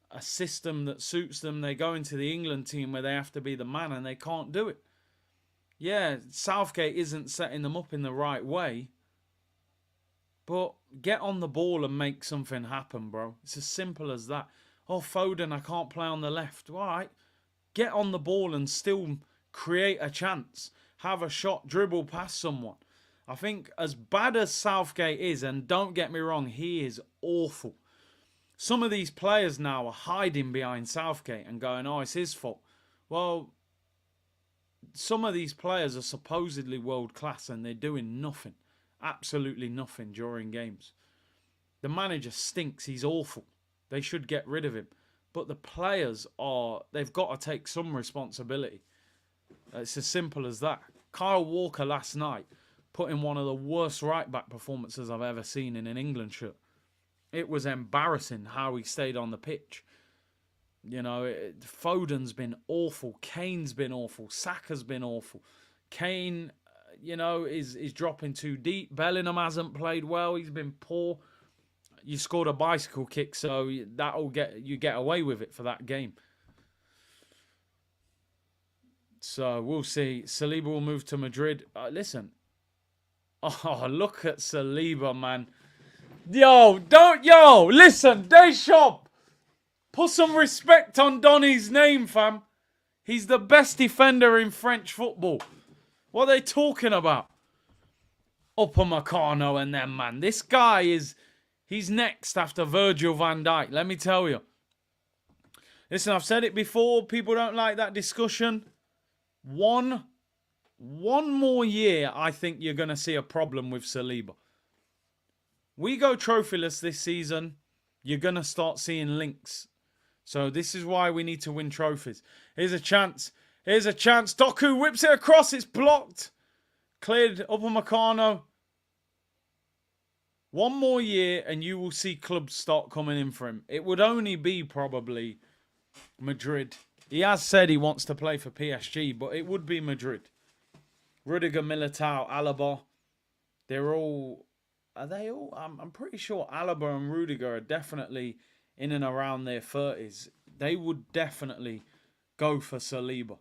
a system that suits them. They go into the England team where they have to be the man and they can't do it. Yeah, Southgate isn't setting them up in the right way. But get on the ball and make something happen, bro. It's as simple as that. Oh, Foden, I can't play on the left. All right. Get on the ball and still create a chance. Have a shot, dribble past someone. I think as bad as Southgate is, and don't get me wrong, he is awful. Some of these players now are hiding behind Southgate and going, oh, it's his fault. Well, some of these players are supposedly world class and they're doing nothing. Absolutely nothing during games. The manager stinks. He's awful. They should get rid of him. But the players they've got to take some responsibility. It's as simple as that. Kyle Walker last night put in one of the worst right-back performances I've ever seen in an England shirt. It was embarrassing how he stayed on the pitch. You know, Foden's been awful. Kane's been awful. Saka's been awful. Kane, you know, is dropping too deep. Bellingham hasn't played well. He's been poor. You scored a bicycle kick, so that'll get away with it for that game. So we'll see. Saliba will move to Madrid. Listen. Oh, look at Saliba, man. Listen, Deschamps. Put some respect on Donny's name, fam. He's the best defender in French football. What are they talking about? Upamecano and them, man. This guy he's next after Virgil van Dijk, let me tell you. Listen, I've said it before. People don't like that discussion. One more year, I think you're going to see a problem with Saliba. We go trophyless this season, you're going to start seeing links. So this is why we need to win trophies. Here's a chance. Here's a chance. Doku whips it across. It's blocked. Cleared. Upamecano. One more year and you will see clubs start coming in for him. It would only be probably Madrid. He has said he wants to play for PSG, but it would be Madrid. Rudiger, Militao, Alaba. Are they all? I'm pretty sure Alaba and Rudiger are definitely in and around their 30s. They would definitely go for Saliba.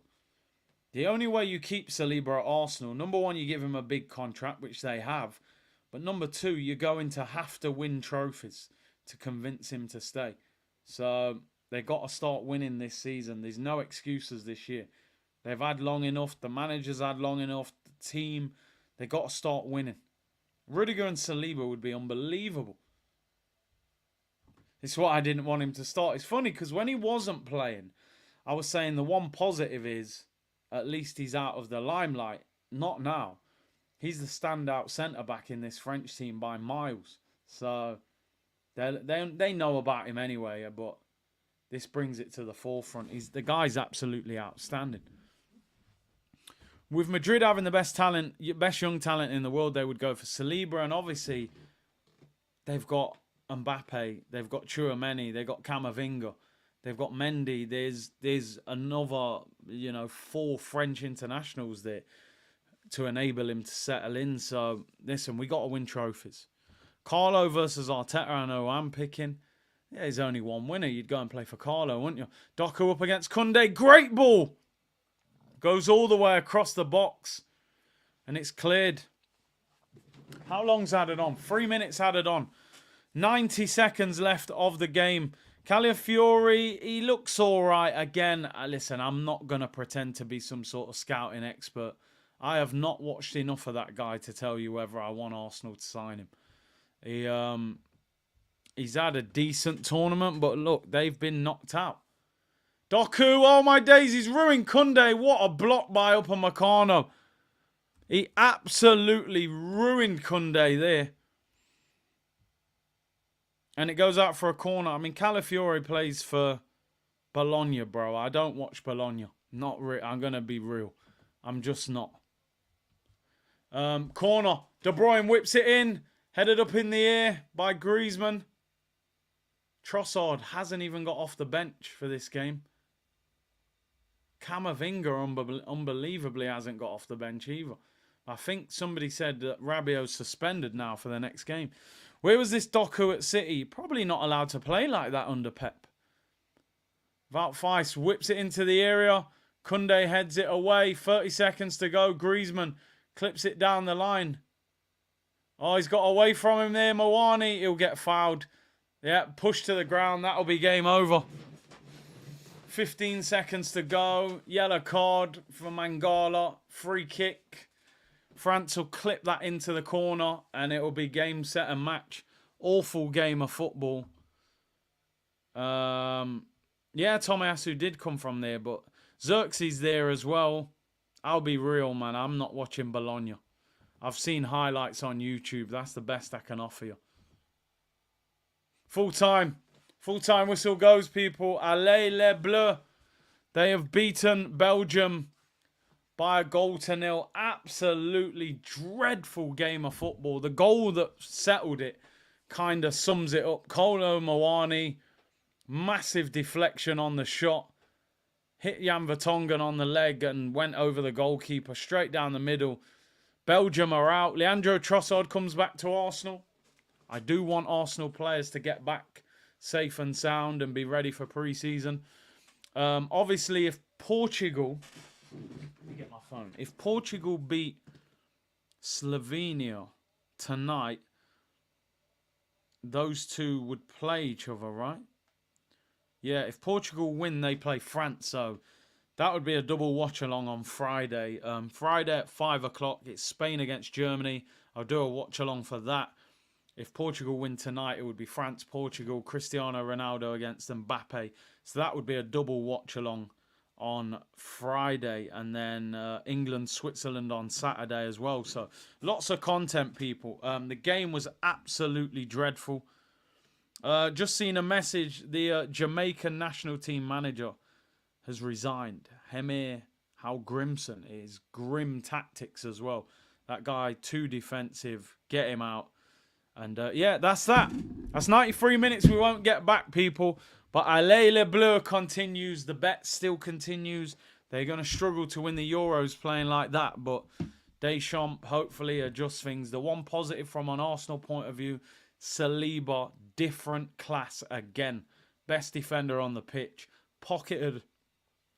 The only way you keep Saliba at Arsenal, number one, you give him a big contract, which they have. But number two, you're going to have to win trophies to convince him to stay. So they've got to start winning this season. There's no excuses this year. They've had long enough. The manager's had long enough. The team, they've got to start winning. Rudiger and Saliba would be unbelievable. It's what I didn't want him to start. It's funny because when he wasn't playing, I was saying the one positive is at least he's out of the limelight. Not now. He's the standout centre-back in this French team by miles. So they know about him anyway, but this brings it to the forefront. The guy's absolutely outstanding. With Madrid having the best young talent in the world, they would go for Saliba. And obviously, they've got Mbappe, they've got Tchouaméni, they've got Camavinga, they've got Mendy. There's another, 4 French internationals there to enable him to settle in. So, listen, we got to win trophies. Carlo versus Arteta, I know I'm picking. Yeah, there's only one winner. You'd go and play for Carlo, wouldn't you? Doku up against Koundé. Great ball. Goes all the way across the box. And it's cleared. How long's added on? 3 minutes added on. 90 seconds left of the game. Calafiori, he looks all right. Again, listen, I'm not going to pretend to be some sort of scouting expert. I have not watched enough of that guy to tell you whether I want Arsenal to sign him. He's had a decent tournament, but look, they've been knocked out. Doku, oh my days, he's ruined Kunde. What a block by Upamecano. He absolutely ruined Kunde there. And it goes out for a corner. I mean, Calafiori plays for Bologna, bro. I don't watch Bologna. Not I'm going to be real. I'm just not. Corner. De Bruyne whips it in. Headed up in the air by Griezmann. Trossard hasn't even got off the bench for this game. Camavinga unbelievably hasn't got off the bench either. I think somebody said that Rabiot's suspended now for the next game. Where was this Doku at City? Probably not allowed to play like that under Pep. Wout Weiss whips it into the area. Kunde heads it away. 30 seconds to go. Griezmann clips it down the line. Oh, he's got away from him there. Mawani, he'll get fouled. Yeah, push to the ground. That'll be game over. 15 seconds to go. Yellow card for Mangala. Free kick. France will clip that into the corner and it will be game, set and match. Awful game of football. Yeah, Tomiyasu did come from there, but Xerxes there as well. I'll be real, man. I'm not watching Bologna. I've seen highlights on YouTube. That's the best I can offer you. Full time. Full time whistle goes, people. Allez les Bleus. They have beaten Belgium by a 1-0. Absolutely dreadful game of football. The goal that settled it kind of sums it up. Kolo Muani, massive deflection on the shot. Hit Jan Vertonghen on the leg and went over the goalkeeper straight down the middle. Belgium are out. Leandro Trossard comes back to Arsenal. I do want Arsenal players to get back safe and sound and be ready for pre-season. Obviously, if Portugal... Let me get my phone. If Portugal beat Slovenia tonight, those two would play each other, right? Yeah, if Portugal win, they play France. So that would be a double watch-along on Friday. Friday at 5 o'clock, it's Spain against Germany. I'll do a watch-along for that. If Portugal win tonight, it would be France-Portugal, Cristiano Ronaldo against Mbappe. So that would be a double watch-along on Friday, and then England-Switzerland on Saturday as well. So lots of content, people. The game was absolutely dreadful. Just seen a message. The Jamaican national team manager has resigned. Hemir Halgrimsson is grim tactics as well. That guy, too defensive. Get him out. And yeah, that's that. That's 93 minutes we won't get back, people. But Allez les Bleus continues. The bet still continues. They're going to struggle to win the Euros playing like that. But Deschamps hopefully adjusts things. The one positive from an Arsenal point of view, Saliba, different class again. Best defender on the pitch. Pocketed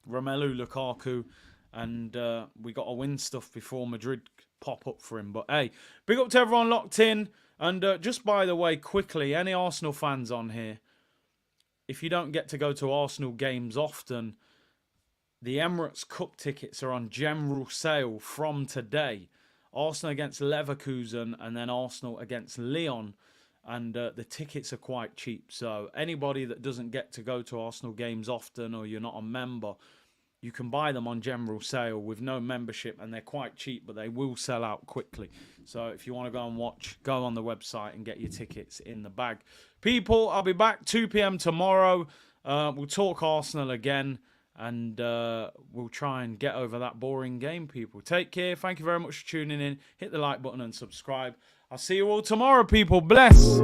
Romelu Lukaku. And we got to win stuff before Madrid pop up for him. But hey, big up to everyone locked in. And just by the way, quickly, any Arsenal fans on here, if you don't get to go to Arsenal games often, the Emirates Cup tickets are on general sale from today. Arsenal against Leverkusen and then Arsenal against Lyon. And the tickets are quite cheap. So anybody that doesn't get to go to Arsenal games often or you're not a member, you can buy them on general sale with no membership, and they're quite cheap, but they will sell out quickly. So if you want to go and watch, go on the website and get your tickets in the bag. People, I'll be back 2 p.m. tomorrow. We'll talk Arsenal again, and we'll try and get over that boring game, people. Take care. Thank you very much for tuning in. Hit the like button and subscribe. I'll see you all tomorrow, people. Bless.